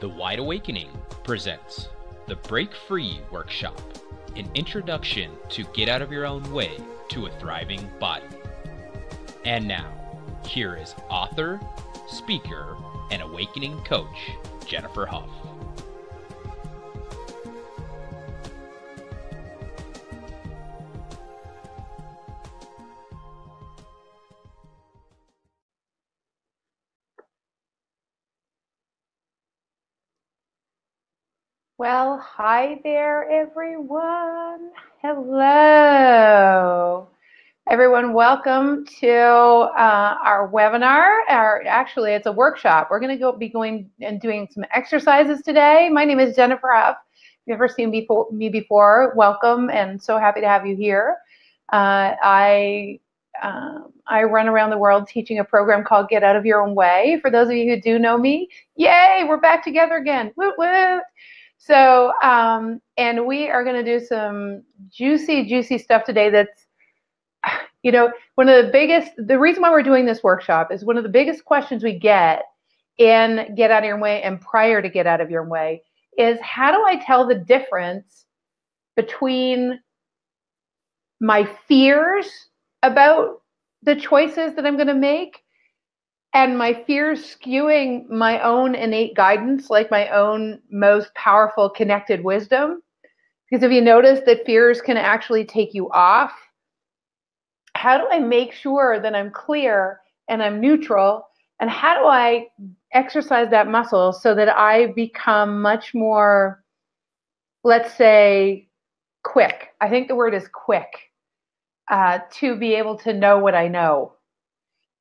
The Wide Awakening presents the Break Free Workshop, an introduction to get out of your own way to a thriving body. And now, here is author, speaker, and awakening coach, Jennifer Hough. Well, hi there, everyone. Hello. Everyone, welcome to our webinar. Actually, it's a workshop. We're going to be going and doing some exercises today. My name is Jennifer Hough. If you've ever seen me before, welcome, and so happy to have you here. I run around the world teaching a program called Get Out of Your Own Way. For those of you who do know me, yay, we're back together again. Woot woot. So, and we are going to do some juicy stuff today that's, one of the reason why we're doing this workshop is one of the biggest questions we get in Get Out of Your Way and prior to Get Out of Your Way is, how do I tell the difference between my fears about the choices that I'm going to make and my fears skewing my own innate guidance, like my own most powerful connected wisdom? Because if you notice that fears can actually take you off, how do I make sure that I'm clear and I'm neutral? And how do I exercise that muscle so that I become much more, let's say, quick? I think the word is quick, to be able to know what I know.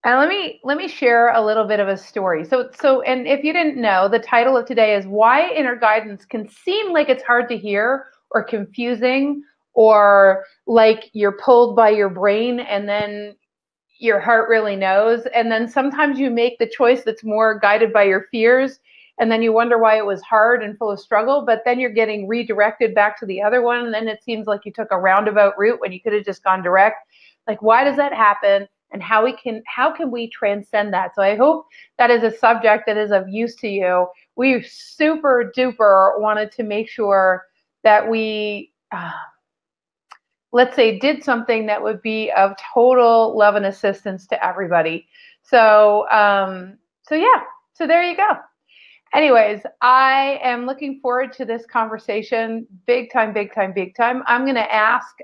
And let me share a little bit of a story. And if you didn't know, the title of today is Why Inner Guidance Can Seem Like It's Hard to Hear or Confusing, or like you're pulled by your brain and then your heart really knows. And then sometimes you make the choice that's more guided by your fears, and then you wonder why it was hard and full of struggle, but then you're getting redirected back to the other one. And then it seems like you took a roundabout route when you could have just gone direct. Like, why does that happen? And how can we transcend that? So I hope that is a subject that is of use to you. We super duper wanted to make sure that we, let's say, did something that would be of total love and assistance to everybody. So there you go. Anyways, I am looking forward to this conversation. Big time. I'm going to ask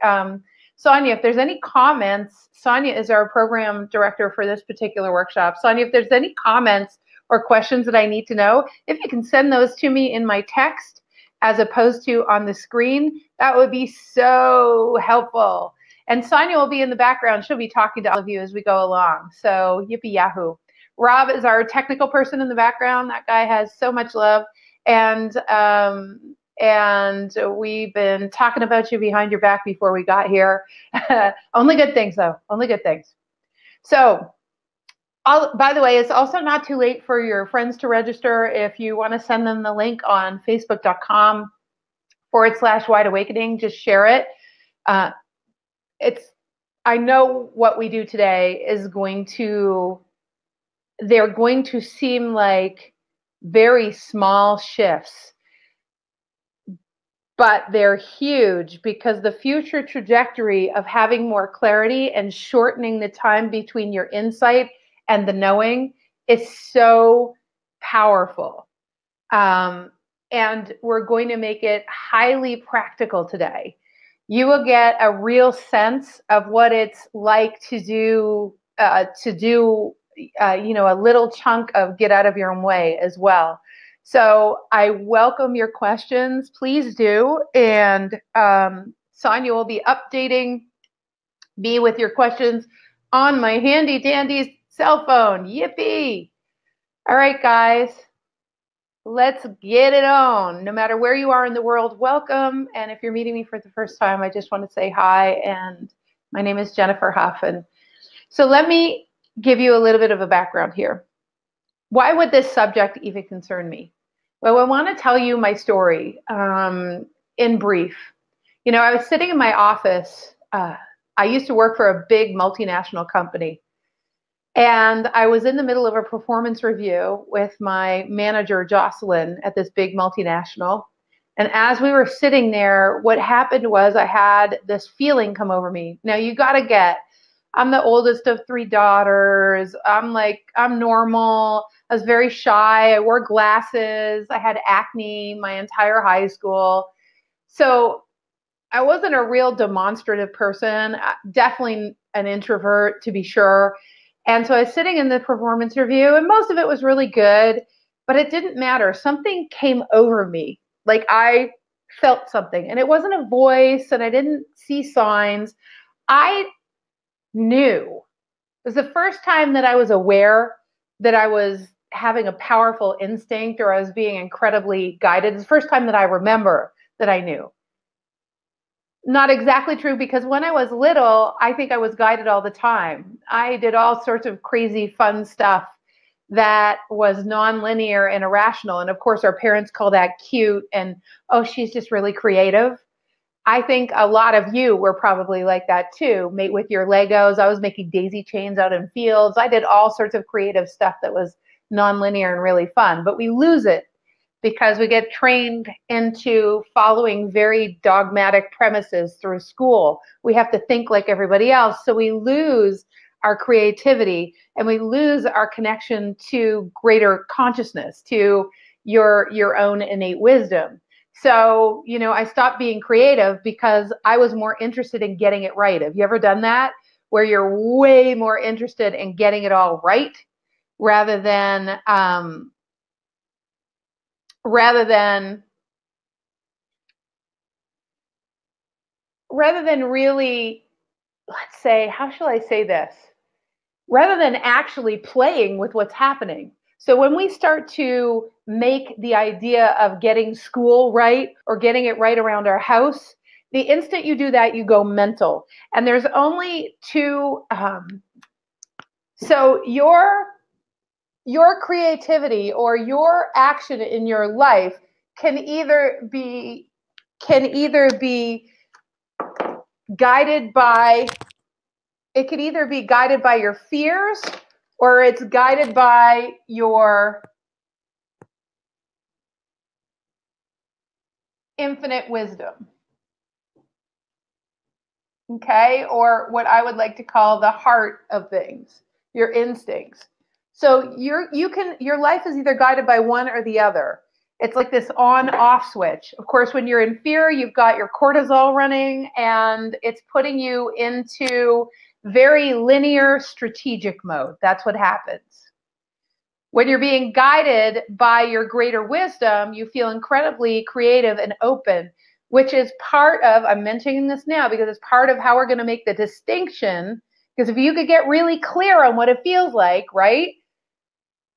Sonia if there's any comments. Sonia is our program director for this particular workshop. Sonia, if there's any comments or questions that I need to know, if you can send those to me in my text as opposed to on the screen, that would be so helpful. And Sonia will be in the background. She'll be talking to all of you as we go along. So yippee yahoo. Rob is our technical person in the background. That guy has so much love. And we've been talking about you behind your back before we got here. Only good things, though. Only good things. So, by the way, it's also not too late for your friends to register. If you want to send them the link on facebook.com/Wide Awakening, just share it. I know what we do today they're going to seem like very small shifts, but they're huge, because the future trajectory of having more clarity and shortening the time between your insight and the knowing is so powerful. And we're going to make it highly practical today. You will get a real sense of what it's like to do a little chunk of Get Out of Your Own Way as well. So I welcome your questions. Please do. And Sonia will be updating me with your questions on my handy dandy cell phone. Yippee. All right, guys, let's get it on. No matter where you are in the world, welcome. And if you're meeting me for the first time, I just want to say hi. And my name is Jennifer Hough. And so let me give you a little bit of a background here. Why would this subject even concern me? Well, I want to tell you my story in brief. I was sitting in my office. I used to work for a big multinational company. And I was in the middle of a performance review with my manager, Jocelyn, at this big multinational. And as we were sitting there, what happened was I had this feeling come over me. Now, you got to get, I'm the oldest of 3 daughters. I'm normal. I was very shy. I wore glasses. I had acne my entire high school. So I wasn't a real demonstrative person, definitely an introvert to be sure. And so I was sitting in the performance review, and most of it was really good, but it didn't matter. Something came over me. Like I felt something, and it wasn't a voice, and I didn't see signs. I knew. It was the first time that I was aware that I was having a powerful instinct or I was being incredibly guided. It's the first time that I remember that I knew. Not exactly true, because when I was little, I think I was guided all the time. I did all sorts of crazy fun stuff that was nonlinear and irrational. And of course, our parents call that cute and, oh, she's just really creative. I think a lot of you were probably like that too. Mate with your Legos. I was making daisy chains out in fields. I did all sorts of creative stuff that was nonlinear and really fun, but we lose it because we get trained into following very dogmatic premises through school. We have to think like everybody else. So we lose our creativity and we lose our connection to greater consciousness, to your own innate wisdom. So, I stopped being creative because I was more interested in getting it right. Have you ever done that? Where you're way more interested in getting it all right rather than really, let's say, how shall I say this? Rather than actually playing with what's happening. So when we start to make the idea of getting school right or getting it right around our house, the instant you do that, you go mental. And there's only two. So your creativity or your action in your life can either be guided by, it could either be guided by your fears or it's guided by your infinite wisdom. Okay? Or what I would like to call the heart of things, your instincts. So your life is either guided by one or the other. It's like this on-off switch. Of course, when you're in fear, you've got your cortisol running and it's putting you into very linear strategic mode. That's what happens. When you're being guided by your greater wisdom, you feel incredibly creative and open, which is part of, I'm mentioning this now because it's part of how we're going to make the distinction. Because if you could get really clear on what it feels like, right,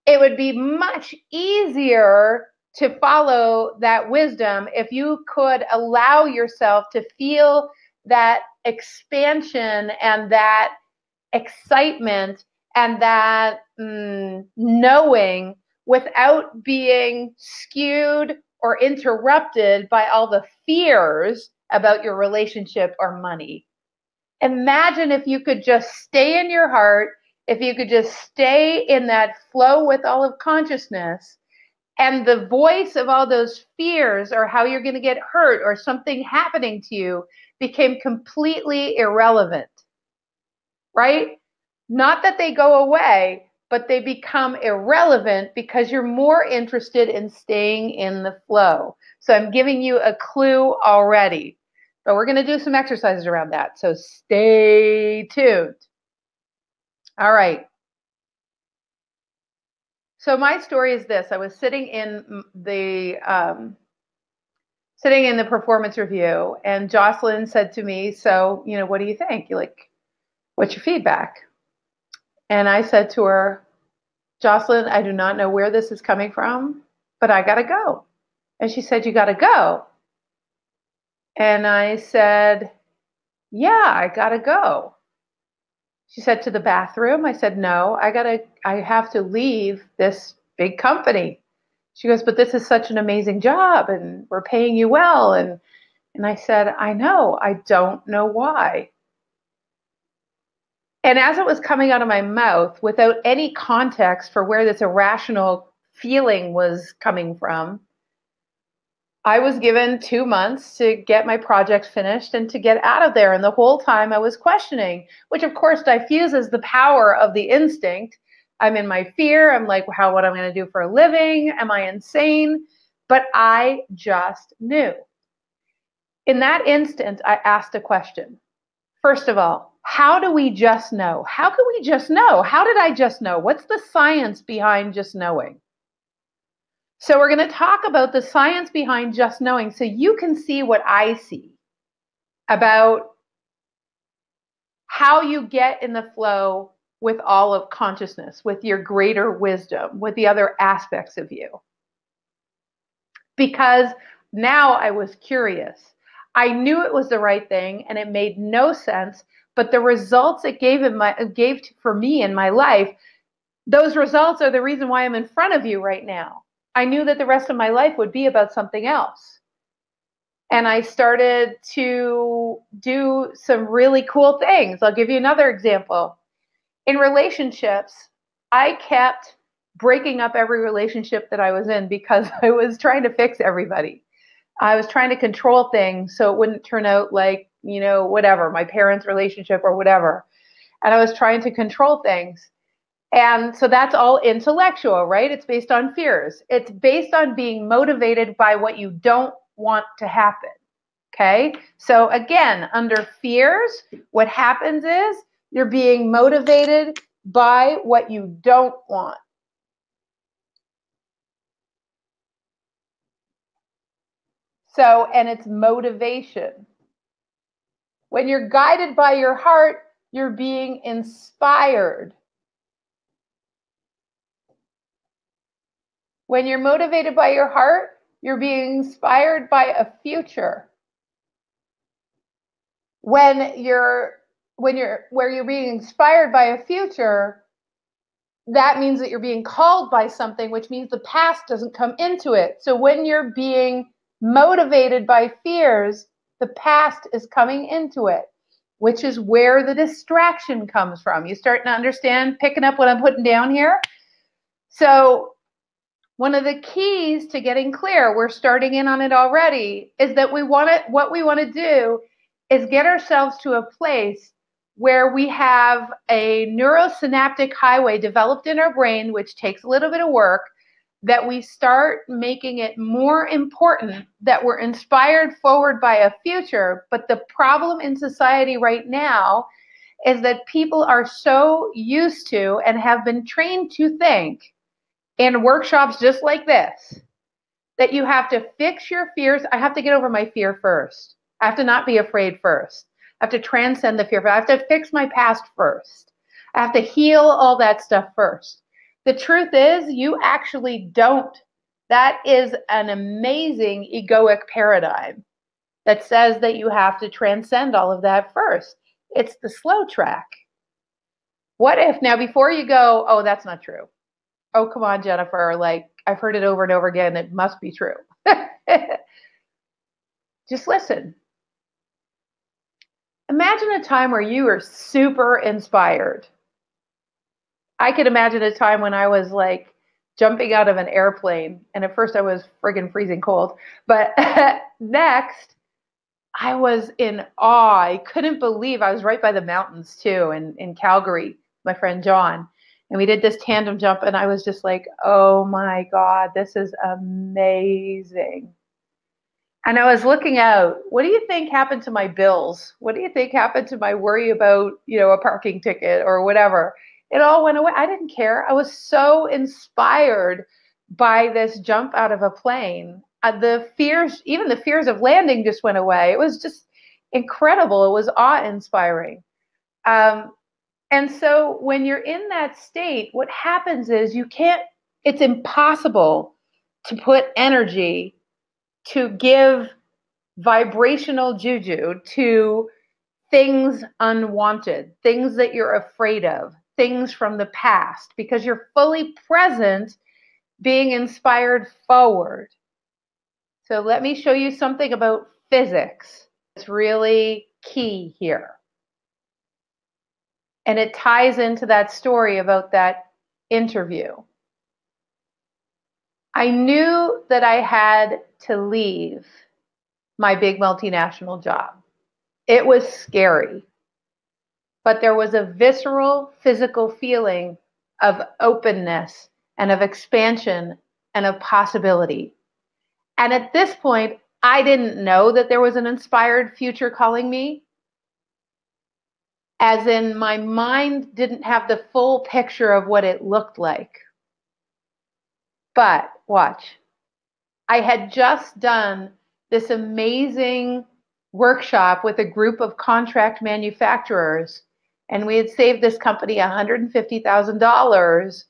it would be much easier to follow that wisdom if you could allow yourself to feel that expansion and that excitement and that knowing without being skewed or interrupted by all the fears about your relationship or money. Imagine if you could just stay in your heart, if you could just stay in that flow with all of consciousness, and the voice of all those fears or how you're going to get hurt or something happening to you became completely irrelevant, right? Not that they go away, but they become irrelevant because you're more interested in staying in the flow. So I'm giving you a clue already, but we're going to do some exercises around that. So stay tuned. All right. So my story is this. I was sitting in the performance review, and Jocelyn said to me, so, what do you think? What's your feedback? And I said to her, Jocelyn, I do not know where this is coming from, but I got to go. And she said, you got to go? And I said, yeah, I got to go. She said, to the bathroom? I said, no, I have to leave this big company. She goes, but this is such an amazing job and we're paying you well. And I said, I know, I don't know why. And as it was coming out of my mouth, without any context for where this irrational feeling was coming from, I was given 2 months to get my project finished and to get out of there. And the whole time I was questioning, which of course diffuses the power of the instinct. I'm in my fear. I'm like, what am I going to do for a living? Am I insane? But I just knew. In that instant, I asked a question. First of all, how do we just know? How can we just know? How did I just know? What's the science behind just knowing? So we're going to talk about the science behind just knowing so you can see what I see about how you get in the flow with all of consciousness, with your greater wisdom, with the other aspects of you. Because now I was curious. I knew it was the right thing and it made no sense, but the results it gave for me in my life, those results are the reason why I'm in front of you right now. I knew that the rest of my life would be about something else. And I started to do some really cool things. I'll give you another example. In relationships, I kept breaking up every relationship that I was in because I was trying to fix everybody. I was trying to control things so it wouldn't turn out like, whatever, my parents' relationship or whatever. And I was trying to control things. And so that's all intellectual, right? It's based on fears. It's based on being motivated by what you don't want to happen. Okay? So again, under fears, what happens is you're being motivated by what you don't want. So, and it's motivation. When you're guided by your heart, you're being inspired. When you're motivated by your heart, you're being inspired by a future. Where you're being inspired by a future, that means that you're being called by something, which means the past doesn't come into it. So when you're being motivated by fears, the past is coming into it, which is where the distraction comes from. You starting to understand, picking up what I'm putting down here? So one of the keys to getting clear, we're starting in on it already, is that what we want to do is get ourselves to a place where we have a neurosynaptic highway developed in our brain, which takes a little bit of work, that we start making it more important that we're inspired forward by a future. But the problem in society right now is that people are so used to and have been trained to think in workshops just like this, that you have to fix your fears. I have to get over my fear first. I have to not be afraid first. I have to transcend the fear. I have to fix my past first. I have to heal all that stuff first. The truth is, you actually don't. That is an amazing egoic paradigm that says that you have to transcend all of that first. It's the slow track. What if, now before you go, oh, that's not true. Oh, come on, Jennifer, like I've heard it over and over again. It must be true. Just listen. Imagine a time where you were super inspired. I could imagine a time when I was like jumping out of an airplane, and at first I was friggin' freezing cold, but next I was in awe. I couldn't believe I was right by the mountains too, in Calgary, my friend John. And we did this tandem jump, and I was just like, oh my God, this is amazing. And I was looking out, what do you think happened to my bills? What do you think happened to my worry about, a parking ticket or whatever? It all went away. I didn't care. I was so inspired by this jump out of a plane. The fears, even the fears of landing just went away. It was just incredible. It was awe-inspiring. And so when you're in that state, what happens is it's impossible to put energy, to give vibrational juju to things unwanted, things that you're afraid of, things from the past, because you're fully present, being inspired forward. So let me show you something about physics. It's really key here. And it ties into that story about that interview. I knew that I had to leave my big multinational job. It was scary, but there was a visceral, physical feeling of openness and of expansion and of possibility. And at this point, I didn't know that there was an inspired future calling me, as in my mind didn't have the full picture of what it looked like. But watch, I had just done this amazing workshop with a group of contract manufacturers, and we had saved this company $150,000.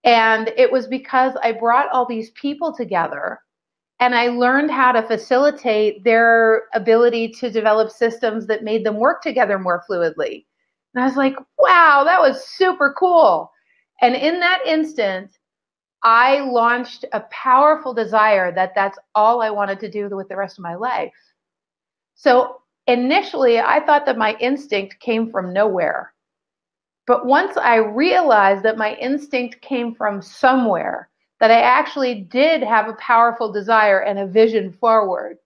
And it was because I brought all these people together and I learned how to facilitate their ability to develop systems that made them work together more fluidly. And I was like, wow, that was super cool. And in that instant, I launched a powerful desire that that's all I wanted to do with the rest of my life. So initially, I thought that my instinct came from nowhere. But once I realized that my instinct came from somewhere, that I actually did have a powerful desire and a vision forward,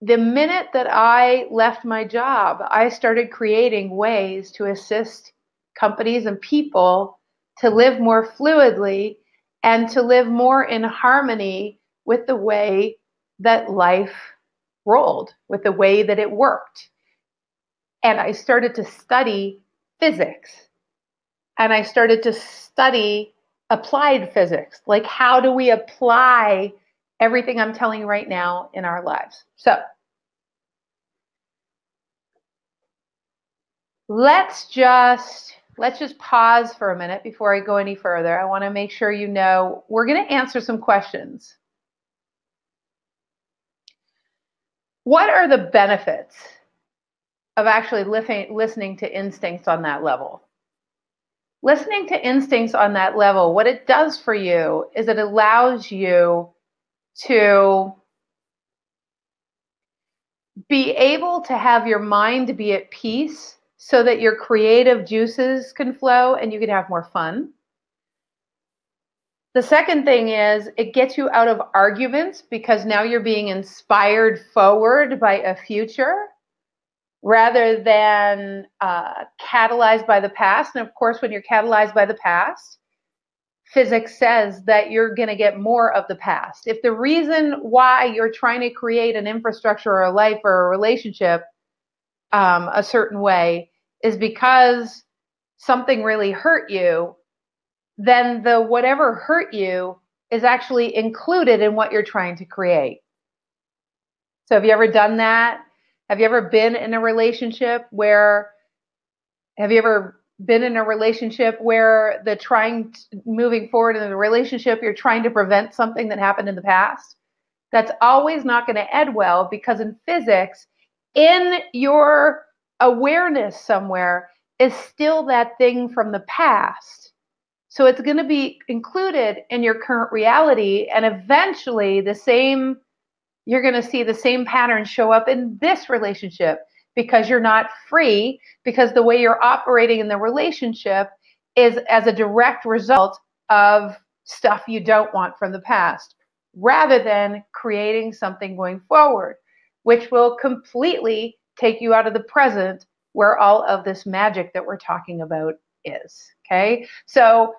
the minute that I left my job, I started creating ways to assist companies and people to live more fluidly and to live more in harmony with the way that life rolled, with the way that it worked. And I started to study physics. And I started to study applied physics. Like, how do we apply everything I'm telling you right now in our lives? So let's just pause for a minute before I go any further. I want to make sure you know we're going to answer some questions. What are the benefits of actually listening to instincts on that level? Listening to instincts on that level, what it does for you is it allows you to be able to have your mind be at peace so that your creative juices can flow and you can have more fun. The second thing is it gets you out of arguments because now you're being inspired forward by a future rather than catalyzed by the past. And of course, when you're catalyzed by the past, physics says that you're going to get more of the past. If the reason why you're trying to create an infrastructure or a life or a relationship a certain way is because something really hurt you, then the whatever hurt you is actually included in what you're trying to create. So have you ever done that? Have you ever been in a relationship where moving forward in the relationship, you're trying to prevent something that happened in the past? That's always not going to end well, because in physics, in your awareness somewhere is still that thing from the past. So it's going to be included in your current reality, and eventually you're going to see the same pattern show up in this relationship, because you're not free, because the way you're operating in the relationship is as a direct result of stuff you don't want from the past, rather than creating something going forward, which will completely take you out of the present where all of this magic that we're talking about is. Okay? So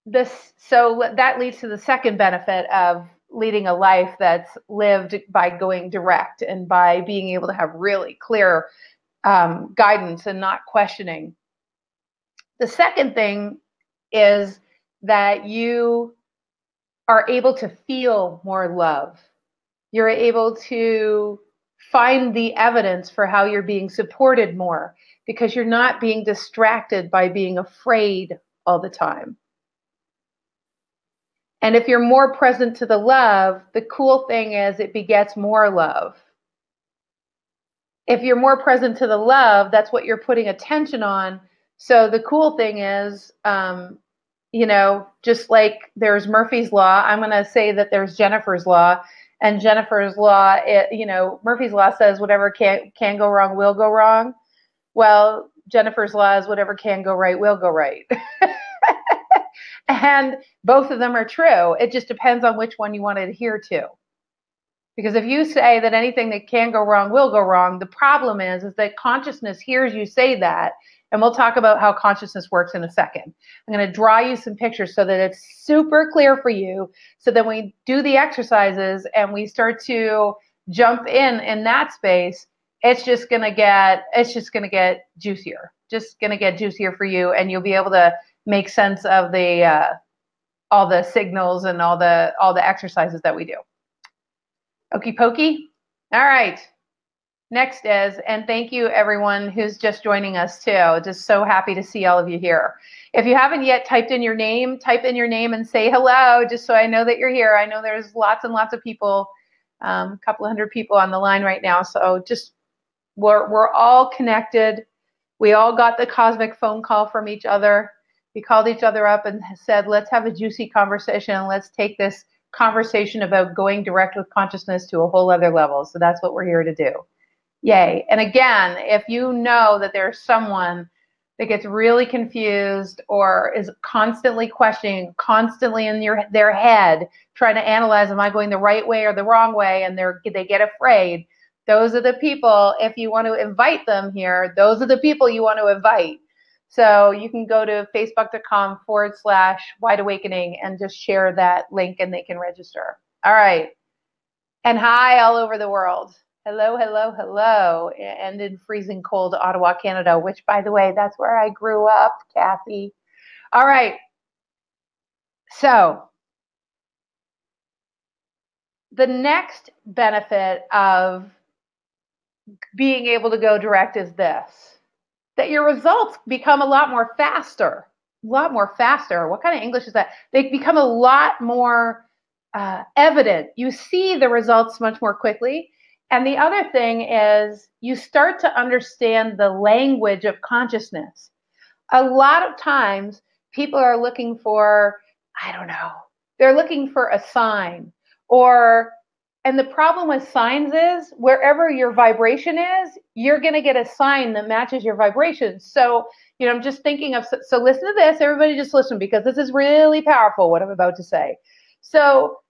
that leads to the second benefit of leading a life that's lived by going direct and by being able to have really clear guidance and not questioning. The second thing is that you are able to feel more love. You're able to find the evidence for how you're being supported more, because you're not being distracted by being afraid all the time. And if you're more present to the love, the cool thing is it begets more love. If you're more present to the love, that's what you're putting attention on. So the cool thing is, just like there's Murphy's Law, I'm going to say that there's Jennifer's Law. And Jennifer's law, Murphy's law says whatever can go wrong will go wrong. Well, Jennifer's law is whatever can go right will go right. And both of them are true. It just depends on which one you want to adhere to. Because if you say that anything that can go wrong will go wrong, the problem is that consciousness hears you say that. And we'll talk about how consciousness works in a second. I'm going to draw you some pictures so that it's super clear for you. So that when we do the exercises and we start to jump in that space, it's just going to get juicier. Just going to get juicier for you, and you'll be able to make sense of the all the signals and all the exercises that we do. Okie pokey. All right. Next is, and thank you everyone who's just joining us too. Just so happy to see all of you here. If you haven't yet typed in your name, type in your name and say hello, just so I know that you're here. I know there's lots and lots of people, a couple hundred people on the line right now. So just, we're all connected. We all got the cosmic phone call from each other. We called each other up and said, let's have a juicy conversation and let's take this conversation about going direct with consciousness to a whole other level. So that's what we're here to do. Yay. And again, if you know that there's someone that gets really confused or is constantly questioning, constantly in their head, trying to analyze, am I going the right way or the wrong way? And they get afraid. Those are the people, if you want to invite them here, those are the people you want to invite. So you can go to facebook.com/Wide Awakening and just share that link and they can register. All right. And hi all over the world. Hello, hello, hello. And in freezing cold Ottawa, Canada, which, by the way, that's where I grew up, Kathy. All right. So the next benefit of being able to go direct is this, that your results become a lot more faster. What kind of English is that? They become a lot more evident. You see the results much more quickly. And the other thing is you start to understand the language of consciousness. A lot of times people are looking for, I don't know, they're looking for a sign and the problem with signs is wherever your vibration is, you're going to get a sign that matches your vibration. So, I'm just thinking of, so listen to this, everybody just listen, because this is really powerful, what I'm about to say. So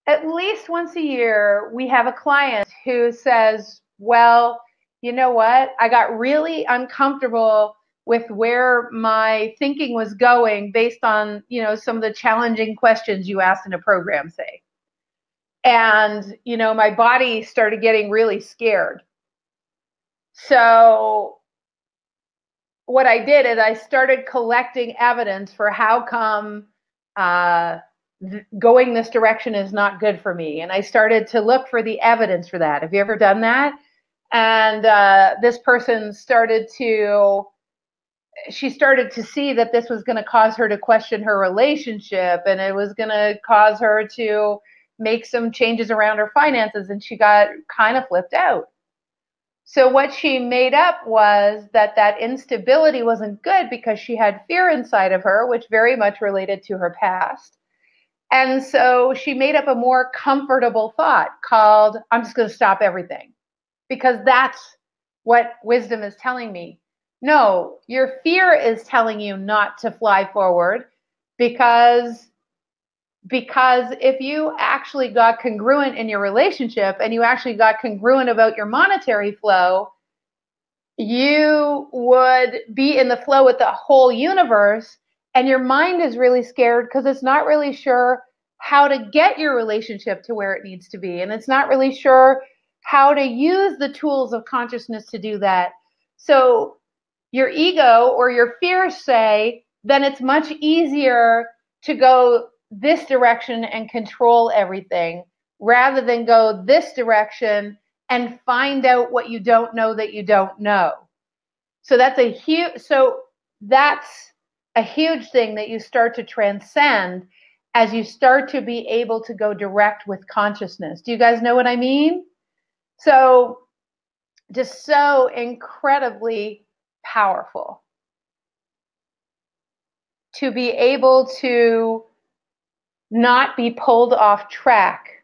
at least once a year, we have a client who says, well, you know what? I got really uncomfortable with where my thinking was going based on, some of the challenging questions you asked in a program, say. And, my body started getting really scared. So what I did is I started collecting evidence for how come going this direction is not good for me. And I started to look for the evidence for that. Have you ever done that? And this person started to see that this was going to cause her to question her relationship, and it was going to cause her to make some changes around her finances, and she got kind of flipped out. So what she made up was that instability wasn't good because she had fear inside of her, which very much related to her past. And so she made up a more comfortable thought called, I'm just going to stop everything, because that's what wisdom is telling me. No, your fear is telling you not to fly forward, because if you actually got congruent in your relationship and you actually got congruent about your monetary flow, you would be in the flow with the whole universe. And your mind is really scared because it's not really sure how to get your relationship to where it needs to be. And it's not really sure how to use the tools of consciousness to do that. So your ego or your fears say, then it's much easier to go this direction and control everything rather than go this direction and find out what you don't know that you don't know. So that's a huge thing that you start to transcend as you start to be able to go direct with consciousness. Do you guys know what I mean? So just so incredibly powerful to be able to not be pulled off track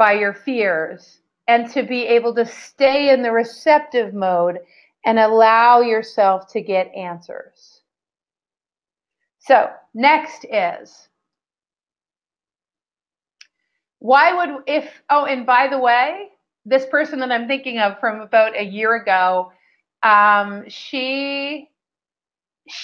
by your fears, and to be able to stay in the receptive mode and allow yourself to get answers. So next is, why would, and by the way, this person that I'm thinking of from about a year ago, she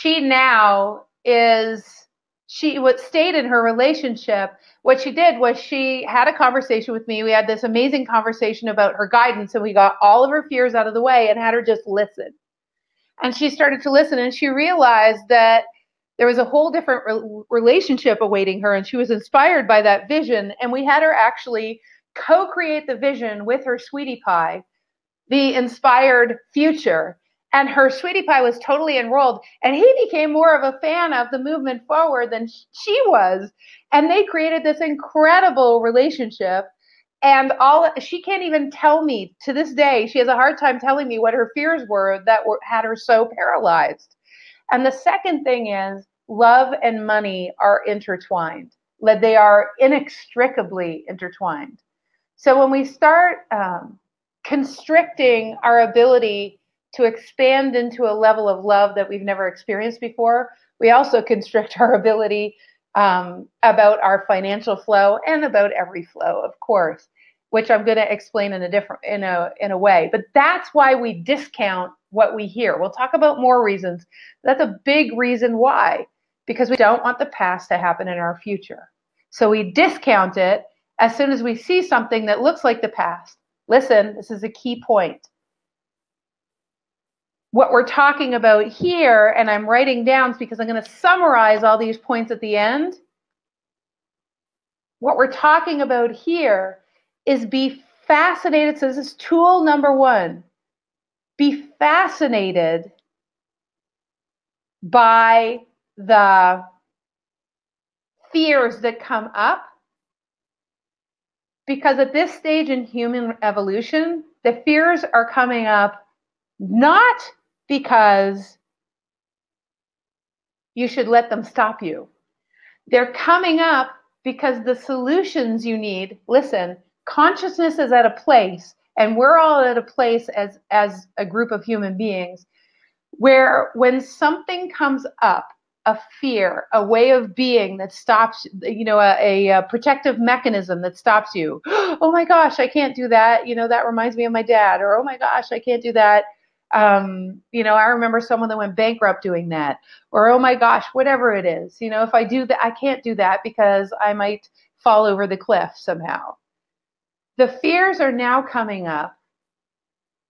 now is, she what stayed in her relationship. What she did was she had a conversation with me. We had this amazing conversation about her guidance, and we got all of her fears out of the way and had her just listen. And she started to listen, and she realized that there was a whole different relationship awaiting her, and she was inspired by that vision. And we had her actually co-create the vision with her sweetie pie, the inspired future. And her sweetie pie was totally enrolled, and he became more of a fan of the movement forward than she was. And they created this incredible relationship. And she can't even tell me to this day. She has a hard time telling me what her fears were that had her so paralyzed. And the second thing is, love and money are intertwined. They are inextricably intertwined. So when we start constricting our ability to expand into a level of love that we've never experienced before, we also constrict our ability about our financial flow and about every flow, of course, which I'm going to explain in a way. But that's why we discount what we hear. We'll talk about more reasons. That's a big reason why, because we don't want the past to happen in our future. So we discount it as soon as we see something that looks like the past. Listen, this is a key point. What we're talking about here, and I'm writing down because I'm going to summarize all these points at the end. What we're talking about here is be fascinated. So this is tool number 1. Be fascinated by the fears that come up, because at this stage in human evolution, the fears are coming up not because you should let them stop you. They're coming up because the solutions you need, listen, consciousness is at a place, and we're all at a place as a group of human beings, where when something comes up, a fear, a way of being that stops, a protective mechanism that stops you. Oh my gosh, I can't do that. That reminds me of my dad. Or, oh my gosh, I can't do that. I remember someone that went bankrupt doing that. Or, oh my gosh, whatever it is. If I do that, I can't do that because I might fall over the cliff somehow. The fears are now coming up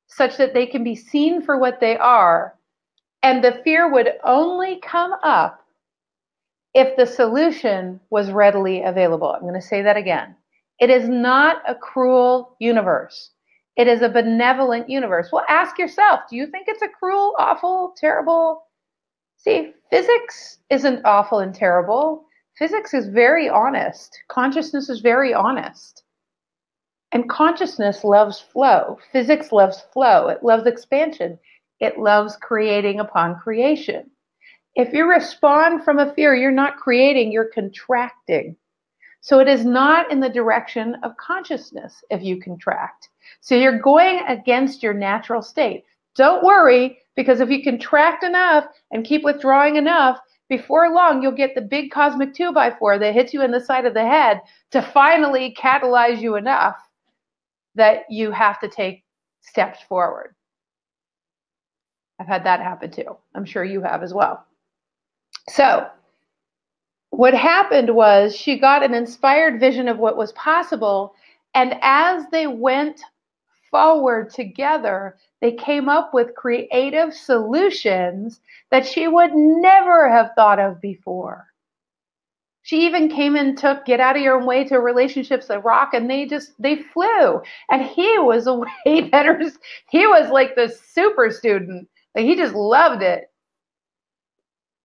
such that they can be seen for what they are. And the fear would only come up if the solution was readily available. I'm going to say that again. It is not a cruel universe. It is a benevolent universe. Well, ask yourself, do you think it's a cruel, awful, terrible? See, physics isn't awful and terrible. Physics is very honest. Consciousness is very honest. And consciousness loves flow. Physics loves flow. It loves expansion. It loves creating upon creation. If you respond from a fear, you're not creating, you're contracting. So it is not in the direction of consciousness if you contract. So you're going against your natural state. Don't worry, because if you contract enough and keep withdrawing enough, before long you'll get the big cosmic 2x4 that hits you in the side of the head to finally catalyze you enough that you have to take steps forward. I've had that happen too. I'm sure you have as well. So what happened was she got an inspired vision of what was possible. And as they went forward together, they came up with creative solutions that she would never have thought of before. She even came and took Get Out of Your Own Way to Relationships That Rock, and they flew. And he was a way better. He was like the super student. Like, he just loved it.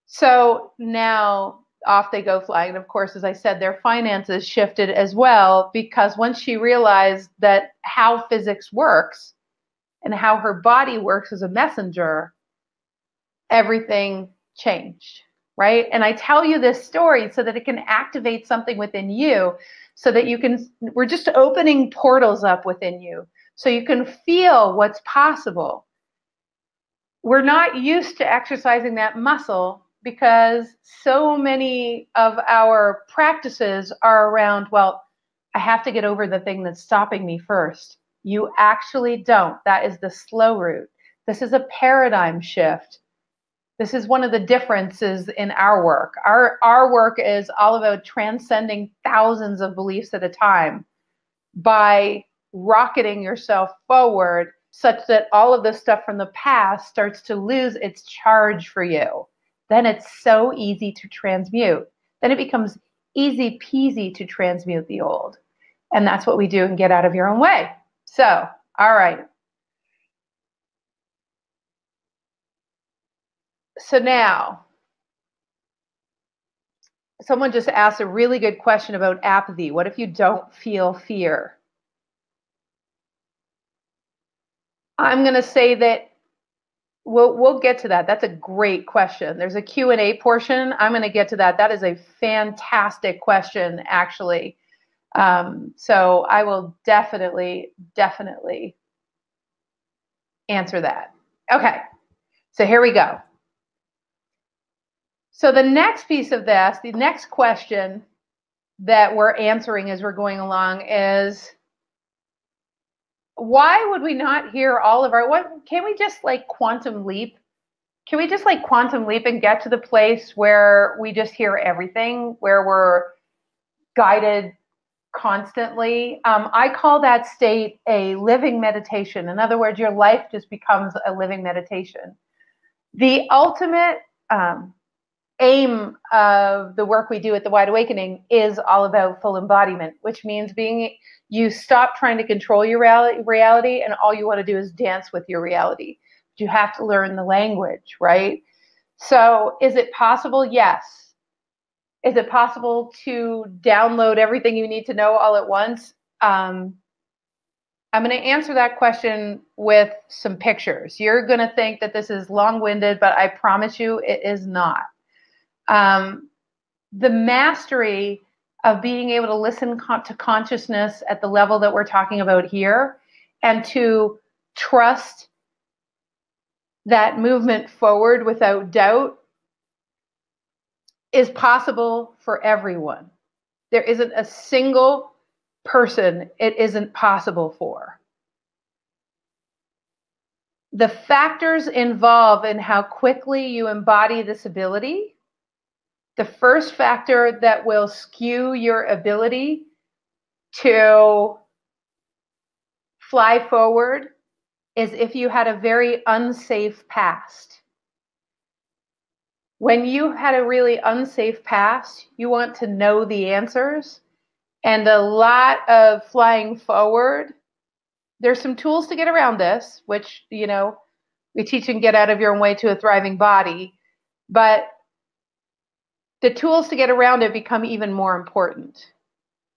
So now off they go flying. And of course, as I said, their finances shifted as well, because once she realized that how physics works and how her body works as a messenger, everything changed. right? And I tell you this story so that it can activate something within you, so that you can, we're just opening portals up within you so you can feel what's possible. We're not used to exercising that muscle because so many of our practices are around, well, I have to get over the thing that's stopping me first. You actually don't. That is the slow route. This is a paradigm shift. This is one of the differences in our work. Our work is all about transcending thousands of beliefs at a time by rocketing yourself forward such that all of the stuff from the past starts to lose its charge for you. Then it's so easy to transmute. Then it becomes easy peasy to transmute the old. And that's what we do and get out of your own way. So, all right. So now, someone just asked a really good question about apathy. What if you don't feel fear? I'm going to say that we'll get to that. That's a great question. There's a Q&A portion. I'm going to get to that. That is a fantastic question, actually. So I will definitely answer that. Okay, so here we go. So the next piece of this, the next question that we're answering as we're going along is, why would we not hear all of our, can we just like quantum leap? Can we just like quantum leap and get to the place where we just hear everything, where we're guided constantly? I call that state a living meditation. In other words, your life just becomes a living meditation. The ultimate aim of the work we do at the Wide Awakening is all about full embodiment, which means you stop trying to control your reality and all you want to do is dance with your reality. But you have to learn the language, right? So is it possible? Yes. Is it possible to download everything you need to know all at once? I'm going to answer that question with some pictures. You're going to think that this is long-winded, but I promise you it is not. The mastery of being able to listen to consciousness at the level that we're talking about here, and to trust that movement forward without doubt, is possible for everyone. There isn't a single person it isn't possible for. The factors involved in how quickly you embody this ability, the first factor that will skew your ability to fly forward is if you had a very unsafe past. When you had a really unsafe past, you want to know the answers. And a lot of flying forward, there's some tools to get around this, which, you know, we teach and get out of your own way to a thriving body. But the tools to get around it become even more important.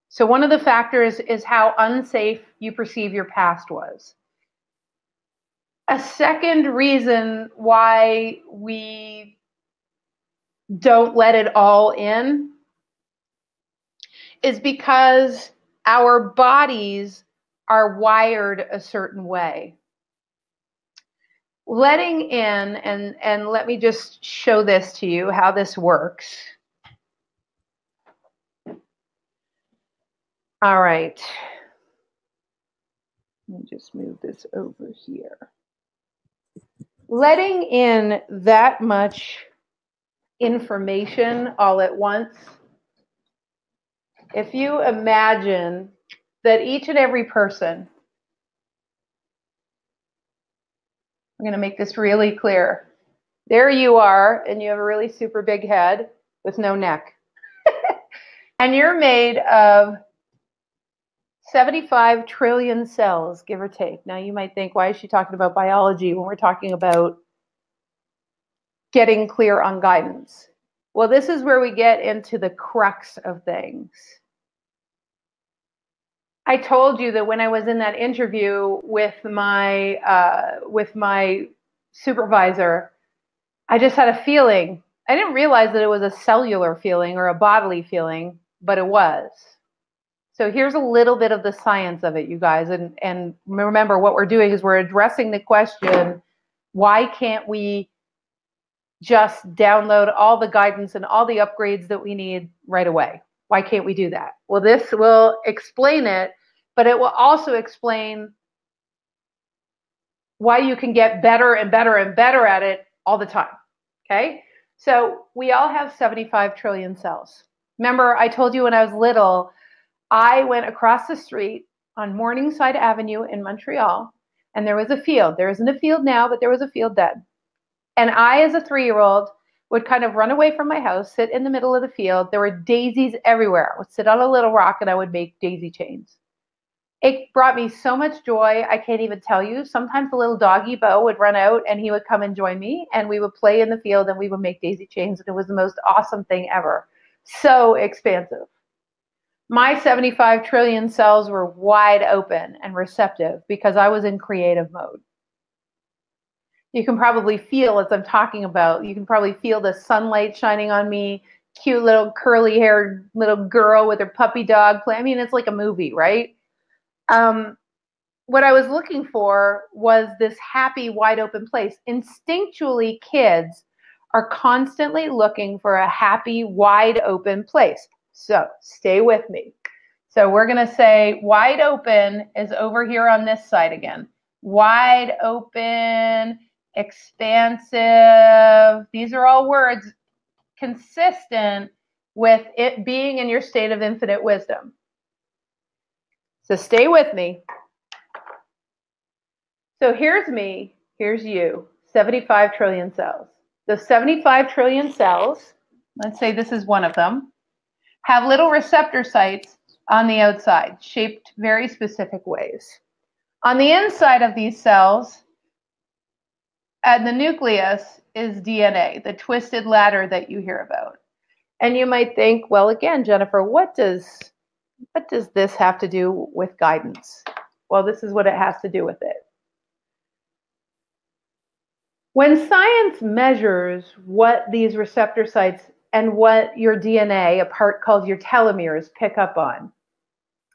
So one of the factors is how unsafe you perceive your past was. A second reason why we don't let it all in is because our bodies are wired a certain way. Letting in, and let me just show this to you, how this works. All right. Let me just move this over here. Letting in that much information all at once, if you imagine that each and every person, I'm going to make this really clear. There you are, and you have a really super big head with no neck. And you're made of 75 trillion cells, give or take. Now you might think, why is she talking about biology when we're talking about getting clear on guidance? Well, this is where we get into the crux of things. I told you that when I was in that interview with my supervisor, I just had a feeling. I didn't realize that it was a cellular feeling or a bodily feeling, but it was. So here's a little bit of the science of it, you guys. And remember, what we're doing is we're addressing the question, why can't we just download all the guidance and all the upgrades that we need right away? Why can't we do that? Well, this will explain it, but it will also explain why you can get better and better and better at it all the time, okay? So we all have 75 trillion cells. Remember, I told you when I was little, I went across the street on Morningside Avenue in Montreal, and there was a field. There isn't a field now, but there was a field then. And I, as a 3-year-old, would kind of run away from my house, sit in the middle of the field. There were daisies everywhere. I would sit on a little rock and I would make daisy chains. It brought me so much joy, I can't even tell you. Sometimes the little doggy Bo would run out and he would come and join me, and we would play in the field and we would make daisy chains, and it was the most awesome thing ever. So expansive. My 75 trillion cells were wide open and receptive because I was in creative mode. You can probably feel, as I'm talking about, you can probably feel the sunlight shining on me, cute little curly haired little girl with her puppy dog play. I mean, it's like a movie, right? What I was looking for was this happy, wide open place. Instinctually, kids are constantly looking for a happy, wide open place. So stay with me. So we're going to say wide open is over here on this side again. Wide open, expansive. These are all words consistent with it being in your state of infinite wisdom. So stay with me. So here's me, here's you, 75 trillion cells. The 75 trillion cells, let's say this is one of them, have little receptor sites on the outside, shaped very specific ways. On the inside of these cells, at the nucleus, is DNA, the twisted ladder that you hear about. And you might think, well, again, Jennifer, what does this have to do with guidance? Well, this is what it has to do with it. When science measures what these receptor sites and what your DNA, a part called your telomeres, pick up on.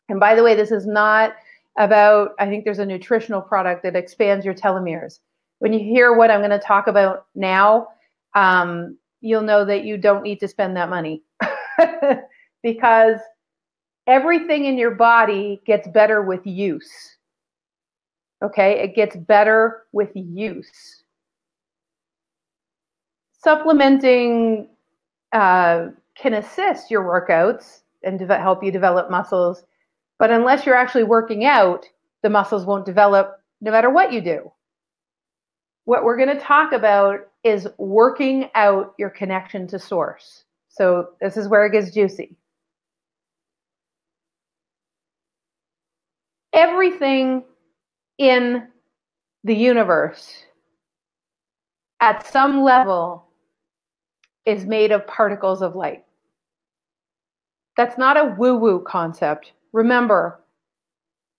And by the way, this is not about, I think there's a nutritional product that expands your telomeres. When you hear what I'm going to talk about now, you'll know that you don't need to spend that money because everything in your body gets better with use. Okay, it gets better with use. Supplementing can assist your workouts and help you develop muscles, but unless you're actually working out, the muscles won't develop no matter what you do. What we're going to talk about is working out your connection to source. So this is where it gets juicy. Everything in the universe at some level is made of particles of light. That's not a woo-woo concept. Remember,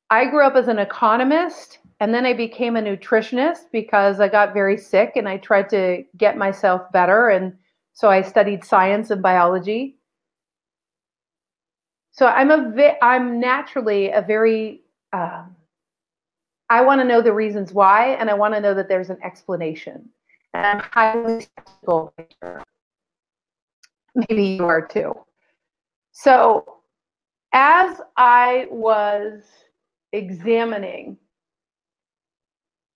I grew up as an economist, and then I became a nutritionist because I got very sick and I tried to get myself better, and so I studied science and biology. So I'm naturally a very, I want to know the reasons why, and I want to know that there's an explanation. And I'm highly skeptical. Maybe you are too. So as I was examining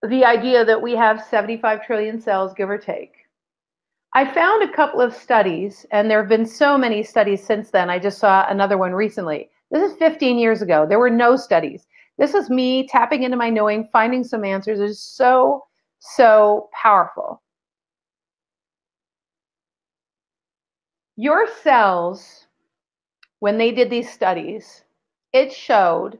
the idea that we have 75 trillion cells, give or take, I found a couple of studies, and there have been so many studies since then. I just saw another one recently. This is 15 years ago. There were no studies. This is me tapping into my knowing, finding some answers. It's so, so powerful. Your cells, when they did these studies, it showed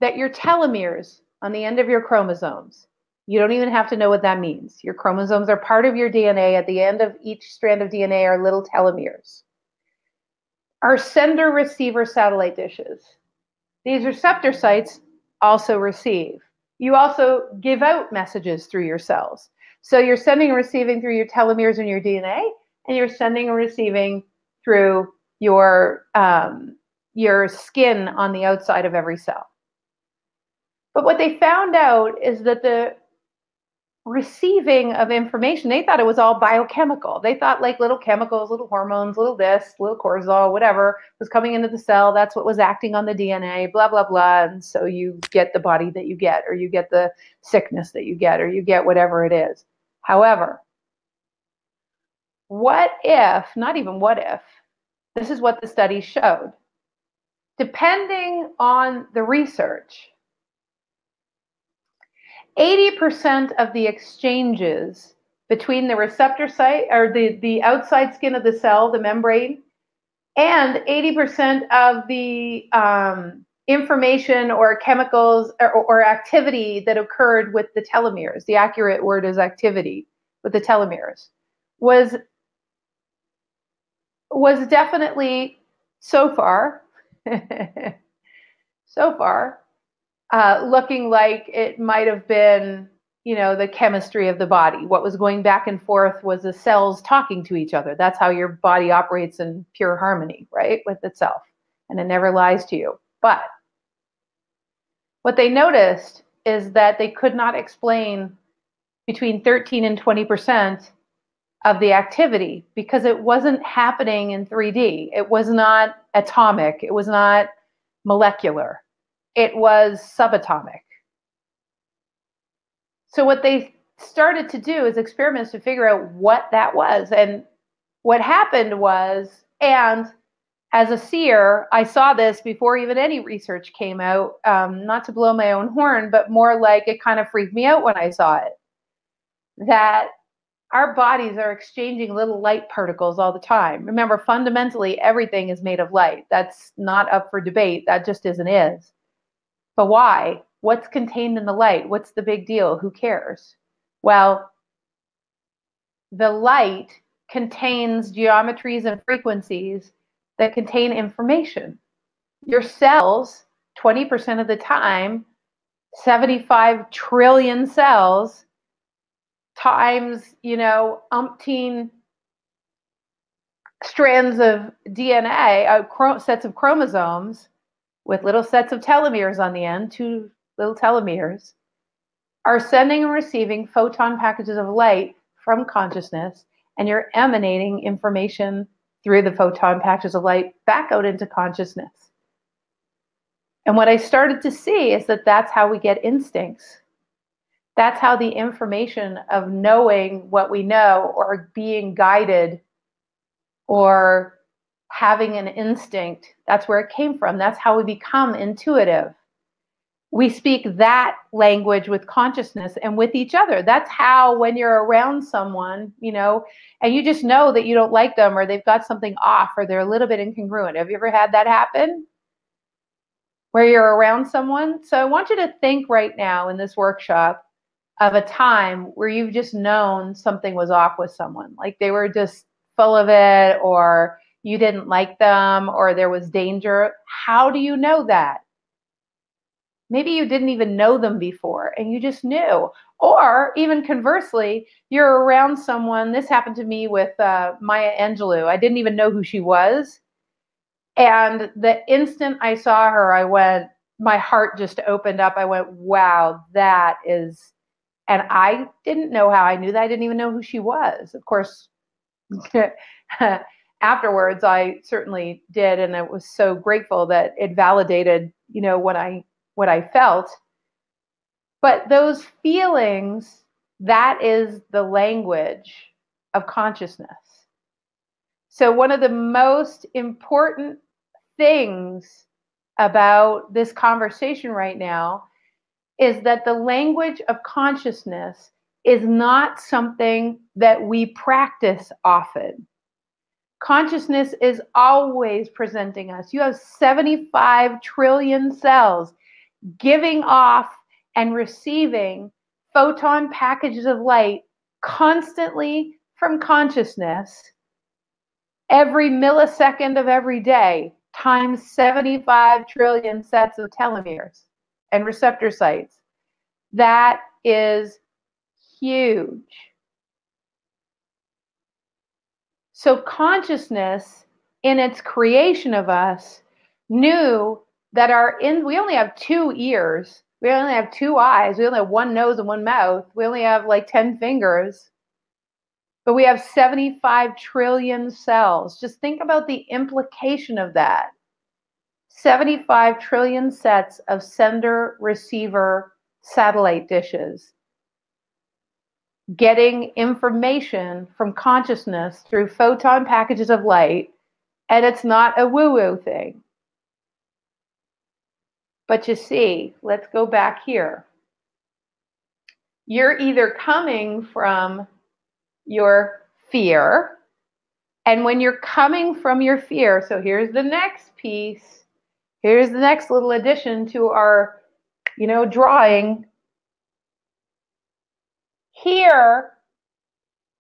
that your telomeres on the end of your chromosomes, you don't even have to know what that means. Your chromosomes are part of your DNA. At the end of each strand of DNA are little telomeres. Are sender-receiver satellite dishes. These receptor sites also receive. You also give out messages through your cells. So you're sending and receiving through your telomeres and your DNA, and you're sending and receiving through your skin on the outside of every cell. But what they found out is that the receiving of information, they thought it was all biochemical. They thought like little chemicals, little hormones, little this, little cortisol, whatever was coming into the cell. That's what was acting on the DNA, blah, blah, blah. And so you get the body that you get, or you get the sickness that you get, or you get whatever it is. However, what if, not even what if, this is what the study showed. Depending on the research, 80% of the exchanges between the receptor site, or the outside skin of the cell, the membrane, and 80% of the information or chemicals or activity that occurred with the telomeres, the accurate word is activity with the telomeres, was definitely so far looking like it might have been, the chemistry of the body. What was going back and forth was the cells talking to each other. That's how your body operates in pure harmony, right, with itself. And it never lies to you. But what they noticed is that they could not explain between 13 and 20% of the activity because it wasn't happening in 3D. It was not atomic. It was not molecular. It was subatomic. So what they started to do is experiments to figure out what that was. And what happened was, and as a seer, I saw this before even any research came out, not to blow my own horn, but more like it kind of freaked me out when I saw it, that our bodies are exchanging little light particles all the time. Remember, fundamentally, everything is made of light. That's not up for debate. That just is and is. But why? What's contained in the light? What's the big deal? Who cares? Well, the light contains geometries and frequencies that contain information. Your cells, 20% of the time, 75 trillion cells times, umpteen strands of DNA, sets of chromosomes with little sets of telomeres on the end, 2 little telomeres, are sending and receiving photon packages of light from consciousness, and you're emanating information through the photon packages of light back out into consciousness. And what I started to see is that that's how we get instincts. That's how the information of knowing what we know, or being guided, or having an instinct, that's where it came from. That's how we become intuitive. We speak that language with consciousness and with each other. That's how, when you're around someone, and you just know that you don't like them, or they've got something off, or they're a little bit incongruent. Have you ever had that happen? Where you're around someone? So I want you to think right now in this workshop of a time where you've just known something was off with someone, like they were just full of it, or you didn't like them, or there was danger. How do you know that? Maybe you didn't even know them before and you just knew. Or even conversely, you're around someone. This happened to me with Maya Angelou. I didn't even know who she was. And the instant I saw her, my heart just opened up. I went, wow, that is, and I didn't know how I knew that. I didn't even know who she was. Of course, afterwards, I certainly did. And I was so grateful that it validated, what I felt. But those feelings, that is the language of consciousness. So one of the most important things about this conversation right now is that the language of consciousness is not something that we practice often. Consciousness is always presenting us. You have 75 trillion cells giving off and receiving photon packages of light constantly from consciousness every millisecond of every day, times 75 trillion sets of telomeres and receptor sites. That is huge. So consciousness, in its creation of us, knew that we only have 2 ears, we only have 2 eyes, we only have 1 nose and 1 mouth, we only have like 10 fingers, but we have 75 trillion cells. Just think about the implication of that. 75 trillion sets of sender-receiver satellite dishes getting information from consciousness through photon packages of light, and it's not a woo-woo thing. But you see, let's go back here. You're either coming from your fear, and when you're coming from your fear, so here's the next piece, here's the next little addition to our, drawing. Here,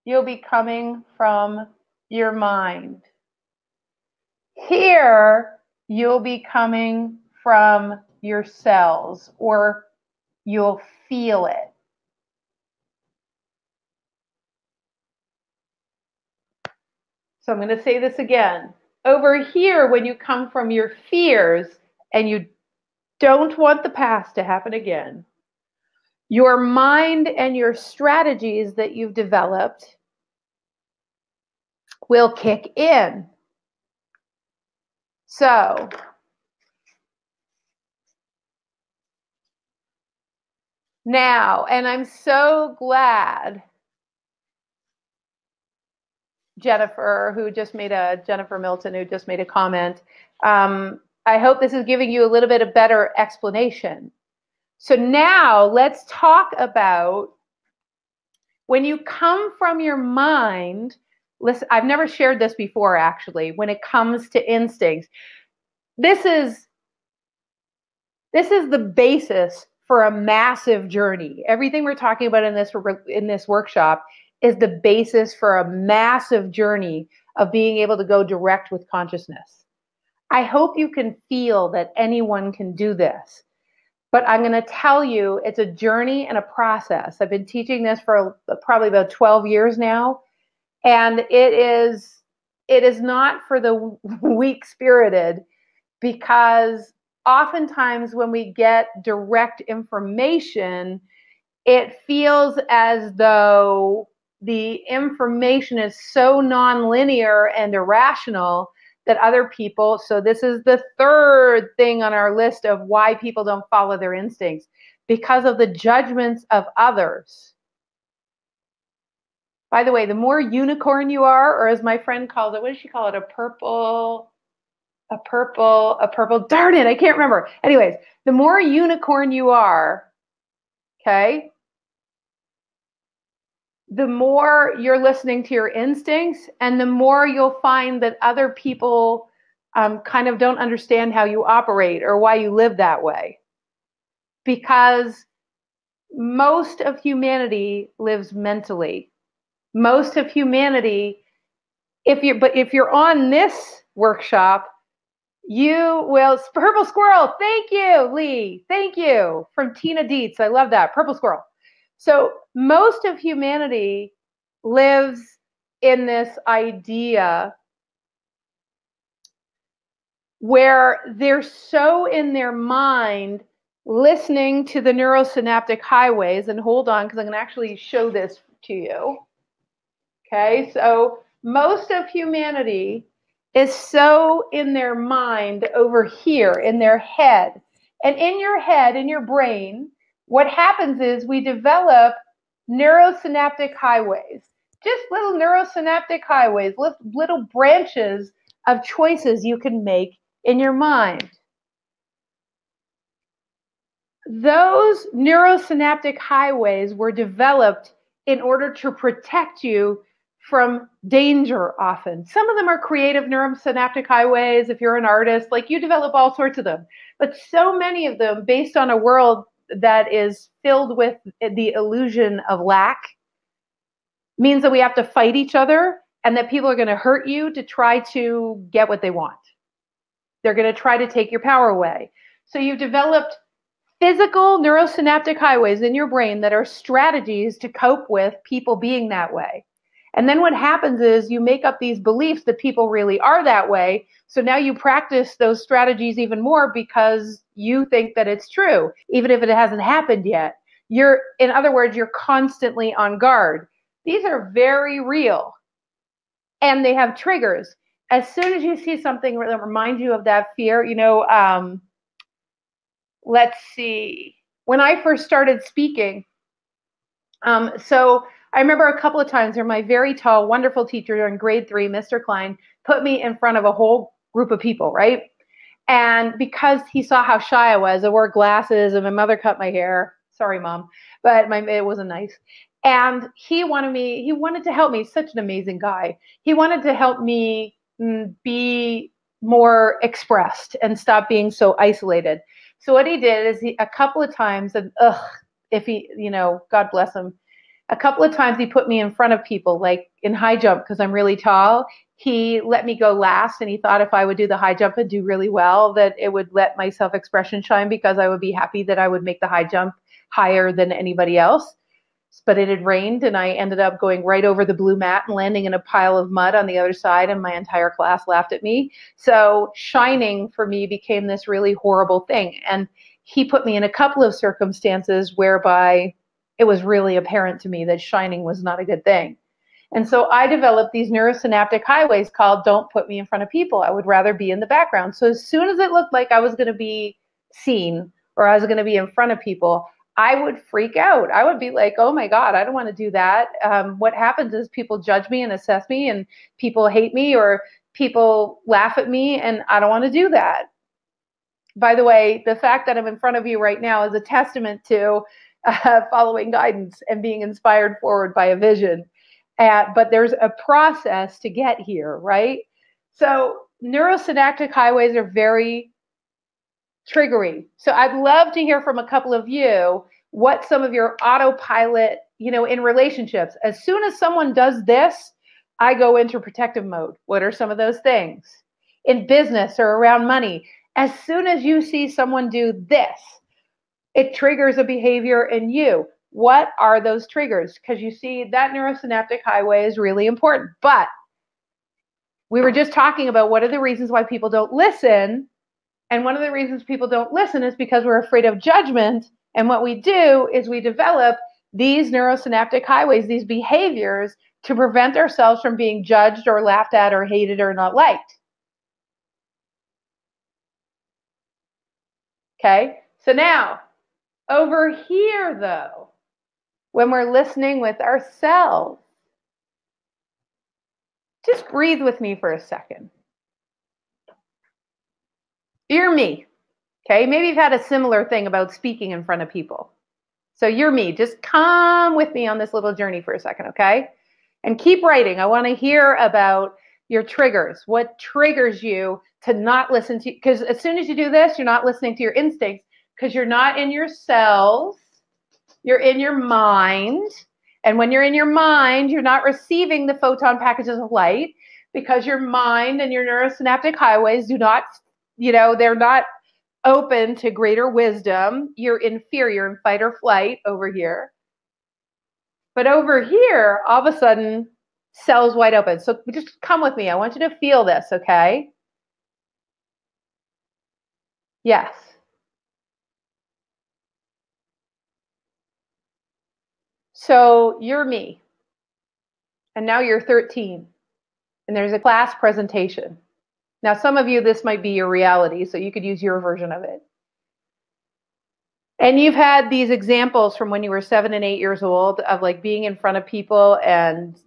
you'll be coming from your mind. Here, you'll be coming from your cells, or you'll feel it. So I'm going to say this again. Over here, when you come from your fears and you don't want the past to happen again, your mind and your strategies that you've developed will kick in. So, now, and I'm so glad Jennifer Milton, who just made a comment. I hope this is giving you a little bit of better explanation. So now let's talk about when you come from your mind. Listen, I've never shared this before, actually, when it comes to instincts. This is the basis for a massive journey. Everything we're talking about in this workshop is the basis for a massive journey of being able to go direct with consciousness. I hope you can feel that anyone can do this. But I'm going to tell you, it's a journey and a process. I've been teaching this for probably about 12 years now. And it is not for the weak-spirited, because oftentimes when we get direct information, it feels as though the information is so nonlinear and irrational that other people, so this is the third thing on our list of why people don't follow their instincts, because of the judgments of others. By the way, the more unicorn you are, or as my friend calls it, what does she call it? A purple, darn it, I can't remember. Anyways, the more unicorn you are, okay, the more you're listening to your instincts, and the more you'll find that other people kind of don't understand how you operate or why you live that way. Because most of humanity lives mentally. Most of humanity, if you're on this workshop, you will, Purple Squirrel, thank you, Lee, thank you, from Tina Dietz, I love that, Purple Squirrel. So most of humanity lives in this idea where they're so in their mind listening to the neurosynaptic highways, and hold on, because I'm going to actually show this to you. Okay, so most of humanity is so in their mind over here, in their head. And in your head, in your brain, what happens is we develop neurosynaptic highways, just little neurosynaptic highways, little branches of choices you can make in your mind. Those neurosynaptic highways were developed in order to protect you from danger often. Some of them are creative neurosynaptic highways. If you're an artist, like, you develop all sorts of them. But so many of them, based on a world that is filled with the illusion of lack, means that we have to fight each other, and that people are going to hurt you to try to get what they want. They're going to try to take your power away. So you've developed physical neurosynaptic highways in your brain that are strategies to cope with people being that way. And then what happens is you make up these beliefs that people really are that way. So now you practice those strategies even more because you think that it's true, even if it hasn't happened yet. In other words, you're constantly on guard. These are very real, and they have triggers. As soon as you see something that reminds you of that fear, let's see. When I first started speaking, so I remember a couple of times where my very tall, wonderful teacher in grade 3, Mr. Klein, put me in front of a whole group of people, right? And because he saw how shy I was, I wore glasses and my mother cut my hair. Sorry, Mom, but it wasn't nice. And he wanted to help me. He's such an amazing guy. He wanted to help me be more expressed and stop being so isolated. So what he did is a couple of times, and if he, God bless him, a couple of times he put me in front of people, like in high jump, because I'm really tall. He let me go last, and he thought if I would do the high jump and do really well, that it would let my self-expression shine, because I would be happy that I would make the high jump higher than anybody else. But it had rained, and I ended up going right over the blue mat and landing in a pile of mud on the other side, and my entire class laughed at me. So shining for me became this really horrible thing. And he put me in a couple of circumstances whereby it was really apparent to me that shining was not a good thing. And so I developed these neurosynaptic highways called don't put me in front of people. I would rather be in the background. So as soon as it looked like I was going to be seen or I was going to be in front of people, I would freak out. I would be like, oh my God, I don't want to do that. What happens is people judge me and assess me, and people hate me or people laugh at me, and I don't want to do that. By the way, the fact that I'm in front of you right now is a testament to following guidance and being inspired forward by a vision. But there's a process to get here, right? So neurosynaptic highways are very triggering. So I'd love to hear from a couple of you what some of your autopilot, in relationships. As soon as someone does this, I go into protective mode. What are some of those things? In business or around money, as soon as you see someone do this, it triggers a behavior in you. What are those triggers? Because you see, that neurosynaptic highway is really important. But we were just talking about what are the reasons why people don't listen. And one of the reasons people don't listen is because we're afraid of judgment. And what we do is we develop these neurosynaptic highways, these behaviors, to prevent ourselves from being judged or laughed at or hated or not liked. Okay, so now over here, though, when we're listening with ourselves, just breathe with me for a second. You're me. Okay, maybe you've had a similar thing about speaking in front of people. So you're me. Just come with me on this little journey for a second, okay? And keep writing. I want to hear about your triggers. What triggers you to not listen to, because as soon as you do this, you're not listening to your instincts, because you're not in your cells, you're in your mind. And when you're in your mind, you're not receiving the photon packages of light, because your mind and your neurosynaptic highways do not, they're not open to greater wisdom. You're in fear, you're in fight or flight over here. But over here, all of a sudden, cells wide open. So just come with me. I want you to feel this, okay? Yes. So you're me. And now you're 13. And there's a class presentation. Now, some of you, this might be your reality, so you could use your version of it. And you've had these examples from when you were 7 and 8 years old of like being in front of people and,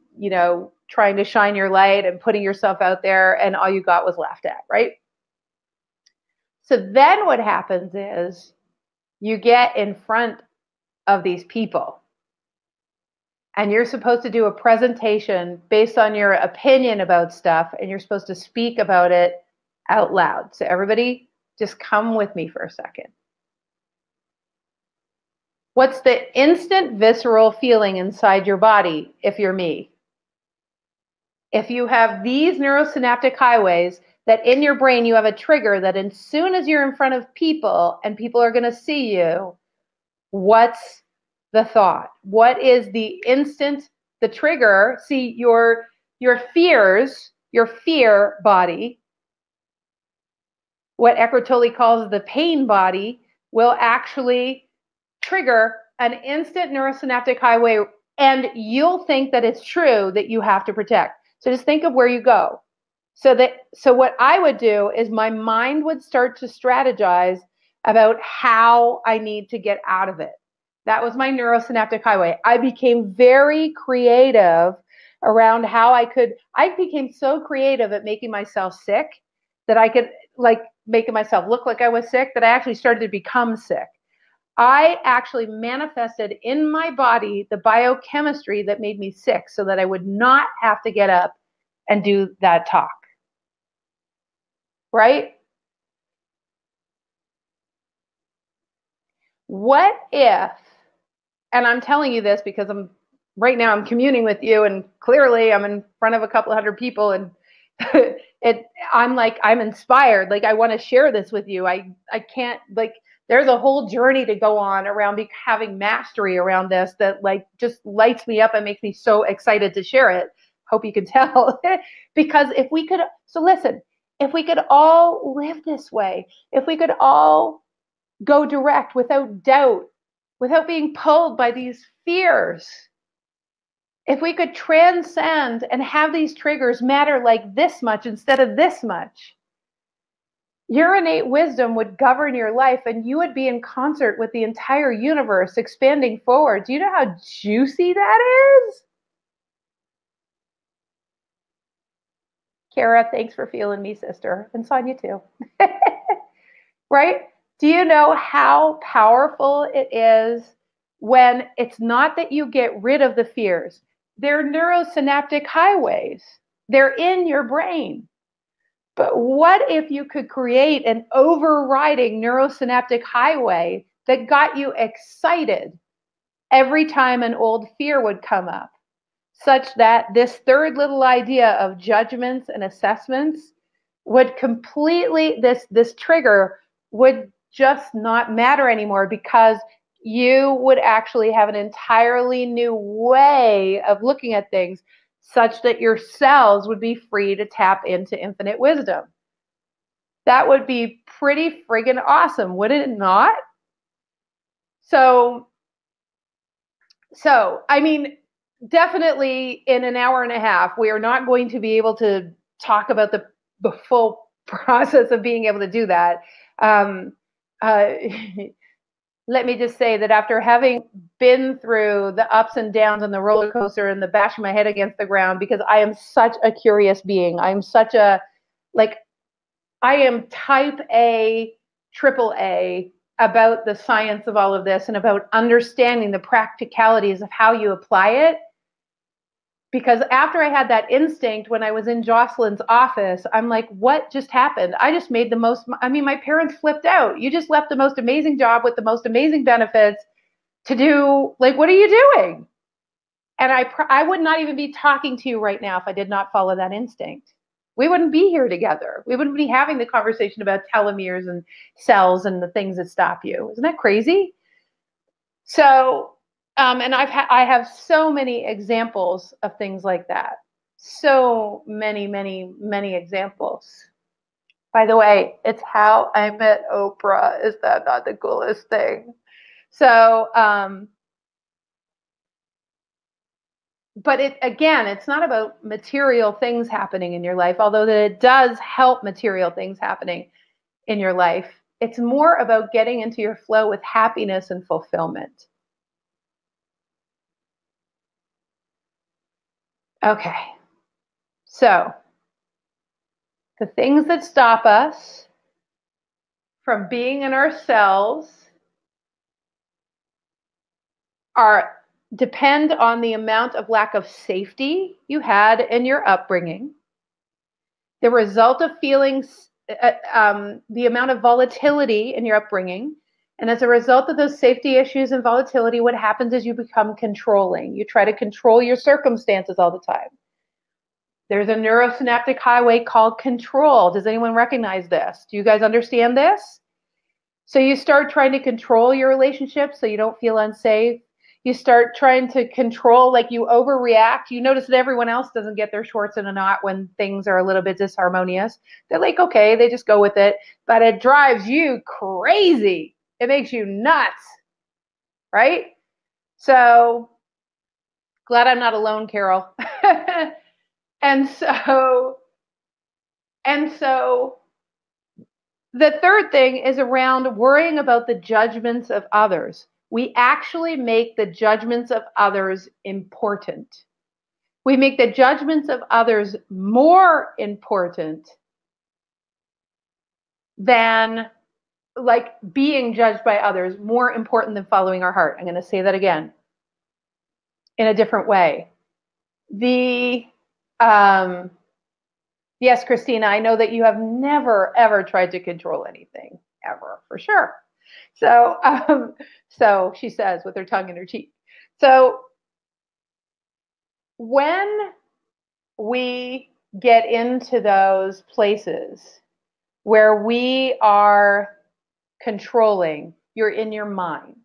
trying to shine your light and putting yourself out there, and all you got was laughed at, right? So then what happens is you get in front of these people and you're supposed to do a presentation based on your opinion about stuff, and you're supposed to speak about it out loud. So everybody just come with me for a second. What's the instant visceral feeling inside your body if you're me? If you have these neurosynaptic highways, that in your brain you have a trigger that as soon as you're in front of people and people are going to see you, what's the thought? What is the instant the trigger, see your fears, your fear body, what Eckhart Tolle calls the pain body, will actually trigger an instant neurosynaptic highway, and you'll think that it's true that you have to protect. So just think of where you go. So what I would do is my mind would start to strategize about how I need to get out of it. That was my neurosynaptic highway. I became very creative around how I became so creative at making myself sick that I could, like, making myself look like I was sick, that I actually started to become sick. I actually manifested in my body the biochemistry that made me sick so that I would not have to get up and do that talk. Right? What if, and I'm telling you this because right now I'm communing with you, and clearly I'm in front of a couple hundred people, and I'm inspired. Like, I want to share this with you. I can't, like, there's a whole journey to go on around having mastery around this that, like, just lights me up and makes me so excited to share it. Hope you can tell. Because if we could all live this way, if we could all go direct without doubt, without being pulled by these fears, if we could transcend and have these triggers matter like this much instead of this much, your innate wisdom would govern your life, and you would be in concert with the entire universe expanding forward. Do you know how juicy that is? Kara, thanks for feeling me, sister. And Sonia too. Right? Do you know how powerful it is when it's not that you get rid of the fears? They're neurosynaptic highways. They're in your brain. But what if you could create an overriding neurosynaptic highway that got you excited every time an old fear would come up, such that this third little idea of judgments and assessments would completely, this trigger would just not matter anymore, because you would actually have an entirely new way of looking at things, such that your cells would be free to tap into infinite wisdom. That would be pretty friggin' awesome, would it not? So, I mean, definitely in an hour and a half, we are not going to be able to talk about the full process of being able to do that. Let me just say that after having been through the ups and downs and the roller coaster and the bashing my head against the ground, because I am such a curious being. I'm such a, like, I am type A, triple A about the science of all of this and about understanding the practicalities of how you apply it. Because after I had that instinct when I was in Jocelyn's office, I'm like, what just happened? I just made the most, I mean, my parents flipped out. You just left the most amazing job with the most amazing benefits to do, like, what are you doing? And I would not even be talking to you right now if I did not follow that instinct. We wouldn't be here together. We wouldn't be having the conversation about telomeres and cells and the things that stop you. Isn't that crazy? So, and I have so many examples of things like that. So many, many, many examples. By the way, it's how I met Oprah. Is that not the coolest thing? So, but it's not about material things happening in your life, although that it does help material things happening in your life. It's more about getting into your flow with happiness and fulfillment. Okay, so the things that stop us from being in ourselves depend on the amount of lack of safety you had in your upbringing, the result of feelings, the amount of volatility in your upbringing. And as a result of those safety issues and volatility, what happens is you become controlling. You try to control your circumstances all the time. There's a neurosynaptic highway called control. Does anyone recognize this? Do you guys understand this? So you start trying to control your relationships so you don't feel unsafe. You start trying to control, like you overreact. You notice that everyone else doesn't get their shorts in a knot when things are a little bit disharmonious. They're like, okay, they just go with it. But it drives you crazy. It makes you nuts, right? So glad I'm not alone, Carol. And so the third thing is around worrying about the judgments of others. We actually make the judgments of others important. We make the judgments of others more important than, like, being judged by others, more important than following our heart. I'm going to say that again in a different way. Yes, Christina, I know that you have never, ever tried to control anything, ever, for sure. So she says with her tongue in her cheek. So when we get into those places where we are controlling, you're in your mind.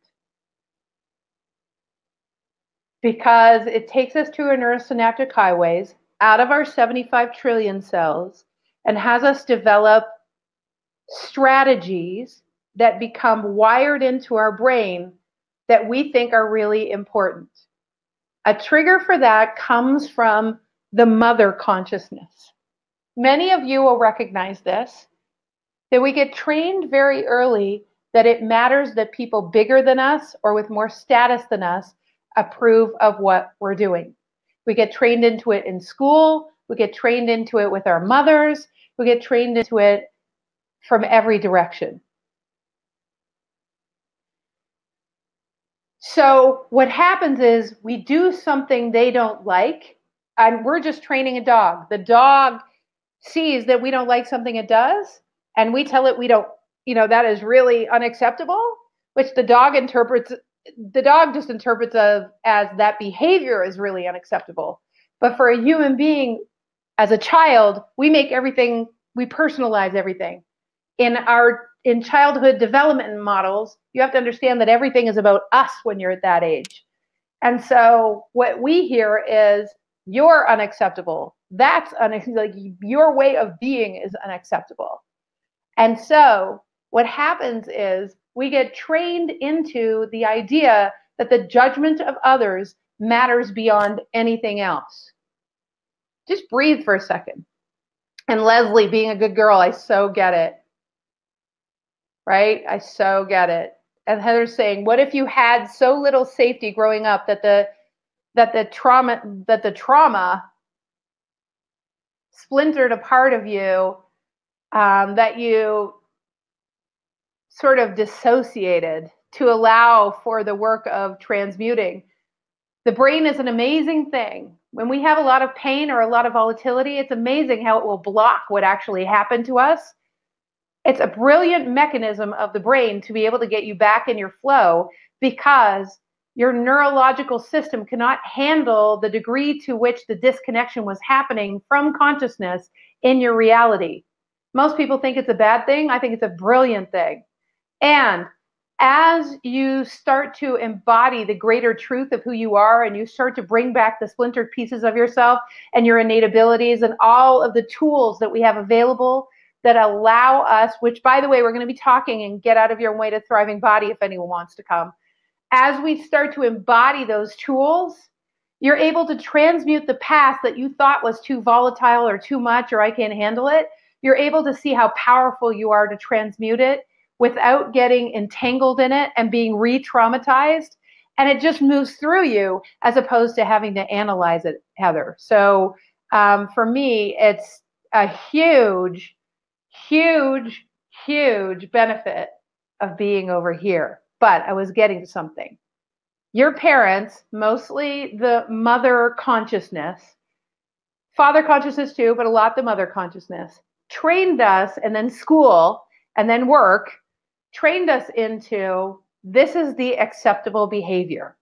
Because it takes us to our neurosynaptic highways, out of our 75 trillion cells, and has us develop strategies that become wired into our brain that we think are really important. A trigger for that comes from the mother consciousness. Many of you will recognize this, that we get trained very early that it matters that people bigger than us or with more status than us approve of what we're doing. We get trained into it in school. We get trained into it with our mothers. We get trained into it from every direction. So what happens is we do something they don't like, and we're just training a dog. The dog sees that we don't like something it does, and we tell it we don't, that is really unacceptable, which the dog just interprets as that behavior is really unacceptable. But for a human being, as a child, we personalize everything. In childhood development models, you have to understand that everything is about us when you're at that age. And so what we hear is, you're unacceptable. Like your way of being is unacceptable. And so what happens is we get trained into the idea that the judgment of others matters beyond anything else. Just breathe for a second. And Leslie, being a good girl, I so get it. Right? I so get it. And Heather's saying, what if you had so little safety growing up that the trauma splintered a part of you, that you sort of dissociated to allow for the work of transmuting? The brain is an amazing thing. When we have a lot of pain or a lot of volatility, it's amazing how it will block what actually happened to us. It's a brilliant mechanism of the brain to be able to get you back in your flow, because your neurological system cannot handle the degree to which the disconnection was happening from consciousness in your reality. Most people think it's a bad thing. I think it's a brilliant thing. And as you start to embody the greater truth of who you are, and you start to bring back the splintered pieces of yourself and your innate abilities and all of the tools that we have available that allow us, which, by the way, we're going to be talking in Get Out of Your Way to Thriving Body if anyone wants to come. As we start to embody those tools, you're able to transmute the past that you thought was too volatile or too much or I can't handle it. You're able to see how powerful you are to transmute it without getting entangled in it and being re-traumatized. And it just moves through you as opposed to having to analyze it, Heather. So for me, it's a huge benefit of being over here. But I was getting to something. Your parents, mostly the mother consciousness, father consciousness too, but a lot the mother consciousness, trained us, and then school, and then work, trained us into, this is the acceptable behavior.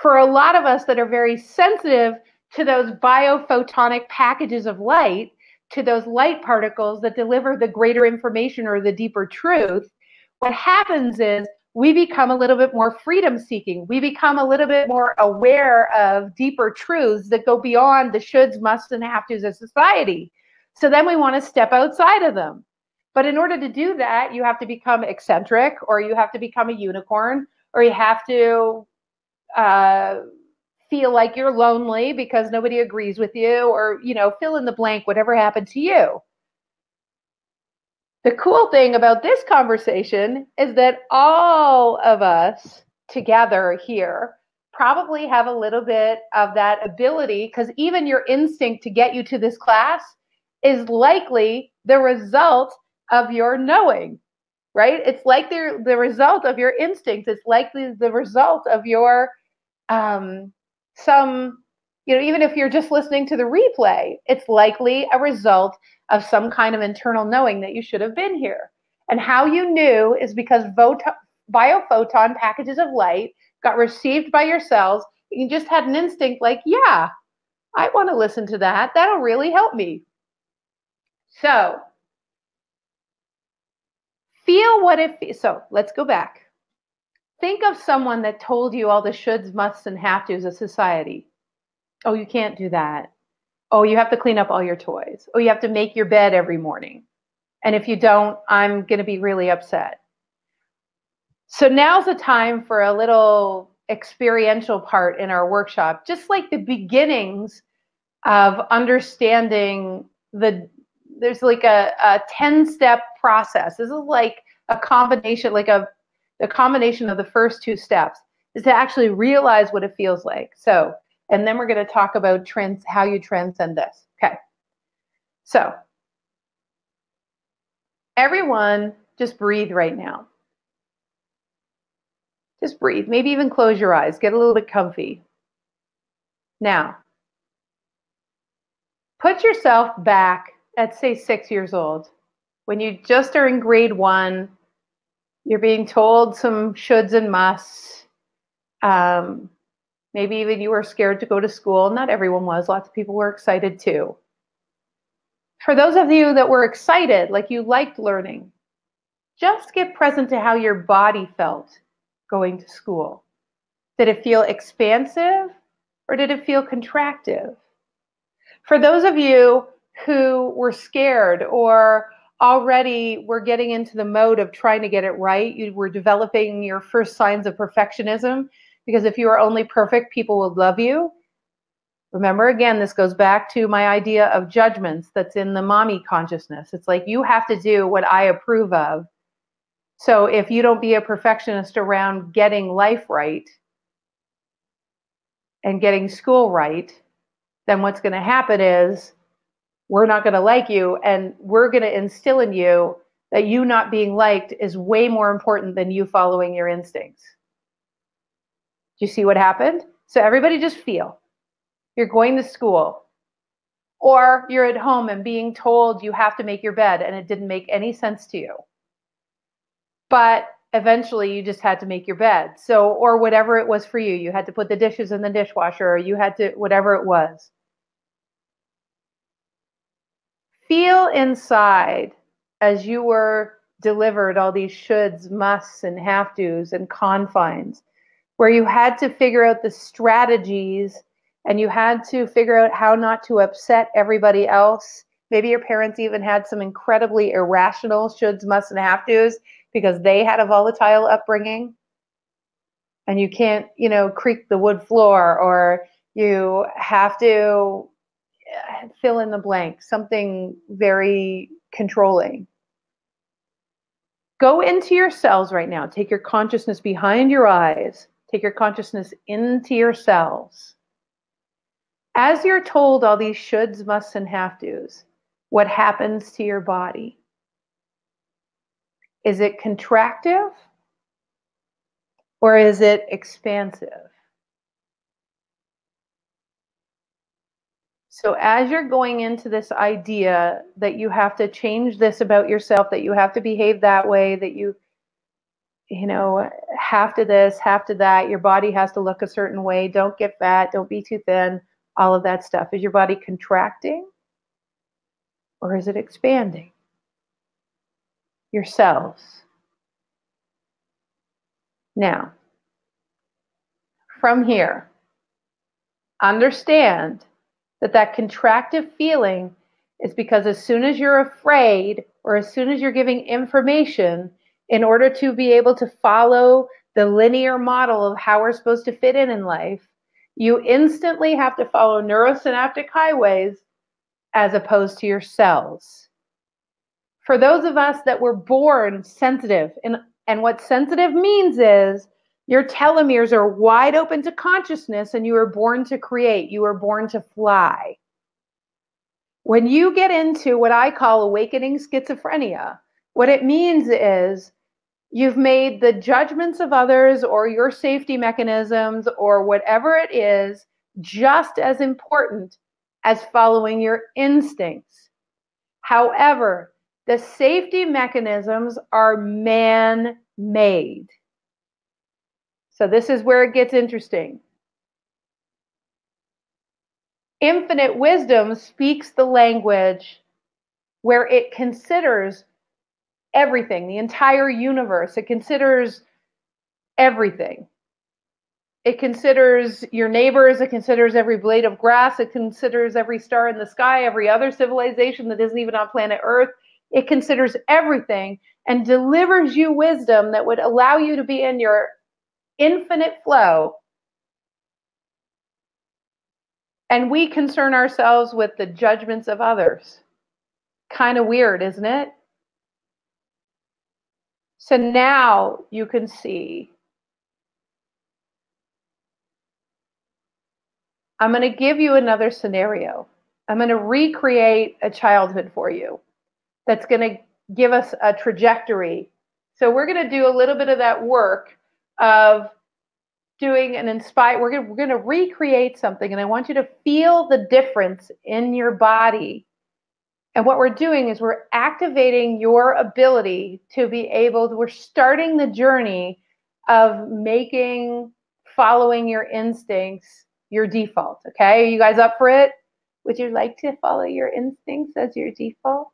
For a lot of us that are very sensitive to those biophotonic packages of light, to those light particles that deliver the greater information or the deeper truth, what happens is we become a little bit more freedom seeking. We become a little bit more aware of deeper truths that go beyond the shoulds, musts, and have tos of society. So then we want to step outside of them. But in order to do that, you have to become eccentric, or you have to become a unicorn, or you have to feel like you're lonely because nobody agrees with you, or, fill in the blank, whatever happened to you. The cool thing about this conversation is that all of us together here probably have a little bit of that ability, because even your instinct to get you to this class is likely the result of your knowing, right? It's like the result of your instinct. It's likely the result of your even if you're just listening to the replay, it's likely a result of some kind of internal knowing that you should have been here. And how you knew is because biophoton packages of light got received by your cells. You just had an instinct like, yeah, I want to listen to that. That'll really help me. So feel what it feels. So let's go back. Think of someone that told you all the shoulds, musts, and have tos of society. Oh, you can't do that. Oh, you have to clean up all your toys. Oh, you have to make your bed every morning. And if you don't, I'm going to be really upset. So now's the time for a little experiential part in our workshop, just like the beginnings of understanding there's like a 10-step process. This is like a combination, the combination of the first 2 steps is to actually realize what it feels like. So, and then we're going to talk about how you transcend this. Okay. So everyone just breathe right now. Just breathe. Maybe even close your eyes. Get a little bit comfy. Now, put yourself back at, say, 6 years old. When you just are in grade 1, you're being told some shoulds and musts. Maybe even you were scared to go to school. Not everyone was. Lots of people were excited too. For those of you that were excited, like you liked learning, just get present to how your body felt going to school. Did it feel expansive or did it feel contractive? For those of you who were scared or already were getting into the mode of trying to get it right, you were developing your first signs of perfectionism, because if you are only perfect, people will love you. Remember, again, this goes back to my idea of judgments that's in the mommy consciousness. It's like, you have to do what I approve of. So if you don't be a perfectionist around getting life right and getting school right, then what's going to happen is we're not going to like you, and we're going to instill in you that you not being liked is way more important than you following your instincts. Do you see what happened? So everybody just feel. You're going to school, or you're at home and being told you have to make your bed, and it didn't make any sense to you. But eventually you just had to make your bed. So, or whatever it was for you, you had to put the dishes in the dishwasher, or you had to, whatever it was. Feel inside as you were delivered all these shoulds, musts, and have tos and confines, where you had to figure out the strategies and you had to figure out how not to upset everybody else. Maybe your parents even had some incredibly irrational shoulds, musts, and have tos because they had a volatile upbringing. And you can't, creak the wood floor, or you have to fill in the blank, something very controlling. Go into your cells right now. Take your consciousness behind your eyes. Take your consciousness into your cells. As you're told all these shoulds, musts, and have tos, what happens to your body? Is it contractive or is it expansive? So as you're going into this idea that you have to change this about yourself, that you have to behave that way, that you have to this, have to that, your body has to look a certain way, don't get fat, don't be too thin, all of that stuff. Is your body contracting or is it expanding? Your cells. Now, from here, understand that that contractive feeling is because as soon as you're afraid or as soon as you're giving information in order to be able to follow the linear model of how we're supposed to fit in life, you instantly have to follow neurosynaptic highways as opposed to your cells. For those of us that were born sensitive, and what sensitive means is your telomeres are wide open to consciousness and you were born to create, you were born to fly. When you get into what I call awakening schizophrenia, what it means is you've made the judgments of others or your safety mechanisms or whatever it is just as important as following your instincts. However, the safety mechanisms are man-made. So this is where it gets interesting. Infinite wisdom speaks the language where it considers everything, the entire universe. It considers everything. It considers your neighbors. It considers every blade of grass. It considers every star in the sky, every other civilization that isn't even on planet Earth. It considers everything and delivers you wisdom that would allow you to be in your infinite flow. And we concern ourselves with the judgments of others. Kind of weird, isn't it? So now you can see. I'm going to give you another scenario. I'm going to recreate a childhood for you that's going to give us a trajectory. So we're going to do a little bit of that work of doing an inspire. We're going to recreate something, and I want you to feel the difference in your body. And what we're doing is we're activating your ability to be able to, we're starting the journey of following your instincts your default. Okay, are you guys up for it? Would you like to follow your instincts as your default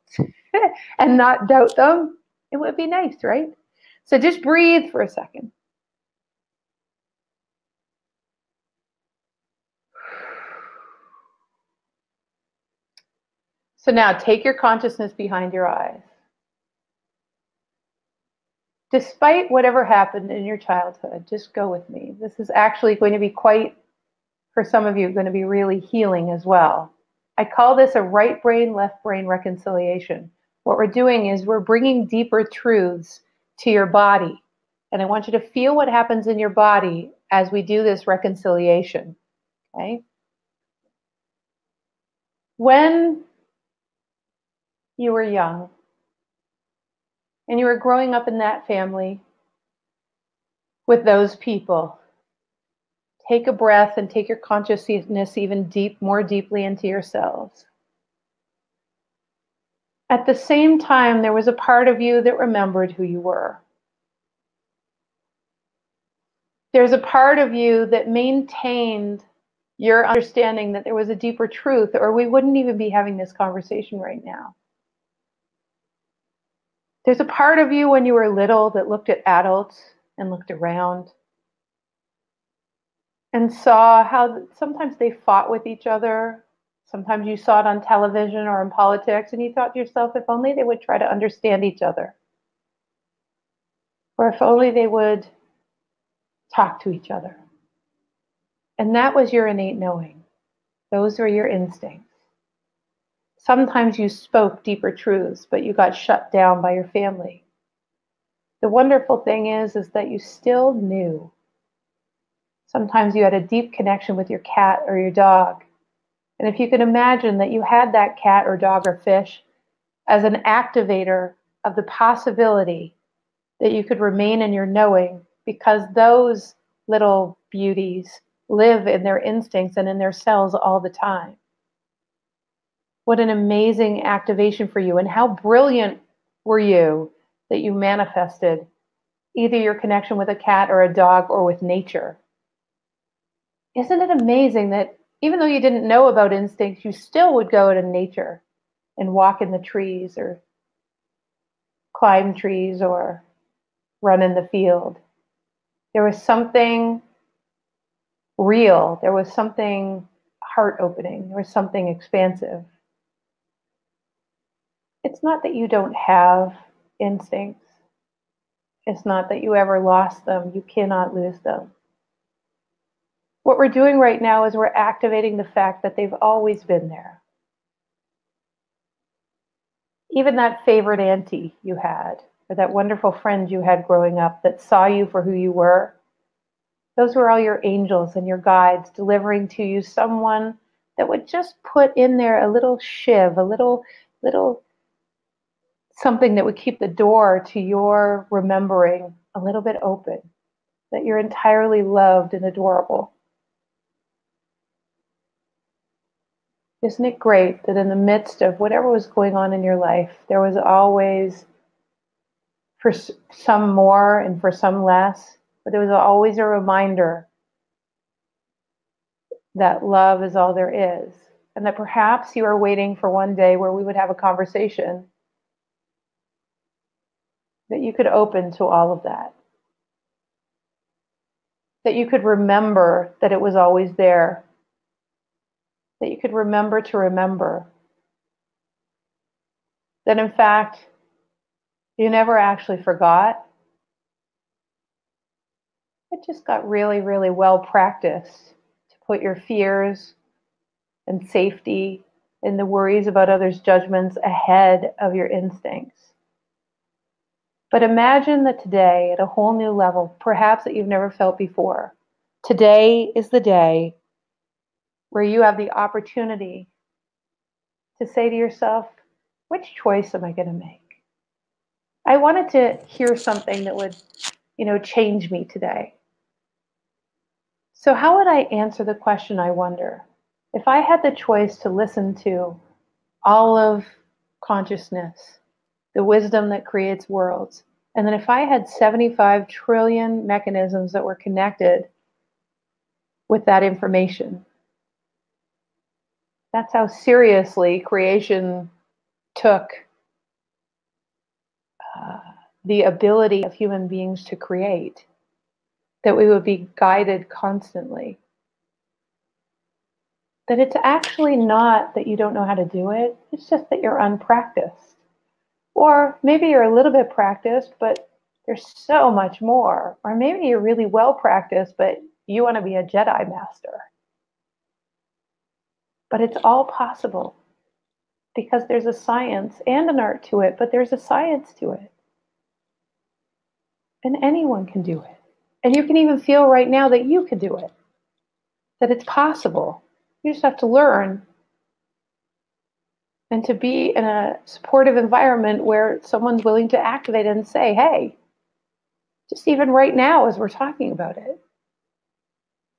and not doubt them? It would be nice, right? So just breathe for a second. So now take your consciousness behind your eyes. Despite whatever happened in your childhood, just go with me. This is actually going to be quite, for some of you, going to be really healing as well. I call this a right brain, left brain reconciliation. What we're doing is we're bringing deeper truths to your body. And I want you to feel what happens in your body as we do this reconciliation. Okay? When you were young and you were growing up in that family with those people, take a breath and take your consciousness even more deeply into yourselves. At the same time, there was a part of you that remembered who you were. There's a part of you that maintained your understanding that there was a deeper truth, or we wouldn't even be having this conversation right now. There's a part of you when you were little that looked at adults and looked around and saw how sometimes they fought with each other. Sometimes you saw it on television or in politics, and you thought to yourself, if only they would try to understand each other. Or if only they would talk to each other. And that was your innate knowing. Those were your instincts. Sometimes you spoke deeper truths, but you got shut down by your family. The wonderful thing is that you still knew. Sometimes you had a deep connection with your cat or your dog. And if you can imagine that you had that cat or dog or fish as an activator of the possibility that you could remain in your knowing, because those little beauties live in their instincts and in their cells all the time. What an amazing activation for you, and how brilliant were you that you manifested either your connection with a cat or a dog or with nature. Isn't it amazing that even though you didn't know about instincts, you still would go to nature and walk in the trees or climb trees or run in the field? There was something real. There was something heart-opening. There was something expansive. It's not that you don't have instincts. It's not that you ever lost them. You cannot lose them. What we're doing right now is we're activating the fact that they've always been there. Even that favorite auntie you had, or that wonderful friend you had growing up that saw you for who you were, those were all your angels and your guides delivering to you someone that would just put in there a little shiv, a little something that would keep the door to your remembering a little bit open, that you're entirely loved and adorable. Isn't it great that in the midst of whatever was going on in your life, there was always, for some more and for some less, but there was always a reminder that love is all there is, and that perhaps you are waiting for one day where we would have a conversation that you could open to all of that, that you could remember that it was always there, that you could remember to remember, that in fact, you never actually forgot. It just got really, really well practiced to put your fears and safety and the worries about others' judgments ahead of your instincts. But imagine that today, at a whole new level, perhaps that you've never felt before, today is the day where you have the opportunity to say to yourself, which choice am I going to make? I wanted to hear something that would, change me today. So how would I answer the question, I wonder? If I had the choice to listen to all of consciousness, the wisdom that creates worlds, and then if I had 75 trillion mechanisms that were connected with that information, that's how seriously creation took the ability of human beings to create, that we would be guided constantly. That it's actually not that you don't know how to do it, it's just that you're unpracticed. Or maybe you're a little bit practiced, but there's so much more. Or maybe you're really well practiced, but you want to be a Jedi master. But it's all possible because there's a science and an art to it, but there's a science to it. And anyone can do it. And you can even feel right now that you can do it, that it's possible. You just have to learn and to be in a supportive environment where someone's willing to activate and say, hey, just even right now as we're talking about it.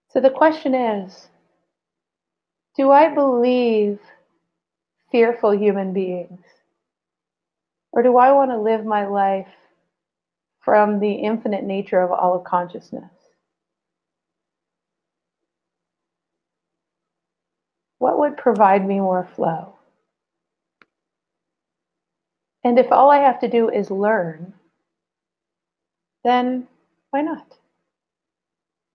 So the question is, do I believe fearful human beings? Or do I want to live my life from the infinite nature of all of consciousness? What would provide me more flow? And if all I have to do is learn, then why not?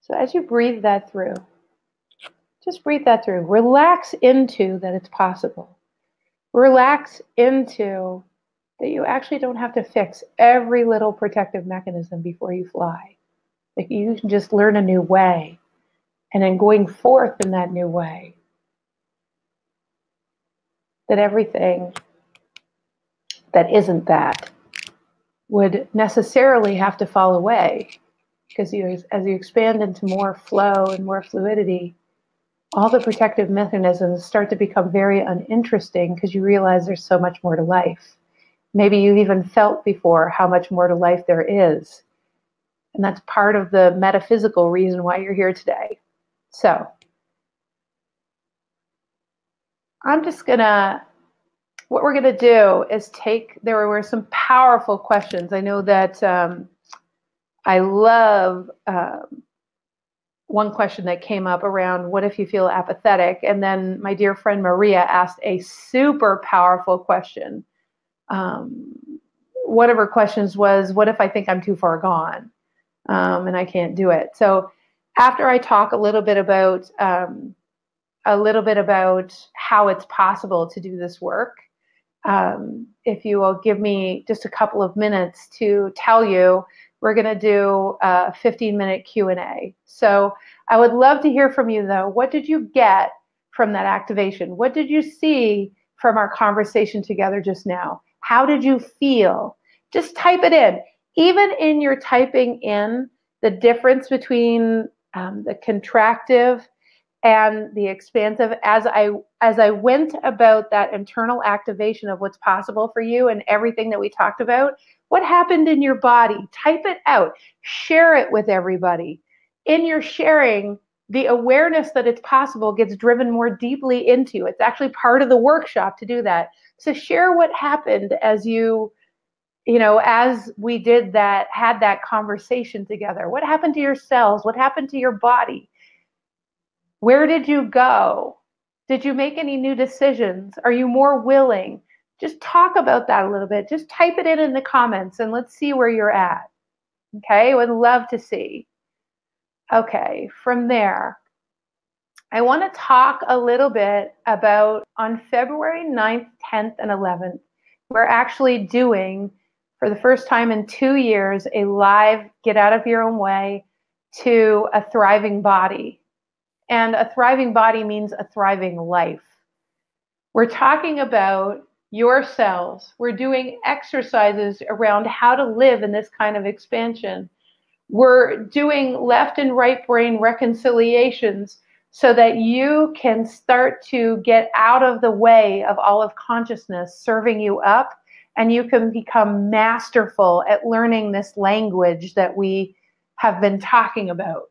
So as you breathe that through, just breathe that through. Relax into that it's possible. Relax into that you actually don't have to fix every little protective mechanism before you fly. That you can just learn a new way. And then going forth in that new way, that everything that isn't that would necessarily have to fall away. Because as you expand into more flow and more fluidity, all the protective mechanisms start to become very uninteresting because you realize there's so much more to life. Maybe you've even felt before how much more to life there is. And that's part of the metaphysical reason why you're here today. So, what we're gonna do is there were some powerful questions. I know that I love one question that came up around what if you feel apathetic? And then my dear friend Maria asked a super powerful question. One of her questions was, what if I think I'm too far gone? and I can't do it. So after I talk a little bit about how it's possible to do this work, if you will give me just a couple of minutes to tell you, we're going to do a 15-minute Q&A. So I would love to hear from you, though. What did you get from that activation? What did you see from our conversation together just now? How did you feel? Just type it in. Even in your typing in, the difference between the contractive and the expansive, as I went about that internal activation of what's possible for you and everything that we talked about, what happened in your body? Type it out. Share it with everybody. In your sharing, the awareness that it's possible gets driven more deeply into. It's actually part of the workshop to do that. So share what happened as as we did that, had that conversation together. What happened to your cells? What happened to your body? Where did you go? Did you make any new decisions? Are you more willing? Just talk about that a little bit. Just type it in the comments and let's see where you're at. Okay, I would love to see. Okay, from there, I want to talk a little bit about on February 9th, 10th, and 11th, we're actually doing, for the first time in 2 years, a live Get Out of Your Own Way to a thriving body. And a thriving body means a thriving life. We're talking about your cells. We're doing exercises around how to live in this kind of expansion. We're doing left and right brain reconciliations so that you can start to get out of the way of all of consciousness serving you up, and you can become masterful at learning this language that we have been talking about.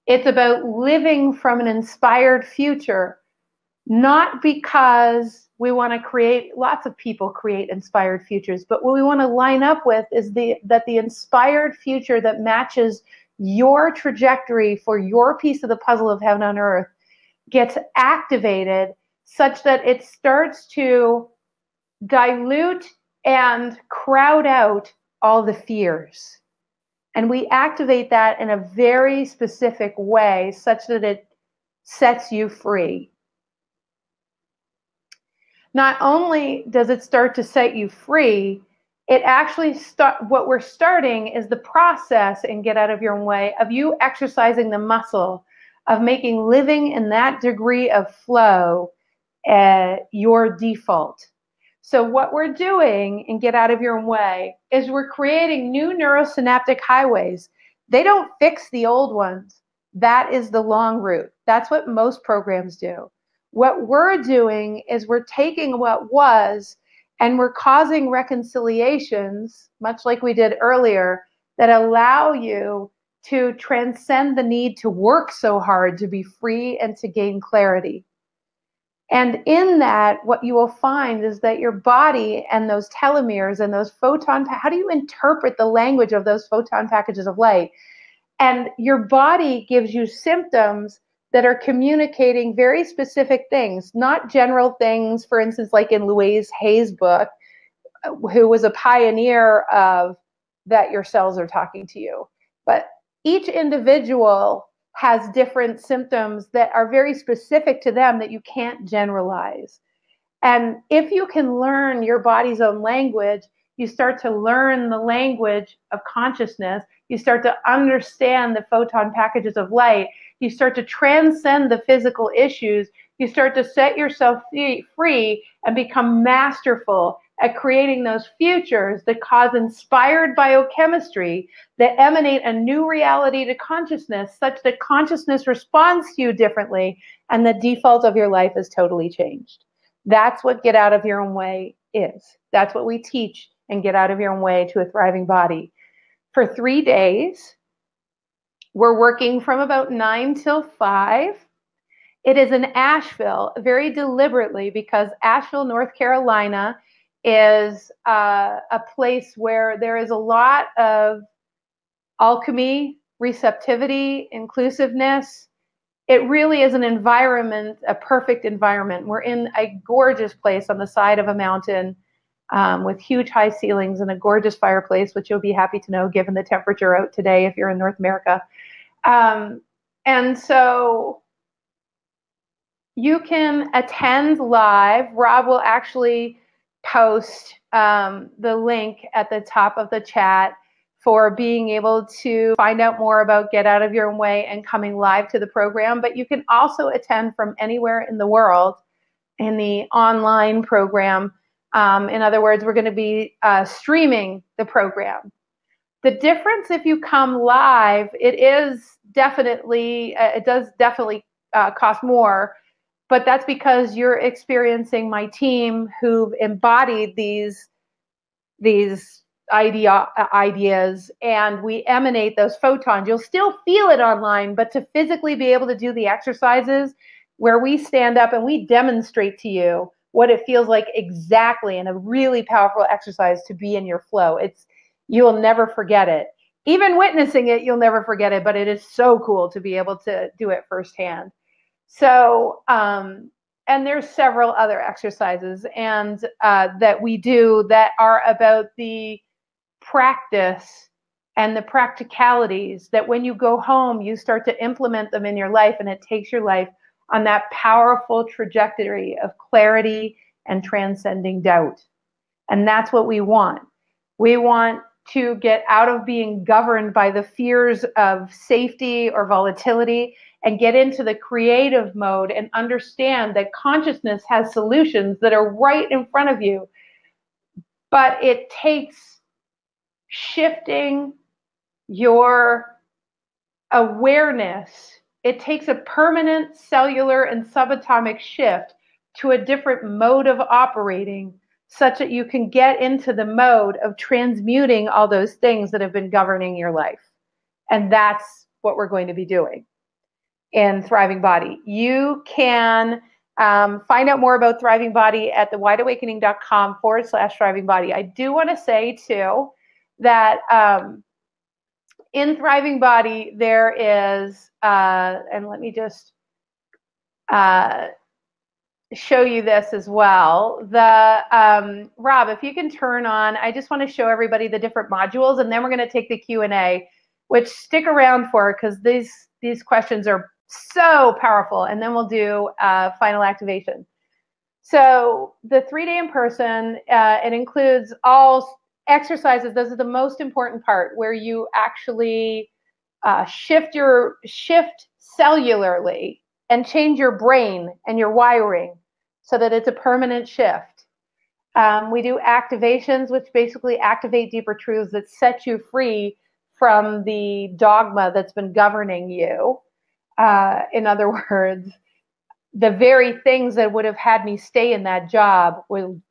It's about living from an inspired future, not because we want to create, lots of people create inspired futures, but what we want to line up with is that the inspired future that matches your trajectory for your piece of the puzzle of heaven on earth gets activated such that it starts to dilute and crowd out all the fears. And we activate that in a very specific way such that it sets you free. Not only does it start to set you free, it actually what we're starting is the process in Get Out of Your Own Way of you exercising the muscle of making living in that degree of flow your default. So what we're doing in Get Out of Your Own Way is we're creating new neurosynaptic highways. They don't fix the old ones. That is the long route. That's what most programs do. What we're doing is we're taking what was and we're causing reconciliations, much like we did earlier, that allow you to transcend the need to work so hard to be free and to gain clarity. And in that, what you will find is that your body and those telomeres and those how do you interpret the language of those photon packages of light? And your body gives you symptoms that are communicating very specific things, not general things, for instance, like in Louise Hay's book, who was a pioneer of that your cells are talking to you. But each individual has different symptoms that are very specific to them that you can't generalize. And if you can learn your body's own language, you start to learn the language of consciousness. You start to understand the photon packages of light. You start to transcend the physical issues. You start to set yourself free and become masterful at creating those futures that cause inspired biochemistry that emanate a new reality to consciousness such that consciousness responds to you differently and the default of your life is totally changed. That's what Get Out of Your Own Way is. That's what we teach and Get Out of Your Own Way to a Thriving Body. For 3 days, we're working from about 9 till 5. It is in Asheville, very deliberately, because Asheville, North Carolina is a place where there is a lot of alchemy, receptivity, inclusiveness. It really is an environment, a perfect environment. We're in a gorgeous place on the side of a mountain. with huge high ceilings and a gorgeous fireplace, which you'll be happy to know given the temperature out today if you're in North America. And so you can attend live. Rob will actually post the link at the top of the chat for being able to find out more about Get Out of Your Own Way and coming live to the program. But you can also attend from anywhere in the world in the online program. In other words, we're going to be streaming the program. The difference if you come live, it does definitely cost more, but that's because you're experiencing my team who've embodied these ideas, and we emanate those photons. You'll still feel it online, but to physically be able to do the exercises where we stand up and we demonstrate to you what it feels like exactly in a really powerful exercise to be in your flow. You'll never forget it. Even witnessing it, you'll never forget it, but it is so cool to be able to do it firsthand. So, and there's several other exercises and that we do that are about the practice and the practicalities that when you go home, you start to implement them in your life, and it takes your life on that powerful trajectory of clarity and transcending doubt. And that's what we want. We want to get out of being governed by the fears of safety or volatility and get into the creative mode and understand that consciousness has solutions that are right in front of you. But it takes shifting your awareness. It takes a permanent cellular and subatomic shift to a different mode of operating such that you can get into the mode of transmuting all those things that have been governing your life. And that's what we're going to be doing in Thriving Body. You can find out more about Thriving Body at thewideawakening.com/Thriving Body. I do want to say too that in Thriving Body there is, and let me just show you this as well. Rob, if you can turn on, I just want to show everybody the different modules, and then we're going to take the Q&A, which stick around for, because these questions are so powerful, and then we'll do final activation. So the 3-day in person, it includes all exercises. Those are the most important part, where you actually shift cellularly and change your brain and your wiring so that it's a permanent shift. We do activations, which basically activate deeper truths that set you free from the dogma that's been governing you. In other words, the very things that would have had me stay in that job you'll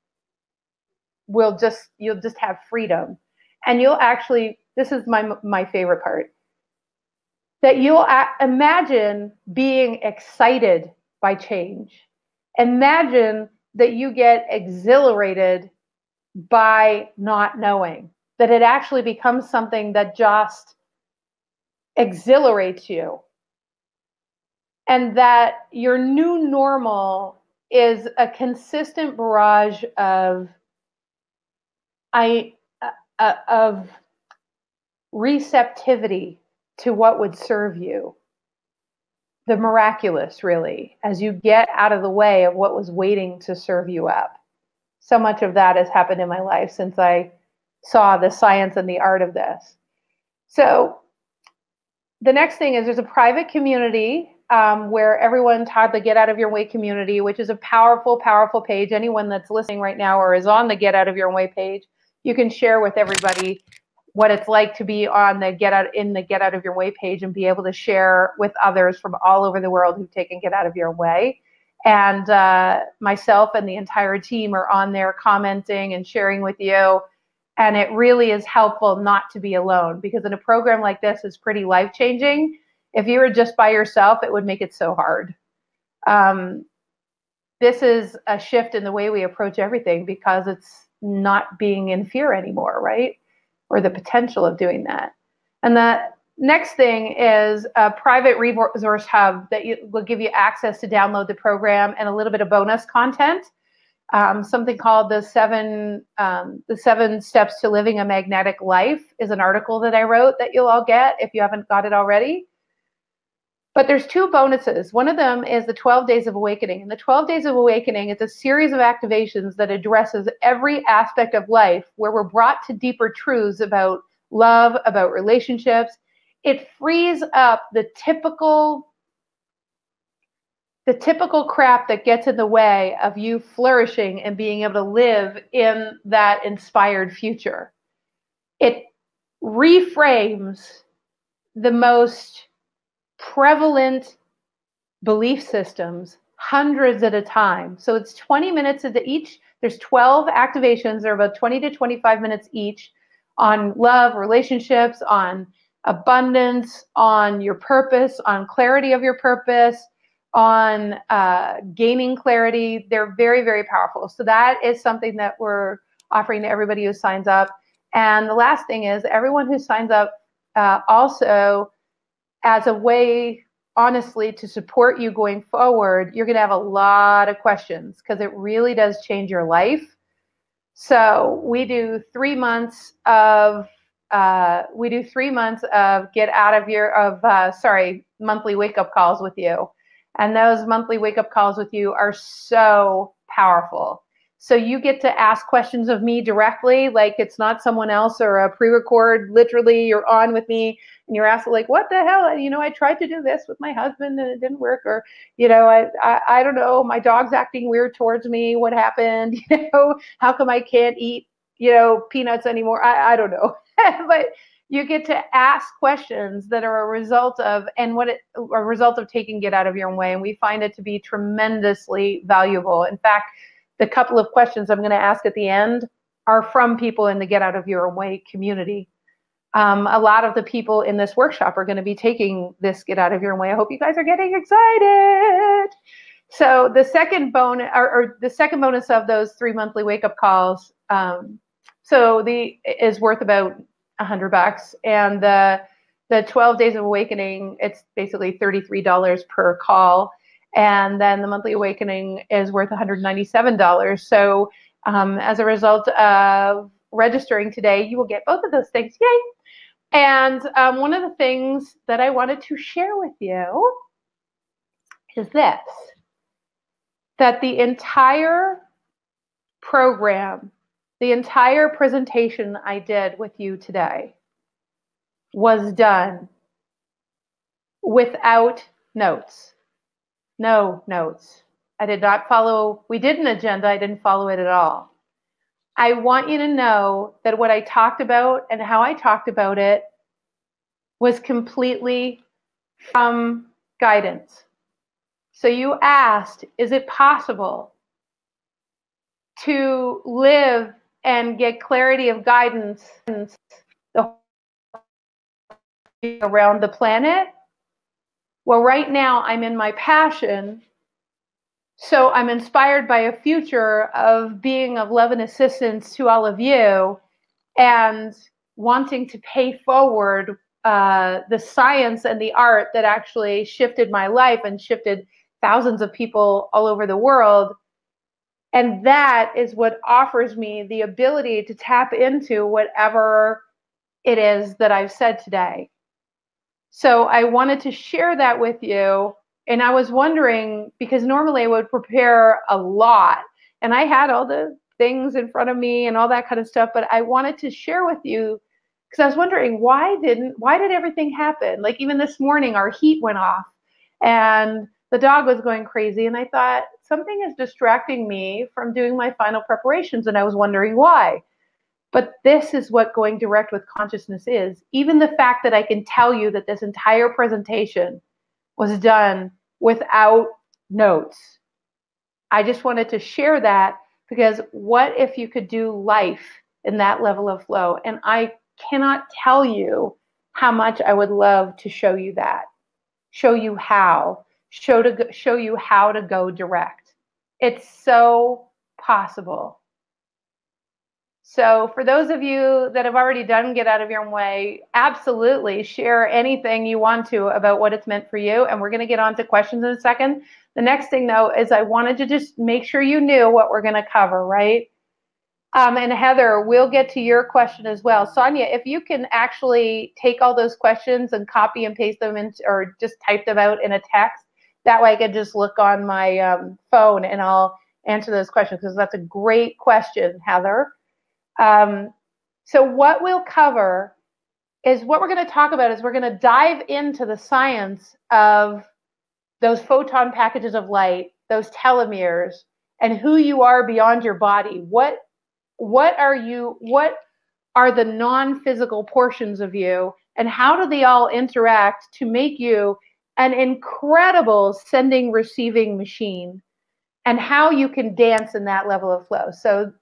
just have freedom. And you'll actually, this is my favorite part, that you'll imagine being excited by change. Imagine that you get exhilarated by not knowing, that it actually becomes something that just exhilarates you. And that your new normal is a consistent barrage of receptivity to what would serve you. The miraculous, really, as you get out of the way of what was waiting to serve you up. So much of that has happened in my life since I saw the science and the art of this. So the next thing is there's a private community where everyone taught the Get Out of Your Way community, which is a powerful, powerful page. Anyone that's listening right now or is on the Get Out of Your Way page, you can share with everybody what it's like to be on the Get Out of Your Way page and be able to share with others from all over the world who've taken Get Out of Your Way. And myself and the entire team are on there commenting and sharing with you. And it really is helpful not to be alone, because in a program like this is pretty life-changing. If you were just by yourself, it would make it so hard. This is a shift in the way we approach everything, because it's not being in fear anymore, right? Or the potential of doing that. And the next thing is a private resource hub that will give you access to download the program and a little bit of bonus content. Something called the seven steps to living a magnetic life is an article that I wrote that you'll all get if you haven't got it already. But there's two bonuses. One of them is the 12 Days of Awakening. And the 12 Days of Awakening is a series of activations that addresses every aspect of life where we're brought to deeper truths about love, about relationships. It frees up the typical crap that gets in the way of you flourishing and being able to live in that inspired future. It reframes the most prevalent belief systems hundreds at a time. So it's 20 minutes into each. There's 12 activations. They're about 20 to 25 minutes each on love, relationships, on abundance, on your purpose, on clarity of your purpose, on gaining clarity. They're very, very powerful. So that is something that we're offering to everybody who signs up. And the last thing is everyone who signs up also, as a way, honestly, to support you going forward, you're going to have a lot of questions because it really does change your life. So we do 3 months of monthly wake up calls with you. And those monthly wake up calls with you are so powerful. So you get to ask questions of me directly, like it's not someone else or a pre-record. Literally, you're on with me and you're asking like, what the hell? I tried to do this with my husband and it didn't work. Or, I don't know, my dog's acting weird towards me. What happened? How come I can't eat, peanuts anymore? I don't know. But you get to ask questions that are a result of taking Get Out of Your Own Way. And we find it to be tremendously valuable. In fact, the couple of questions I'm going to ask at the end are from people in the Get Out of Your Own Way community. A lot of the people in this workshop are going to be taking this Get Out of Your Own Way. I hope you guys are getting excited. So the second bonus of those 3 monthly wake up calls, is worth about $100, and the 12 Days of Awakening, it's basically $33 per call. And then the monthly awakening is worth $197. So as a result of registering today, you will get both of those things. Yay! And one of the things that I wanted to share with you is this, that the entire program, the entire presentation I did with you today was done without notes. No notes. I did not follow. We did an agenda. I didn't follow it at all. I want you to know that what I talked about and how I talked about it was completely from guidance. So you asked, is it possible to live and get clarity of guidance around the planet? Well, right now I'm in my passion, so I'm inspired by a future of being of love and assistance to all of you and wanting to pay forward the science and the art that actually shifted my life and shifted thousands of people all over the world. And that is what offers me the ability to tap into whatever it is that I've said today. So I wanted to share that with you. And I was wondering, because normally I would prepare a lot and I had all the things in front of me and all that kind of stuff, but I wanted to share with you because I was wondering why did everything happen? Like even this morning, our heat went off and the dog was going crazy. And I thought something is distracting me from doing my final preparations. And I was wondering why. But this is what going direct with consciousness is. Even the fact that I can tell you that this entire presentation was done without notes. I just wanted to share that because what if you could do life in that level of flow? And I cannot tell you how much I would love to show you that, show you how, show you how to go direct. It's so possible. So for those of you that have already done Get Out of Your Own Way, absolutely share anything you want to about what it's meant for you. And we're going to get on to questions in a second. The next thing, though, is I wanted to just make sure you knew what we're going to cover, right? And Heather, we'll get to your question as well. Sonia, if you can actually take all those questions and copy and paste them in, or just type them out in a text, that way I can just look on my phone and I'll answer those questions, because that's a great question, Heather. So what we'll cover is what we're going to talk about is we're going to dive into the science of those photon packages of light, those telomeres, and who you are beyond your body. What are you? What are the non-physical portions of you, and how do they all interact to make you an incredible sending receiving machine, and how you can dance in that level of flow. So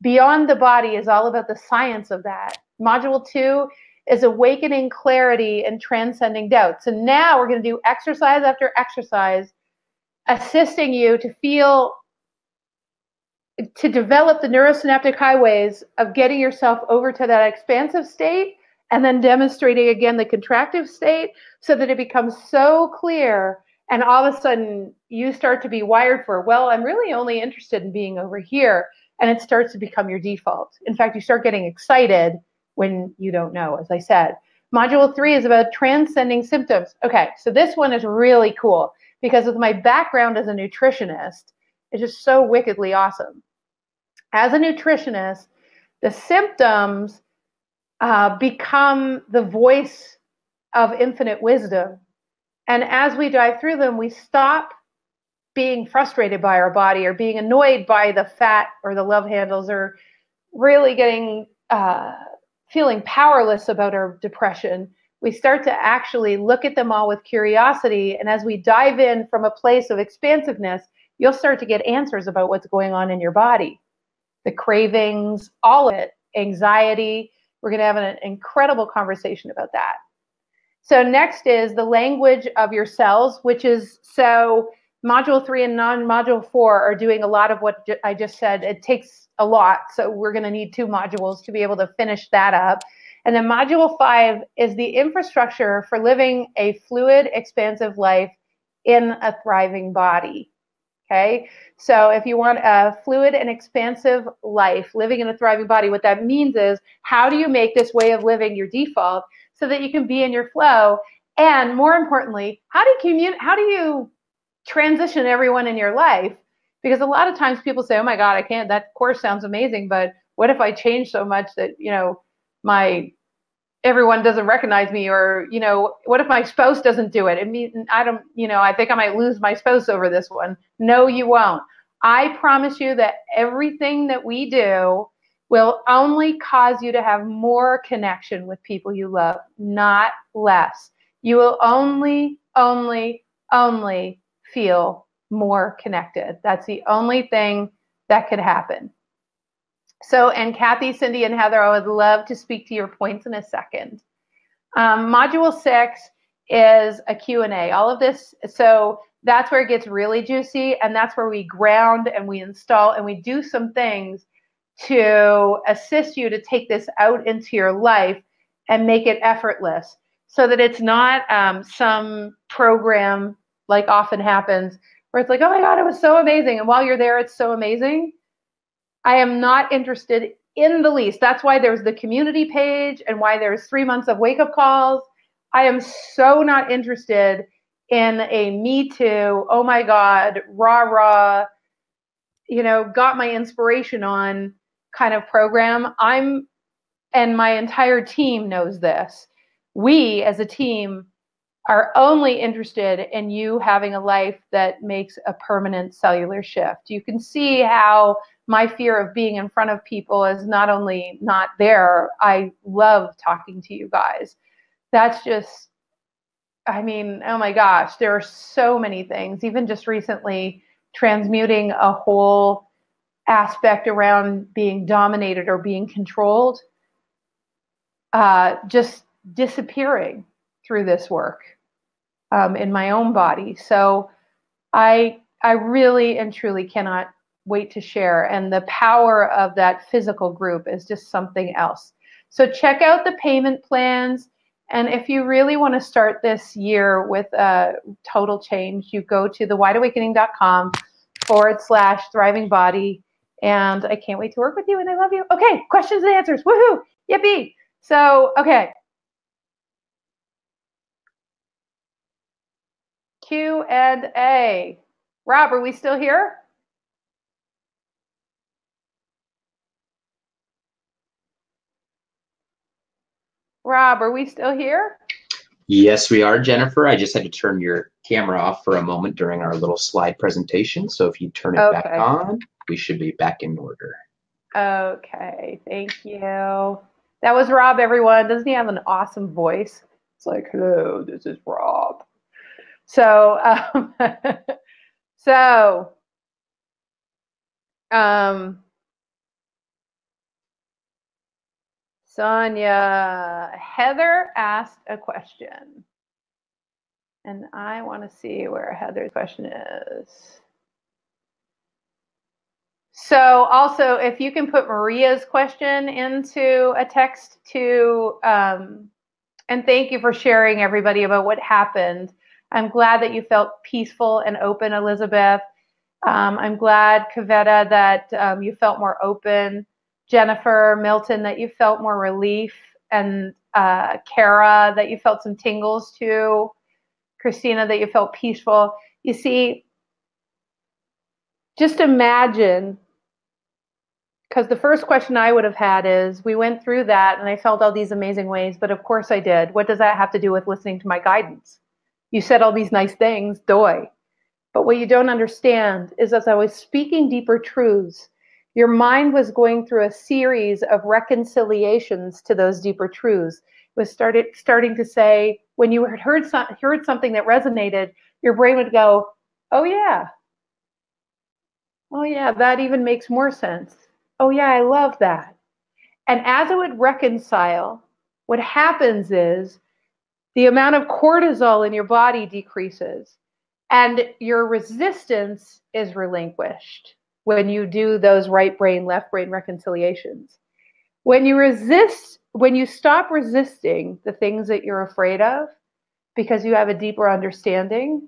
Beyond the Body is all about the science of that. Module 2 is awakening clarity and transcending doubt. So now we're going to do exercise after exercise, assisting you to develop the neurosynaptic highways of getting yourself over to that expansive state, and then demonstrating again the contractive state, so that it becomes so clear, and all of a sudden you start to be wired for, well, I'm really only interested in being over here, and it starts to become your default. In fact, you start getting excited when you don't know, as I said. Module 3 is about transcending symptoms. Okay, so this one is really cool, because with my background as a nutritionist, it's just so wickedly awesome. As a nutritionist, the symptoms become the voice of infinite wisdom. And as we dive through them, we stop being frustrated by our body, or being annoyed by the fat or the love handles, or really getting feeling powerless about our depression. We start to actually look at them all with curiosity. And as we dive in from a place of expansiveness, you'll start to get answers about what's going on in your body. The cravings, all of it, anxiety. We're going to have an incredible conversation about that. So next is the language of your cells, which is, so module 3 and non-module 4 are doing a lot of what I just said. It takes a lot, so we're going to need 2 modules to be able to finish that up. And then module 5 is the infrastructure for living a fluid, expansive life in a thriving body. Okay, so if you want a fluid and expansive life, living in a thriving body, what that means is, how do you make this way of living your default so that you can be in your flow? And more importantly, how do you transition everyone in your life? Because a lot of times people say, oh my God, I can't, that course sounds amazing, but what if I change so much that, everyone doesn't recognize me, or, what if my spouse doesn't do it? I think I might lose my spouse over this one. No, you won't. I promise you that everything that we do will only cause you to have more connection with people you love, not less. You will only feel more connected. That's the only thing that could happen. So, and Kathy, Cindy, and Heather, I would love to speak to your points in a second. Module 6 is a Q&A. All of this, so that's where it gets really juicy, and that's where we ground and we install and we do some things to assist you to take this out into your life and make it effortless, so that it's not some program like often happens where it's like, oh my God, it was so amazing. And while you're there, it's so amazing. I am not interested in the least. That's why there's the community page and why there's 3 months of wake-up calls. I am so not interested in a me too, oh my God, rah, got my inspiration on kind of program. And my entire team knows this. We as a team are only interested in you having a life that makes a permanent cellular shift. You can see how my fear of being in front of people is not only not there, I love talking to you guys. That's just, oh my gosh, there are so many things. Even just recently, transmuting a whole aspect around being dominated or being controlled, just disappearing through this work in my own body. So I really and truly cannot wait to share. And the power of that physical group is just something else. So check out the payment plans. And if you really want to start this year with a total change, you go to thewideawakening.com/thriving body. And I can't wait to work with you, and I love you. Okay, questions and answers. Woohoo! Yippee! So, okay. Q&A. Rob, are we still here? Rob, are we still here? Yes, we are, Jennifer. I just had to turn your camera off for a moment during our little slide presentation. So if you turn it back on, we should be back in order. Okay, thank you. That was Rob, everyone. Doesn't he have an awesome voice? It's like, hello, this is Rob. So, Sonia, Heather asked a question. And I want to see where Heather's question is. So also, if you can put Maria's question into a text to, and thank you for sharing, everybody, about what happened. I'm glad that you felt peaceful and open, Elizabeth. I'm glad, Kavetta, that you felt more open. Jennifer, Milton, that you felt more relief. And Kara, that you felt some tingles too. Christina, that you felt peaceful. You see, just imagine, because the first question I would have had is, we went through that and I felt all these amazing ways, but of course I did. What does that have to do with listening to my guidance? You said all these nice things, doy. But what you don't understand is, as I was speaking deeper truths, your mind was going through a series of reconciliations to those deeper truths. It was starting to say, when you heard something that resonated, your brain would go, oh yeah, that even makes more sense. Oh yeah, I love that. And as it would reconcile, what happens is the amount of cortisol in your body decreases and your resistance is relinquished when you do those right brain, left brain reconciliations. When you stop resisting the things that you're afraid of because you have a deeper understanding,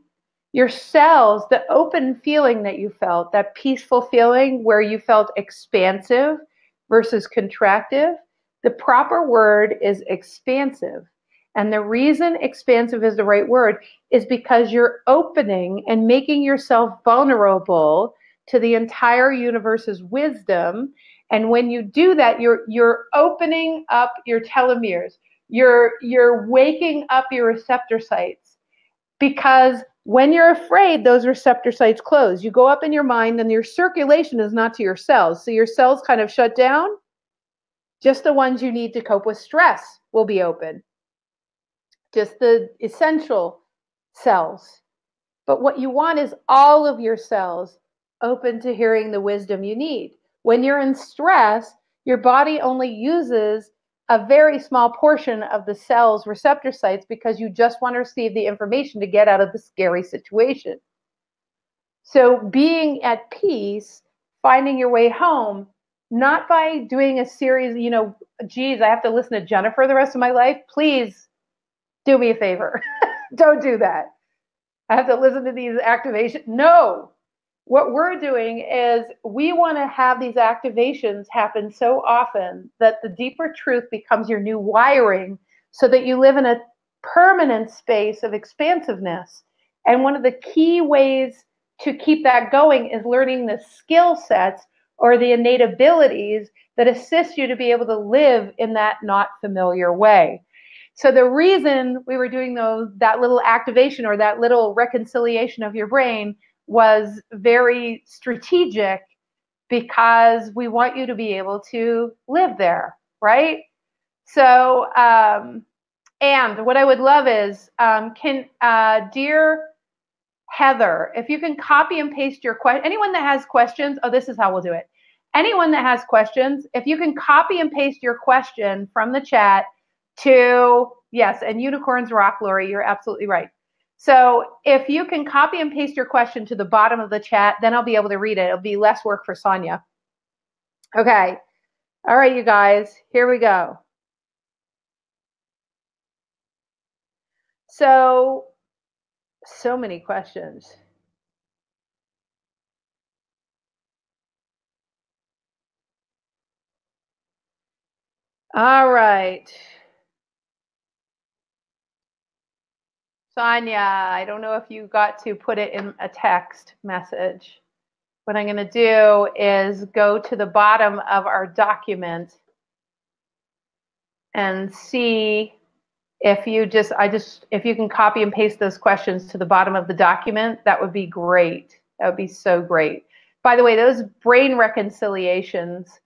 your cells, the open feeling that you felt, that peaceful feeling where you felt expansive versus contractive, the proper word is expansive. And the reason expansive is the right word is because you're opening and making yourself vulnerable to the entire universe's wisdom. And when you do that, you're opening up your telomeres. You're waking up your receptor sites, because when you're afraid, those receptor sites close. You go up in your mind and your circulation is not to your cells. So your cells kind of shut down. Just the ones you need to cope with stress will be open. Just the essential cells. But what you want is all of your cells open to hearing the wisdom you need. When you're in stress, your body only uses a very small portion of the cell's receptor sites because you just want to receive the information to get out of the scary situation. So being at peace, finding your way home, not by doing a series, geez, I have to listen to Jennifer the rest of my life. Please do me a favor. Don't do that. I have to listen to these activations. No. What we're doing is we want to have these activations happen so often that the deeper truth becomes your new wiring so that you live in a permanent space of expansiveness. And one of the key ways to keep that going is learning the skill sets or the innate abilities that assist you to be able to live in that not familiar way. So the reason we were doing that little activation or that little reconciliation of your brain was very strategic, because we want you to be able to live there, right? So, and what I would love is, dear Heather, if you can copy and paste your question, anyone that has questions, this is how we'll do it. Anyone that has questions, if you can copy and paste your question from the chat to, yes, and unicorns rock, Lori, you're absolutely right. So if you can copy and paste your question to the bottom of the chat, then I'll be able to read it. It'll be less work for Sonia. Okay. All right, you guys, here we go. So many questions. All right. Sonia, I don't know if you got to put it in a text message. What I'm going to do is go to the bottom of our document and see if you if you can copy and paste those questions to the bottom of the document. That would be great. That would be so great. By the way, those brain reconciliations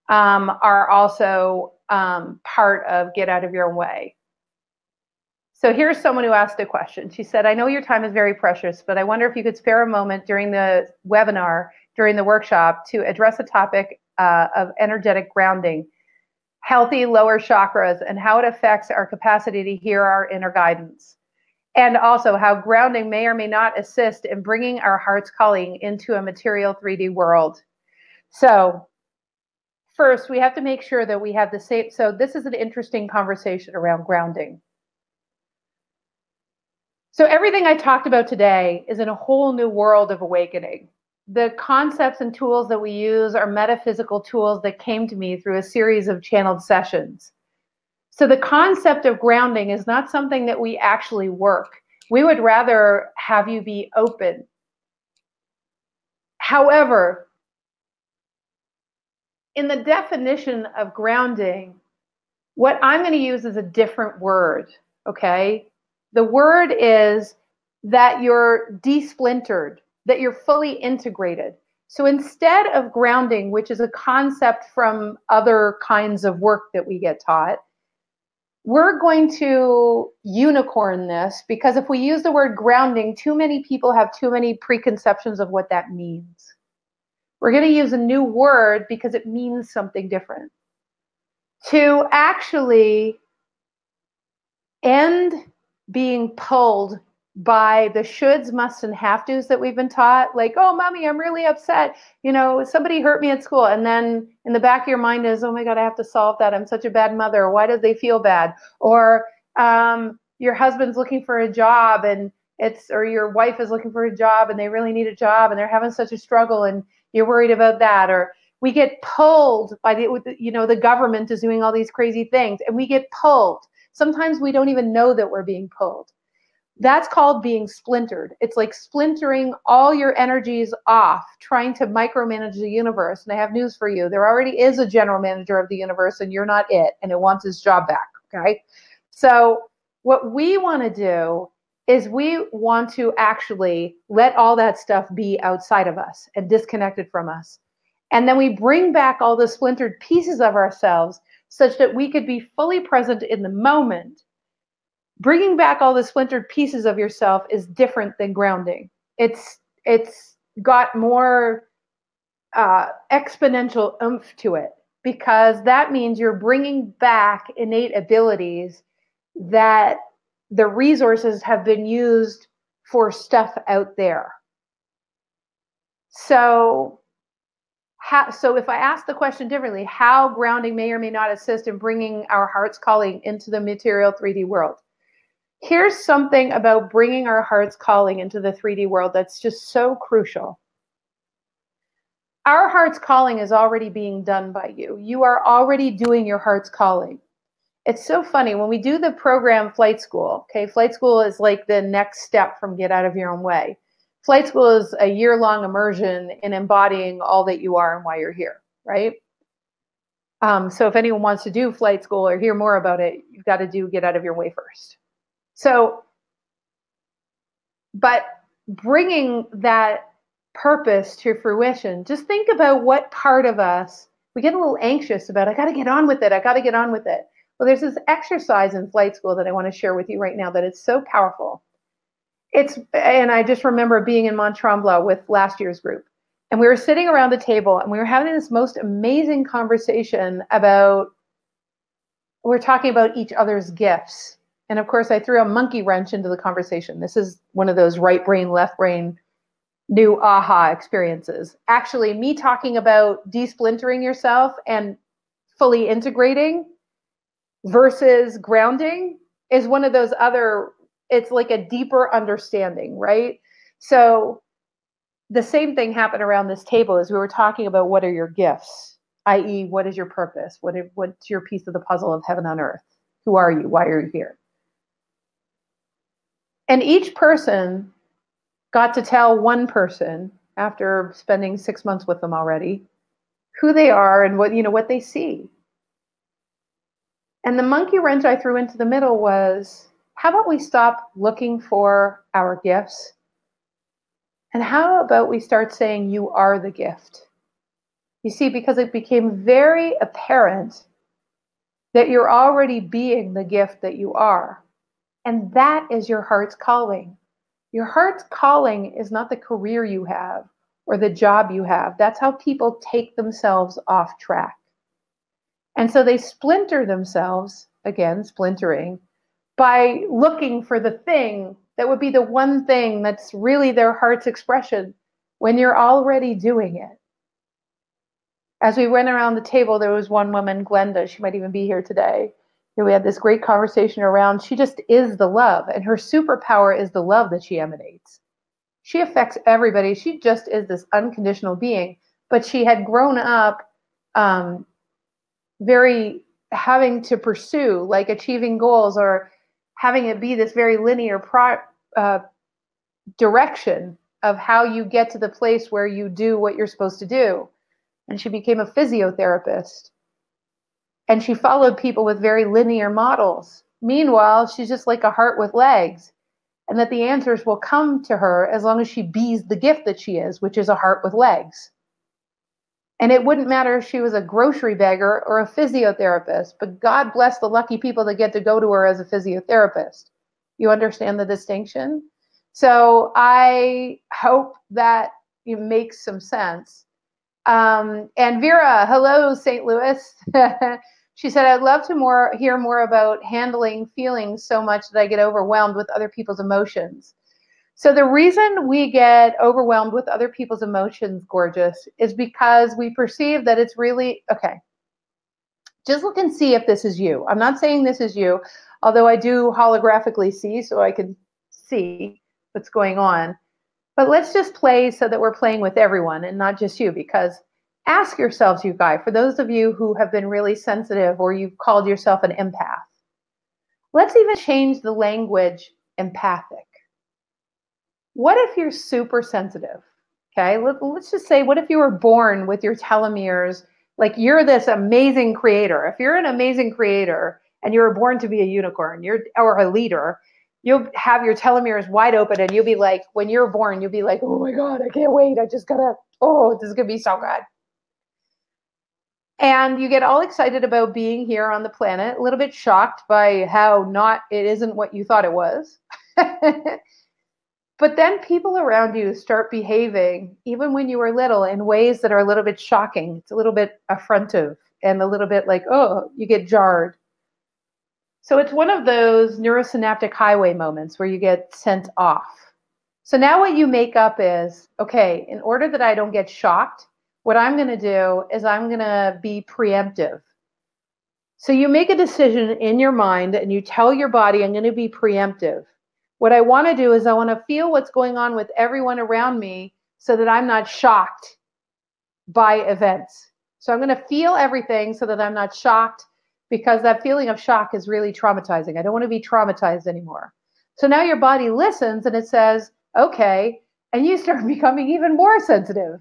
are also part of Get Out of Your Own Way. So here's someone who asked a question. She said, I know your time is very precious, but I wonder if you could spare a moment during the webinar, during the workshop, to address the topic of energetic grounding, healthy lower chakras, and how it affects our capacity to hear our inner guidance. And also how grounding may or may not assist in bringing our heart's calling into a material 3D world. So first, we have to make sure that we have the same. So this is an interesting conversation around grounding. So everything I talked about today is in a whole new world of awakening. The concepts and tools that we use are metaphysical tools that came to me through a series of channeled sessions. So the concept of grounding is not something that we actually work. We would rather have you be open. However, in the definition of grounding, what I'm going to use is a different word, okay? The word is that you're desplintered, that you're fully integrated. So instead of grounding, which is a concept from other kinds of work that we get taught, we're going to unicorn this, because if we use the word grounding, too many people have too many preconceptions of what that means. We're going to use a new word because it means something different. To actually end being pulled by the shoulds, musts, and have tos that we've been taught, like, oh, mommy, I'm really upset. You know, somebody hurt me at school. And then in the back of your mind is, oh my God, I have to solve that. I'm such a bad mother. Why do they feel bad? Or your husband's looking for a job and or your wife is looking for a job and they really need a job and they're having such a struggle and you're worried about that. Or we get pulled by the government is doing all these crazy things and we get pulled. Sometimes we don't even know that we're being pulled. That's called being splintered. It's like splintering all your energies off, trying to micromanage the universe. And I have news for you. There already is a general manager of the universe and you're not it, and it wants his job back, okay? So what we want to do is we want to actually let all that stuff be outside of us and disconnected from us. And then we bring back all the splintered pieces of ourselves such that we could be fully present in the moment. Bringing back all the splintered pieces of yourself is different than grounding. It's got more exponential oomph to it, because that means you're bringing back innate abilities that the resources have been used for stuff out there. So if I ask the question differently, how grounding may or may not assist in bringing our heart's calling into the material 3D world. Here's something about bringing our heart's calling into the 3D world that's just so crucial. Our heart's calling is already being done by you. You are already doing your heart's calling. It's so funny when we do the program Flight School. Okay, Flight School is like the next step from Get Out of Your Own Way. Flight School is a year-long immersion in embodying all that you are and why you're here, right? So if anyone wants to do Flight School or hear more about it, you've got to do Get Out of Your Way first. So, but bringing that purpose to fruition, just think about what part of us, we get a little anxious about, I got to get on with it. I got to get on with it. Well, there's this exercise in Flight School that I want to share with you right now that is so powerful. And I just remember being in Mont Tremblant with last year's group. And we were sitting around the table and we were having this most amazing conversation about, we're talking about each other's gifts And of course, I threw a monkey wrench into the conversation. This is one of those right brain, left brain, new aha experiences. Actually, me talking about desplintering yourself and fully integrating versus grounding is one of those other, it's like a deeper understanding, right? So the same thing happened around this table as we were talking about what are your gifts, i.e., what is your purpose? What's your piece of the puzzle of heaven on earth? Who are you? Why are you here? And each person got to tell one person, after spending 6 months with them already, who they are and what they see. And the monkey wrench I threw into the middle was, how about we stop looking for our gifts? And how about we start saying you are the gift? You see, because it became very apparent that you're already being the gift that you are. And that is your heart's calling. Your heart's calling is not the career you have or the job you have. That's how people take themselves off track. And so they splinter themselves, again, splintering, by looking for the thing that would be the one thing that's really their heart's expression when you're already doing it. As we went around the table, there was one woman, Glenda, she might even be here today, and we had this great conversation around, she just is the love, and her superpower is the love that she emanates. She affects everybody. She just is this unconditional being, but she had grown up very having to pursue, like achieving goals or having it be this very linear direction of how you get to the place where you do what you're supposed to do. And she became a physiotherapist. And she followed people with very linear models. Meanwhile, she's just like a heart with legs. And that the answers will come to her as long as she bees the gift that she is, which is a heart with legs. And it wouldn't matter if she was a grocery bagger or a physiotherapist, but God bless the lucky people that get to go to her as a physiotherapist. You understand the distinction? So I hope that it makes some sense. And Vera, hello, St. Louis. She said, I'd love to hear more about handling feelings so much that I get overwhelmed with other people's emotions. So the reason we get overwhelmed with other people's emotions, gorgeous, is because we perceive that it's really, okay, just look and see if this is you. I'm not saying this is you, although I do holographically see, so I can see what's going on. But let's just play so that we're playing with everyone and not just you, because ask yourselves, you guys, for those of you who have been really sensitive or you've called yourself an empath, let's even change the language empathic. What if you're super sensitive? Okay, let's just say, what if you were born with your telomeres, like you're this amazing creator. If you're an amazing creator and you were born to be a unicorn, or a leader, you'll have your telomeres wide open and you'll be like, when you're born, you'll be like, oh my God, I can't wait. This is gonna be so good. And you get all excited about being here on the planet, a little bit shocked by how it isn't what you thought it was. But then people around you start behaving, even when you were little, in ways that are a little bit shocking. It's a little bit affrontive and a little bit like, oh, you get jarred. So it's one of those neurosynaptic highway moments where you get sent off. So now what you make up is, okay, in order that I don't get shocked, what I'm going to do is I'm going to be preemptive. So you make a decision in your mind and you tell your body, I'm going to be preemptive. What I want to do is I want to feel what's going on with everyone around me so that I'm not shocked by events. So I'm going to feel everything so that I'm not shocked, because that feeling of shock is really traumatizing. I don't want to be traumatized anymore. So now your body listens and it says, okay, and you start becoming even more sensitive.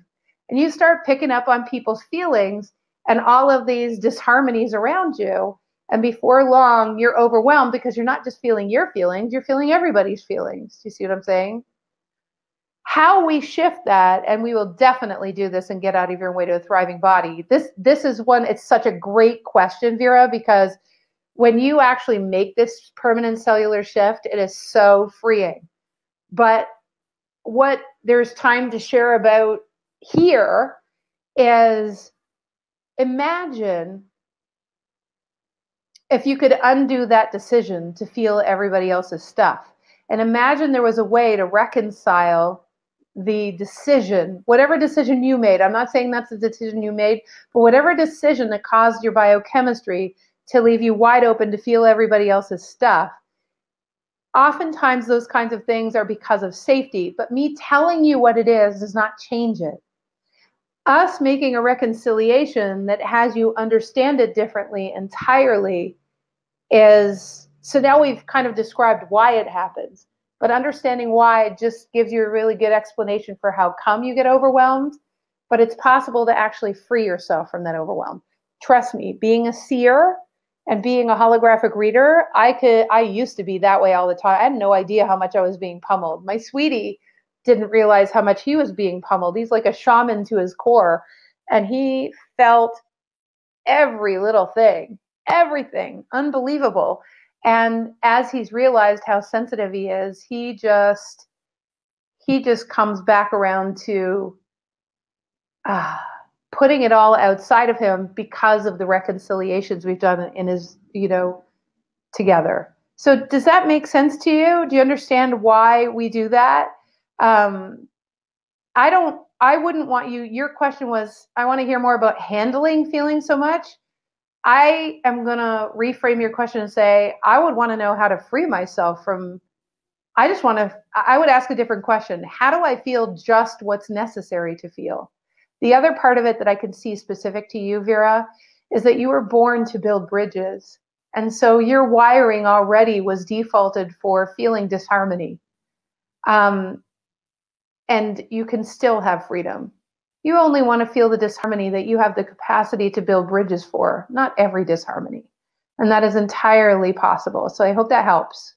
And you start picking up on people's feelings and all of these disharmonies around you. And before long, you're overwhelmed because you're not just feeling your feelings, you're feeling everybody's feelings. Do you see what I'm saying? How we shift that, and we will definitely do this and get out of your way to a thriving body. This is one, it's such a great question, Vera, because when you actually make this permanent cellular shift, it is so freeing. But what there's time to share about here is, imagine if you could undo that decision to feel everybody else's stuff, and imagine there was a way to reconcile the decision, whatever decision you made. I'm not saying that's the decision you made, but whatever decision that caused your biochemistry to leave you wide open to feel everybody else's stuff. Oftentimes those kinds of things are because of safety, but me telling you what it is does not change it. Us making a reconciliation that has you understand it differently entirely is, so now we've kind of described why it happens, but understanding why just gives you a really good explanation for how come you get overwhelmed, but it's possible to actually free yourself from that overwhelm. Trust me, being a seer and being a holographic reader, I used to be that way all the time. I had no idea how much I was being pummeled. My sweetie didn't realize how much he was being pummeled. He's like a shaman to his core, and he felt every little thing, everything, unbelievable. And as he's realized how sensitive he is, he just comes back around to putting it all outside of him because of the reconciliations we've done in his, together. So does that make sense to you? Do you understand why we do that? I wouldn't want you, your question was, I want to hear more about handling feeling so much. I am going to reframe your question and say, I would want to know how to free myself from, I would ask a different question. How do I feel just what's necessary to feel? The other part of it that I can see specific to you, Vera, is that you were born to build bridges. And so your wiring already was defaulted for feeling disharmony. And you can still have freedom. You only want to feel the disharmony that you have the capacity to build bridges for, not every disharmony. And that is entirely possible. So I hope that helps.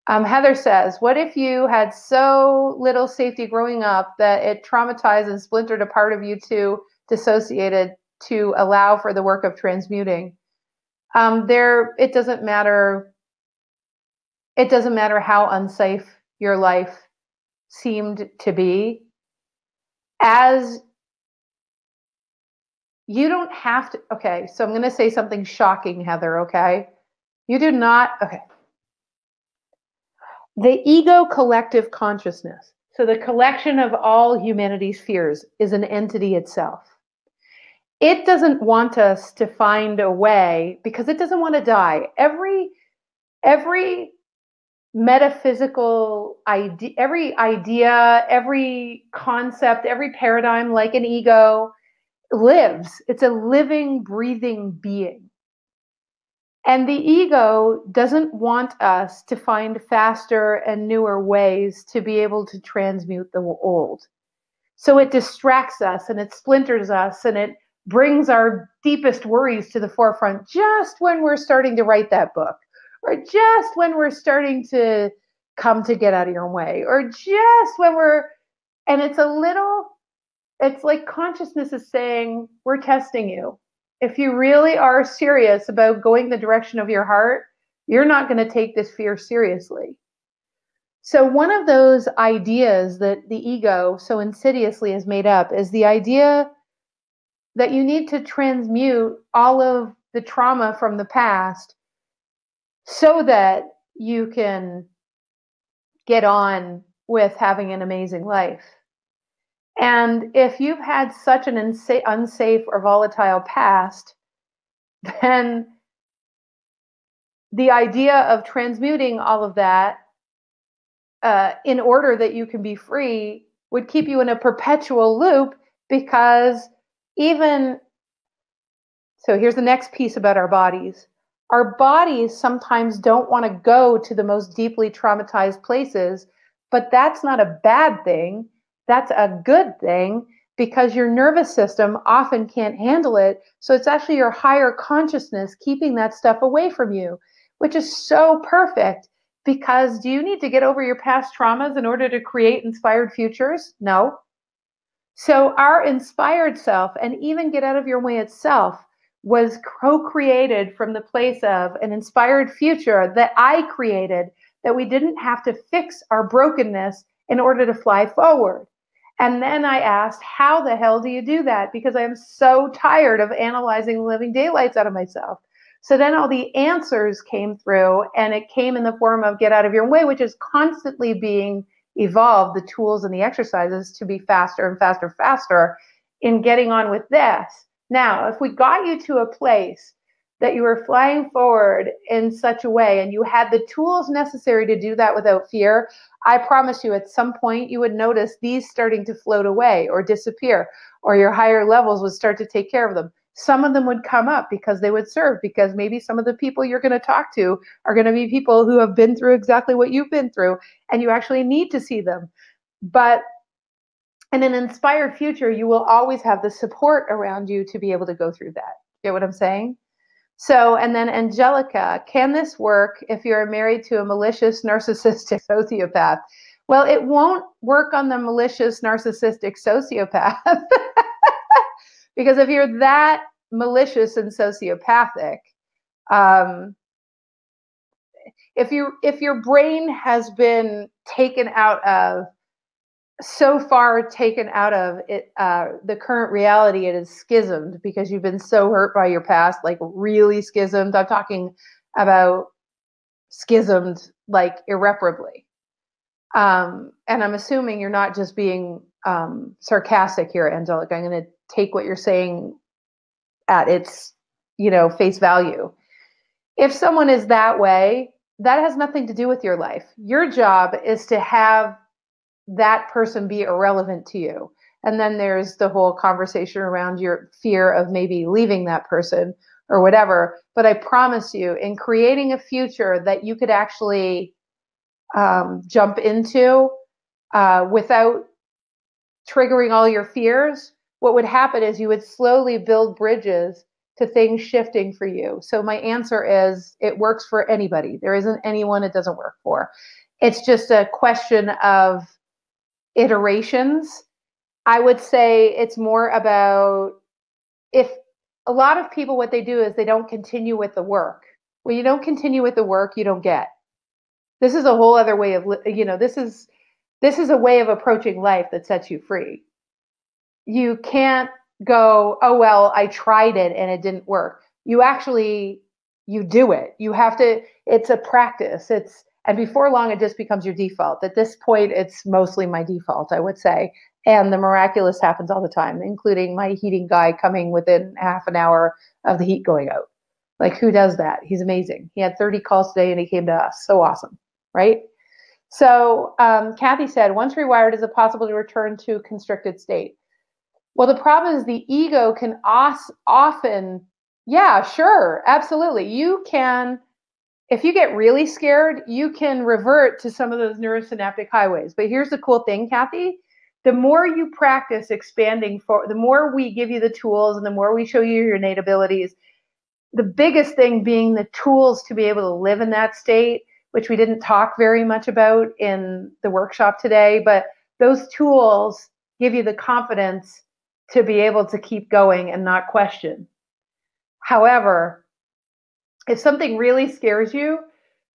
Heather says, what if you had so little safety growing up that it traumatized and splintered a part of you to dissociated to allow for the work of transmuting? It doesn't matter. It doesn't matter how unsafe your life seemed to be. As you don't have to, okay, so I'm going to say something shocking, Heather, okay? You do not, okay. The ego collective consciousness, so the collection of all humanity's fears, is an entity itself. It doesn't want us to find a way because it doesn't want to die. Every metaphysical idea, every concept, every paradigm, like an ego, lives. It's a living, breathing being. And the ego doesn't want us to find faster and newer ways to be able to transmute the old. So it distracts us and it splinters us and it brings our deepest worries to the forefront just when we're starting to write that book, or just when we're starting to come to get out of your way, or just when and it's like consciousness is saying, we're testing you. If you really are serious about going the direction of your heart, you're not going to take this fear seriously. So one of those ideas that the ego so insidiously has made up is the idea that you need to transmute all of the trauma from the past so that you can get on with having an amazing life. And if you've had such an unsafe or volatile past, then the idea of transmuting all of that in order that you can be free would keep you in a perpetual loop, because so here's the next piece about our bodies. Our bodies sometimes don't want to go to the most deeply traumatized places, but that's not a bad thing. That's a good thing, because your nervous system often can't handle it. So it's actually your higher consciousness keeping that stuff away from you, which is so perfect, because do you need to get over your past traumas in order to create inspired futures? No. So our inspired self, and even Get Out of Your Way itself, was co-created from the place of an inspired future that I created, that we didn't have to fix our brokenness in order to fly forward. And then I asked, how the hell do you do that? Because I'm so tired of analyzing the living daylights out of myself. So then all the answers came through, and it came in the form of get out of your own way, which is constantly being evolved, the tools and the exercises to be faster and faster and faster in getting on with this. Now, if we got you to a place that you were flying forward in such a way and you had the tools necessary to do that without fear, I promise you at some point you would notice these starting to float away or disappear, or your higher levels would start to take care of them. Some of them would come up because they would serve, because maybe some of the people you're going to talk to are going to be people who have been through exactly what you've been through, and you actually need to see them. But in an inspired future, you will always have the support around you to be able to go through that. Get what I'm saying? So, and then Angelica, can this work if you're married to a malicious, narcissistic sociopath? Well, it won't work on the malicious, narcissistic sociopath. Because if you're that malicious and sociopathic, if your brain has been taken out of, so far taken out of it, the current reality, it is schismed because you've been so hurt by your past, like really schismed. I'm talking about schismed like irreparably. And I'm assuming you're not just being sarcastic here, Angelica. I'm going to take what you're saying at its, face value. If someone is that way, that has nothing to do with your life. Your job is to have that person be irrelevant to you. And then there's the whole conversation around your fear of maybe leaving that person or whatever. But I promise you, in creating a future that you could actually jump into without triggering all your fears, what would happen is you would slowly build bridges to things shifting for you. So my answer is it works for anybody. There isn't anyone it doesn't work for. It's just a question of iterations. I would say it's more about, if a lot of people, what they do is they don't continue with the work. When you don't continue with the work, you don't get. This is a whole other way of, this is a way of approaching life that sets you free. You can't go, oh, well, I tried it and it didn't work. You do it. You have to, it's a practice. And before long, it just becomes your default. At this point, it's mostly my default, I would say. And the miraculous happens all the time, including my heating guy coming within half an hour of the heat going out. Like, who does that? He's amazing. He had 30 calls today and he came to us. So awesome, right? So Kathy said, once rewired, is it possible to return to constricted state? Well, the problem is the ego can often, yeah, sure, absolutely. You can, if you get really scared, you can revert to some of those neurosynaptic highways. But here's the cool thing, Kathy. The more you practice expanding, the more we give you the tools and the more we show you your innate abilities, the biggest thing being the tools to be able to live in that state, which we didn't talk very much about in the workshop today, but those tools give you the confidence to be able to keep going and not question. However, if something really scares you,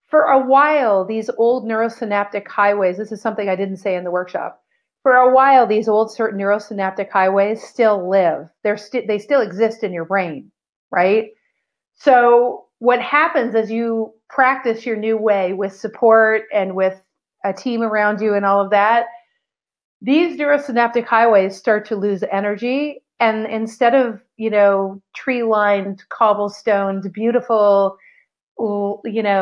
for a while, these old neurosynaptic highways, this is something I didn't say in the workshop, for a while, these old certain neurosynaptic highways still live. They still exist in your brain, right? So what happens as you practice your new way with support and with a team around you and all of that, these neurosynaptic highways start to lose energy. And instead of, tree-lined, cobblestoned, beautiful,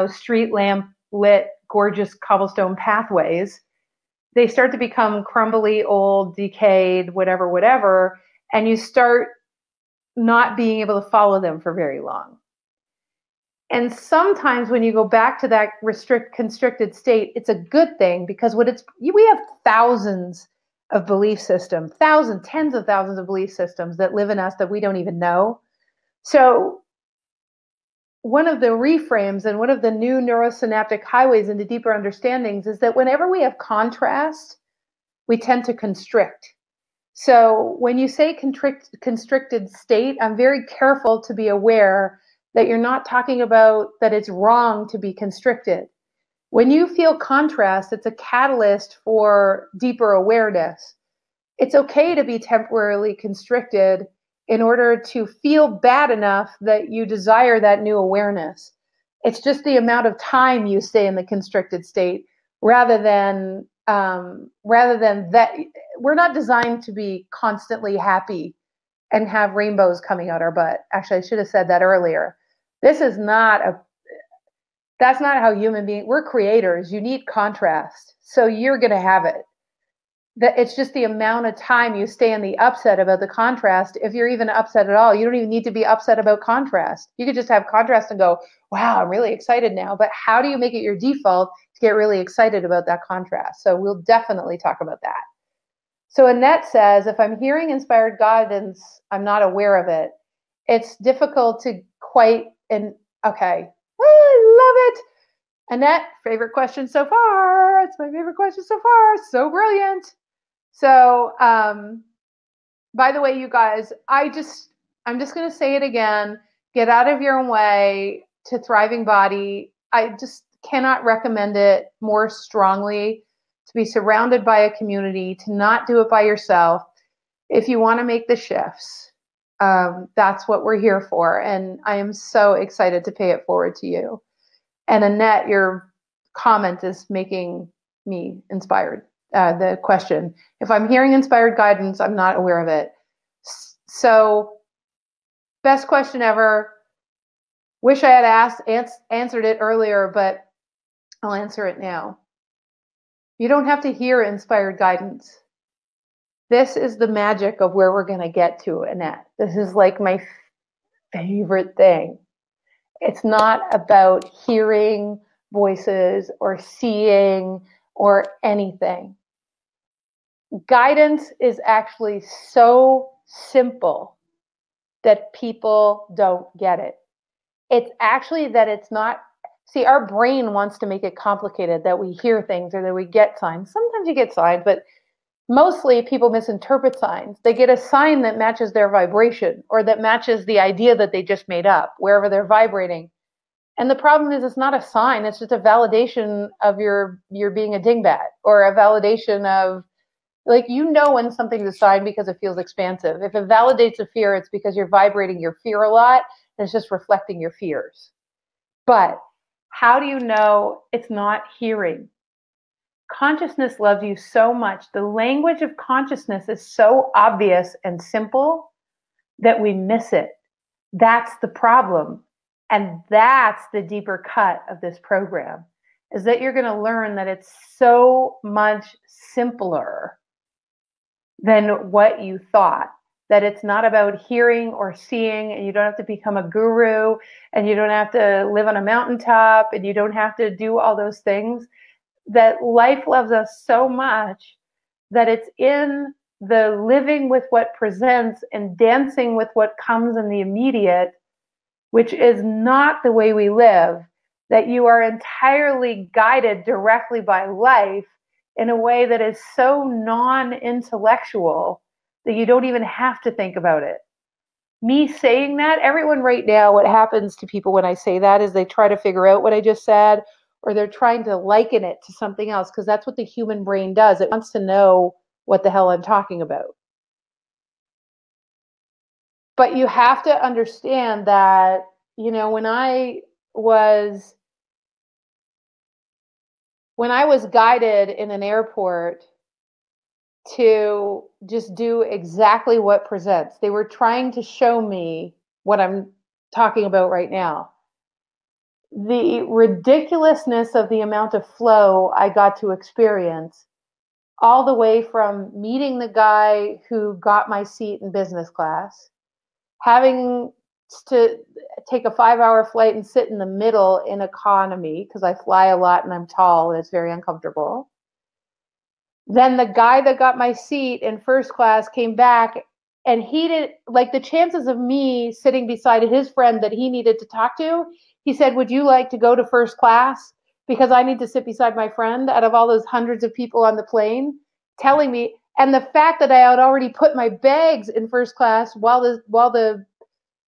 street lamp lit, gorgeous cobblestone pathways, they start to become crumbly, old, decayed, whatever, and you start not being able to follow them for very long. And sometimes when you go back to that constricted state, it's a good thing, because we have thousands of belief systems, tens of thousands of belief systems that live in us that we don't even know. So one of the reframes and one of the new neurosynaptic highways into deeper understandings is that whenever we have contrast, we tend to constrict. So when you say constricted state, I'm very careful to be aware that you're not talking about that it's wrong to be constricted. When you feel contrast, it's a catalyst for deeper awareness. It's okay to be temporarily constricted in order to feel bad enough that you desire that new awareness. It's just the amount of time you stay in the constricted state rather than that. We're not designed to be constantly happy and have rainbows coming out our butt. Actually, I should have said that earlier. That's not how human beings, we're creators. You need contrast. So you're going to have it. It's just the amount of time you stay in the upset about the contrast. If you're even upset at all, you don't even need to be upset about contrast. You could just have contrast and go, wow, I'm really excited now. But how do you make it your default to get really excited about that contrast? So we'll definitely talk about that. So Annette says, if I'm hearing inspired guidance, I'm not aware of it. It's difficult to quite, okay. I love it. Annette, favorite question so far. It's my favorite question so far. So brilliant. So, by the way, you guys, I'm just going to say it again. Get out of your own way to Thriving Body. I just cannot recommend it more strongly, to be surrounded by a community, to not do it by yourself. If you want to make the shifts, that's what we're here for. And I am so excited to pay it forward to you. And Annette, your comment is making me inspired. The question, if I'm hearing inspired guidance, I'm not aware of it. So, best question ever. Wish I had answered it earlier, but I'll answer it now. You don't have to hear inspired guidance. This is the magic of where we're going to get to, Annette. This is like my favorite thing. It's not about hearing voices or seeing or anything. Guidance is actually so simple that people don't get it. It's actually that it's not, see, our brain wants to make it complicated, that we hear things or that we get signs. Sometimes you get signs, but mostly people misinterpret signs. They get a sign that matches their vibration or that matches the idea that they just made up, wherever they're vibrating. And the problem is it's not a sign. It's just a validation of your being a dingbat, or a validation of, like, you know when something's a sign because it feels expansive. If it validates a fear, it's because you're vibrating your fear a lot, and it's just reflecting your fears. But how do you know it's not hearing? Consciousness loves you so much. The language of consciousness is so obvious and simple that we miss it. That's the problem. And that's the deeper cut of this program, is that you're going to learn that it's so much simpler than what you thought. That it's not about hearing or seeing, and you don't have to become a guru, and you don't have to live on a mountaintop, and you don't have to do all those things. That life loves us so much that it's in the living with what presents and dancing with what comes in the immediate, which is not the way we live, that you are entirely guided directly by life in a way that is so non-intellectual that you don't even have to think about it. Me saying that, everyone right now, what happens to people when I say that is they try to figure out what I just said, or they're trying to liken it to something else, because that's what the human brain does. It wants to know what the hell I'm talking about. But you have to understand that, you know, when I was guided in an airport to just do exactly what presents, they were trying to show me what I'm talking about right now. The ridiculousness of the amount of flow I got to experience, all the way from meeting the guy who got my seat in business class, having to take a 5-hour flight and sit in the middle in economy because I fly a lot and I'm tall and it's very uncomfortable. Then the guy that got my seat in first class came back, and he did, like, the chances of me sitting beside his friend that he needed to talk to, he said, would you like to go to first class? Because I need to sit beside my friend out of all those hundreds of people on the plane, telling me, and the fact that I had already put my bags in first class while the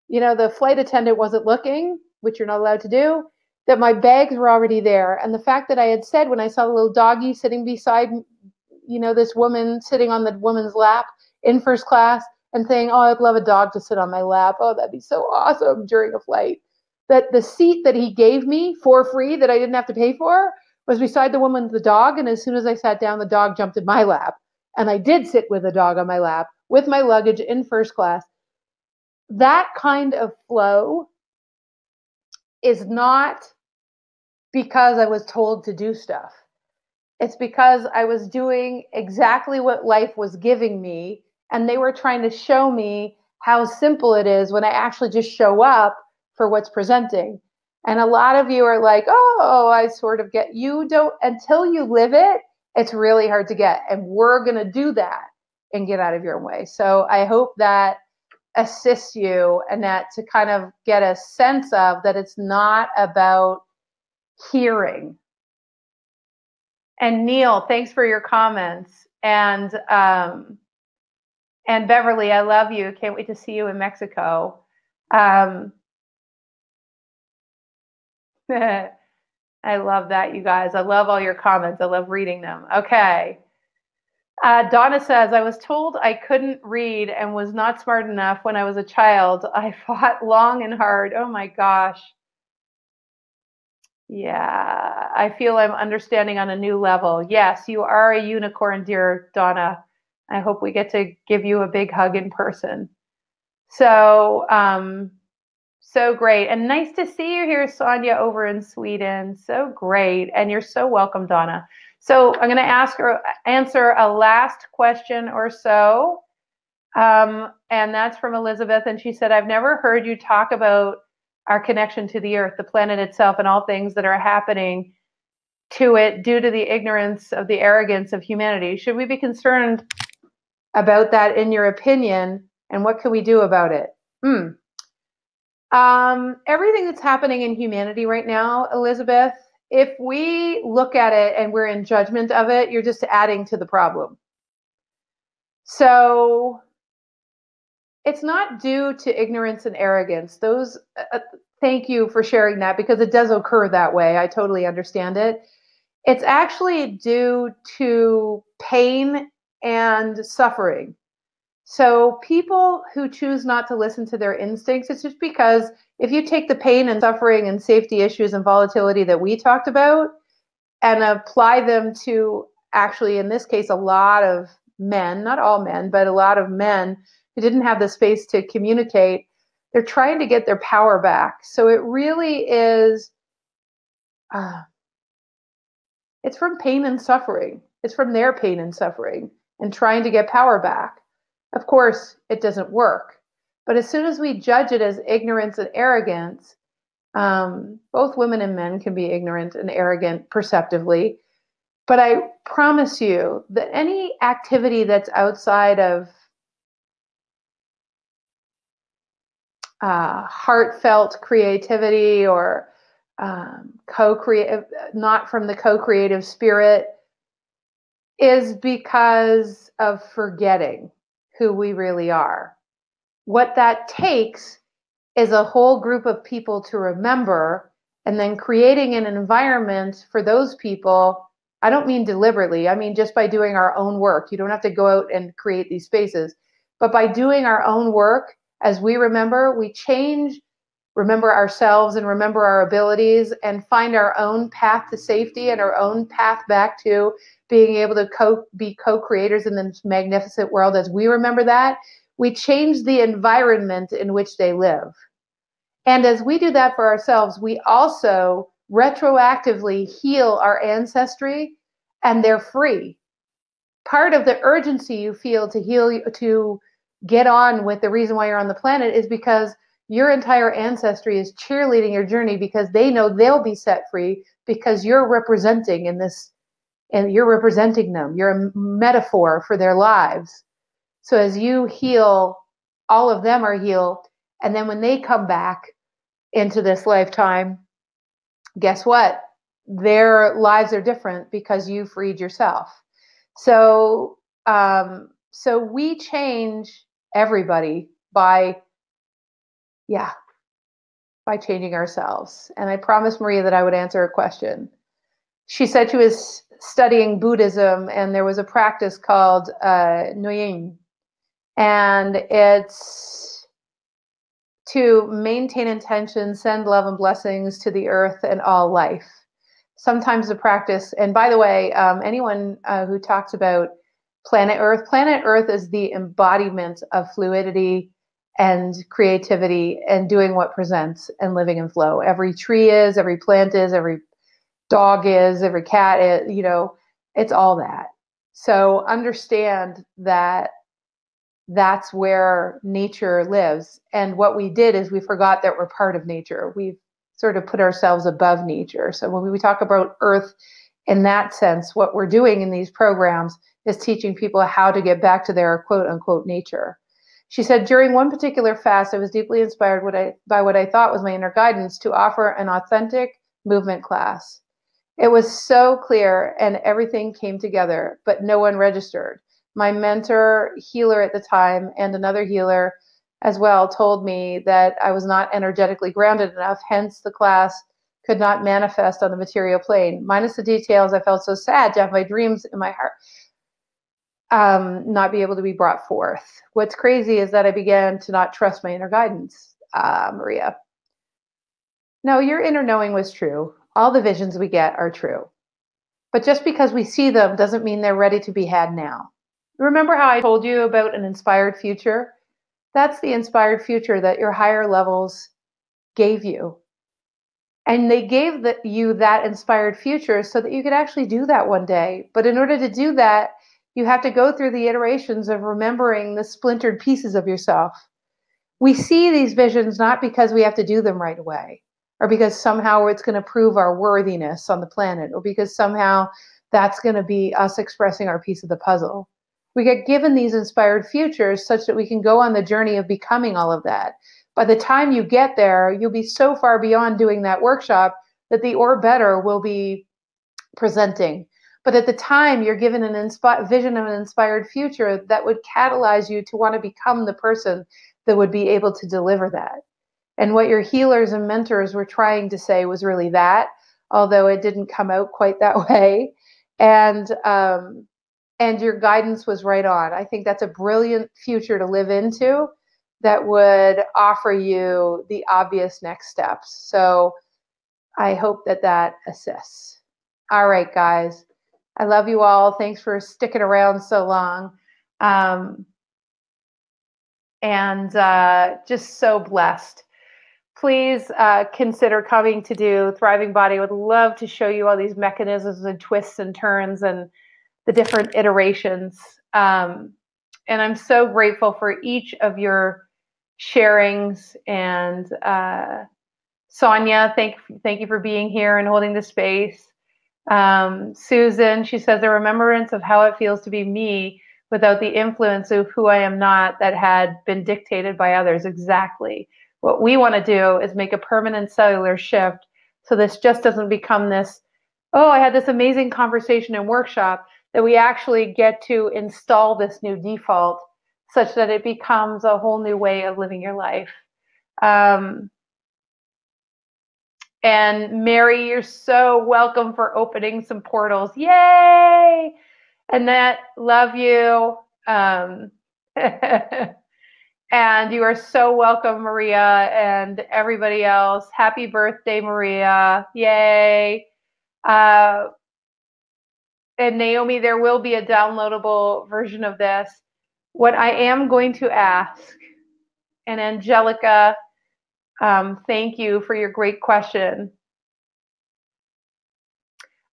you know, the flight attendant wasn't looking, which you're not allowed to do, that my bags were already there. And the fact that I had said, when I saw the little doggy sitting beside, you know, this woman sitting on the woman's lap in first class, and saying, oh, I'd love a dog to sit on my lap. Oh, that'd be so awesome during a flight. That the seat that he gave me for free that I didn't have to pay for was beside the woman with the dog. And as soon as I sat down, the dog jumped in my lap. And I did sit with the dog on my lap with my luggage in first class. That kind of flow is not because I was told to do stuff. It's because I was doing exactly what life was giving me, and they were trying to show me how simple it is when I actually just show up for what's presenting. And a lot of you are like, oh, I sort of get. You don't, until you live it, it's really hard to get. And we're going to do that and get out of your own way. So I hope that assists you, and that to kind of get a sense of that it's not about hearing. And Neil, thanks for your comments. And Beverly, I love you. Can't wait to see you in Mexico. I love that, you guys. I love all your comments. I love reading them. Okay. Donna says, I was told I couldn't read and was not smart enough when I was a child. I fought long and hard. Oh my gosh. Yeah, I feel I'm understanding on a new level. Yes, you are a unicorn, dear Donna. I hope we get to give you a big hug in person. So, so great. And nice to see you here, Sonia, over in Sweden. So great. And you're so welcome, Donna. So I'm going to answer a last question or so. And that's from Elizabeth. And she said, I've never heard you talk about our connection to the earth, the planet itself, and all things that are happening to it due to the ignorance of the arrogance of humanity. Should we be concerned about that in your opinion? And what can we do about it? Everything that's happening in humanity right now, Elizabeth, if we look at it and we're in judgment of it, you're just adding to the problem. So it's not due to ignorance and arrogance. Those, thank you for sharing that, because it does occur that way. I totally understand it. It's actually due to pain and suffering. So people who choose not to listen to their instincts, it's just because if you take the pain and suffering and safety issues and volatility that we talked about and apply them to, actually, in this case, a lot of men, not all men, but a lot of men who didn't have the space to communicate, they're trying to get their power back. So it really is, it's from pain and suffering. It's from their pain and suffering and trying to get power back. Of course, it doesn't work. But as soon as we judge it as ignorance and arrogance, both women and men can be ignorant and arrogant perceptively. But I promise you that any activity that's outside of heartfelt creativity or co-creative, not from the co-creative spirit, is because of forgetting who we really are. What that takes is a whole group of people to remember, and then creating an environment for those people. I don't mean deliberately. I mean just by doing our own work. You don't have to go out and create these spaces. But by doing our own work, as we remember, we change, remember ourselves and remember our abilities and find our own path to safety and our own path back to being able to be co-creators in this magnificent world. As we remember that, we change the environment in which they live. And as we do that for ourselves, we also retroactively heal our ancestry, and they're free. Part of the urgency you feel to heal, to get on with the reason why you're on the planet, is because your entire ancestry is cheerleading your journey, because they know they'll be set free because you're representing in this, and you're representing them. You're a metaphor for their lives. So as you heal, all of them are healed. And then when they come back into this lifetime, guess what? Their lives are different because you freed yourself. So, so we change everybody by changing ourselves. And I promised Maria that I would answer her question. She said she was studying Buddhism, and there was a practice called Noyin. And it's to maintain intention, send love and blessings to the earth and all life. Sometimes the practice, and by the way, anyone who talks about planet Earth is the embodiment of fluidity and creativity and doing what presents and living in flow. Every tree is, every plant is, every dog is, every cat is, you know, it's all that. So understand that that's where nature lives. And what we did is we forgot that we're part of nature. We've sort of put ourselves above nature. So when we talk about Earth in that sense, what we're doing in these programs is teaching people how to get back to their quote unquote nature. She said, during one particular fast, I was deeply inspired by what I thought was my inner guidance to offer an authentic movement class. It was so clear and everything came together, but no one registered. My mentor, healer at the time, and another healer as well told me that I was not energetically grounded enough, hence the class could not manifest on the material plane. Minus the details, I felt so sad to have my dreams in my heart not be able to be brought forth. What's crazy is that I began to not trust my inner guidance, Maria. No, your inner knowing was true. All the visions we get are true. But just because we see them doesn't mean they're ready to be had now. Remember how I told you about an inspired future? That's the inspired future that your higher levels gave you. And they gave you that inspired future so that you could actually do that one day. But in order to do that, you have to go through the iterations of remembering the splintered pieces of yourself. We see these visions not because we have to do them right away, or because somehow it's going to prove our worthiness on the planet, or because somehow that's going to be us expressing our piece of the puzzle. We get given these inspired futures such that we can go on the journey of becoming all of that. By the time you get there, you'll be so far beyond doing that workshop that the or better will be presenting. But at the time, you're given an vision of an inspired future that would catalyze you to want to become the person that would be able to deliver that. And what your healers and mentors were trying to say was really that, although it didn't come out quite that way. And your guidance was right on. I think that's a brilliant future to live into that would offer you the obvious next steps. So I hope that assists. All right, guys. I love you all. Thanks for sticking around so long. Just so blessed. Please consider coming to do Thriving Body. I would love to show you all these mechanisms and twists and turns and the different iterations. And I'm so grateful for each of your sharings. And Sonia, thank you for being here and holding the space. Susan, she says, the remembrance of how it feels to be me without the influence of who I am not that had been dictated by others. Exactly. What we want to do is make a permanent cellular shift so this just doesn't become this, oh, I had this amazing conversation and workshop, that we actually get to install this new default such that it becomes a whole new way of living your life. And Mary, you're so welcome for opening some portals. Yay! Annette, love you. And you are so welcome, Maria, and everybody else. Happy birthday, Maria. Yay. And Naomi, there will be a downloadable version of this. What I am going to ask, and Angelica, thank you for your great question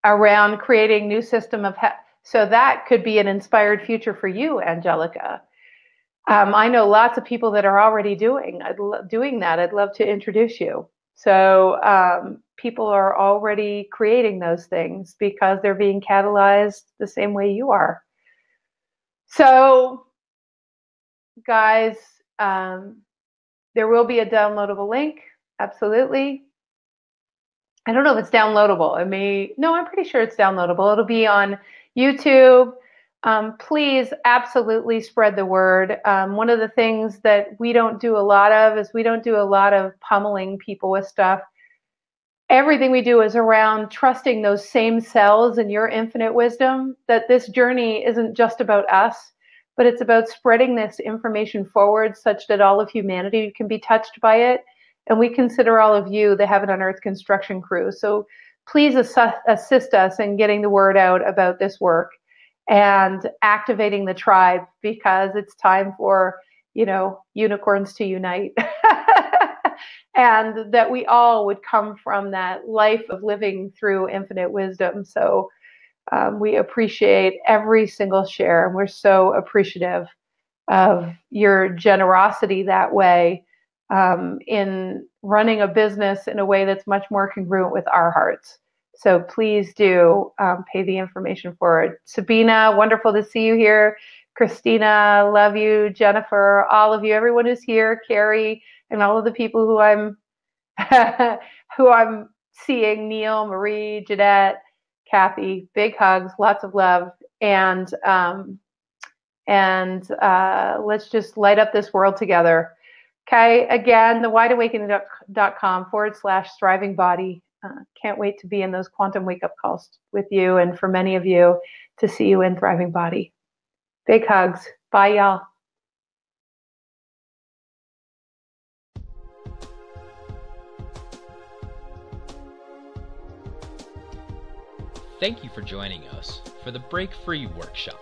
around creating new system of so that could be an inspired future for you, Angelica. I know lots of people that are already doing that. I'd love to introduce you. So people are already creating those things because they're being catalyzed the same way you are. So guys, there will be a downloadable link. Absolutely. I don't know if it's downloadable. I'm pretty sure it's downloadable. It'll be on YouTube. Please absolutely spread the word. One of the things that we don't do a lot of is we don't do a lot of pummeling people with stuff. Everything we do is around trusting those same cells in your infinite wisdom, that this journey isn't just about us, but it's about spreading this information forward such that all of humanity can be touched by it. And we consider all of you the Heaven on Earth construction crew. So please assist us in getting the word out about this work and activating the tribe, because it's time for, unicorns to unite. And that we all would come from that life of living through infinite wisdom. So we appreciate every single share, and we're so appreciative of your generosity that way, in running a business in a way that's much more congruent with our hearts. So please do pay the information forward. Sabina, wonderful to see you here. Christina, love you. Jennifer, all of you, everyone who's here. Carrie, and all of the people who I'm seeing. Neil, Marie, Jeanette, Kathy, big hugs, lots of love, and let's just light up this world together. Okay, again, thewideawakening.com/thriving body. Can't wait to be in those quantum wake-up calls with you, and for many of you to see you in Thriving Body. Big hugs. Bye, y'all. Thank you for joining us for the Break Free workshop.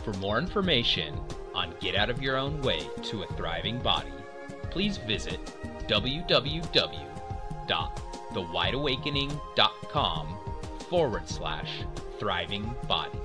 For more information on Get Out of Your Own Way to a Thriving Body, please visit www.thewideawakening.com/thriving body.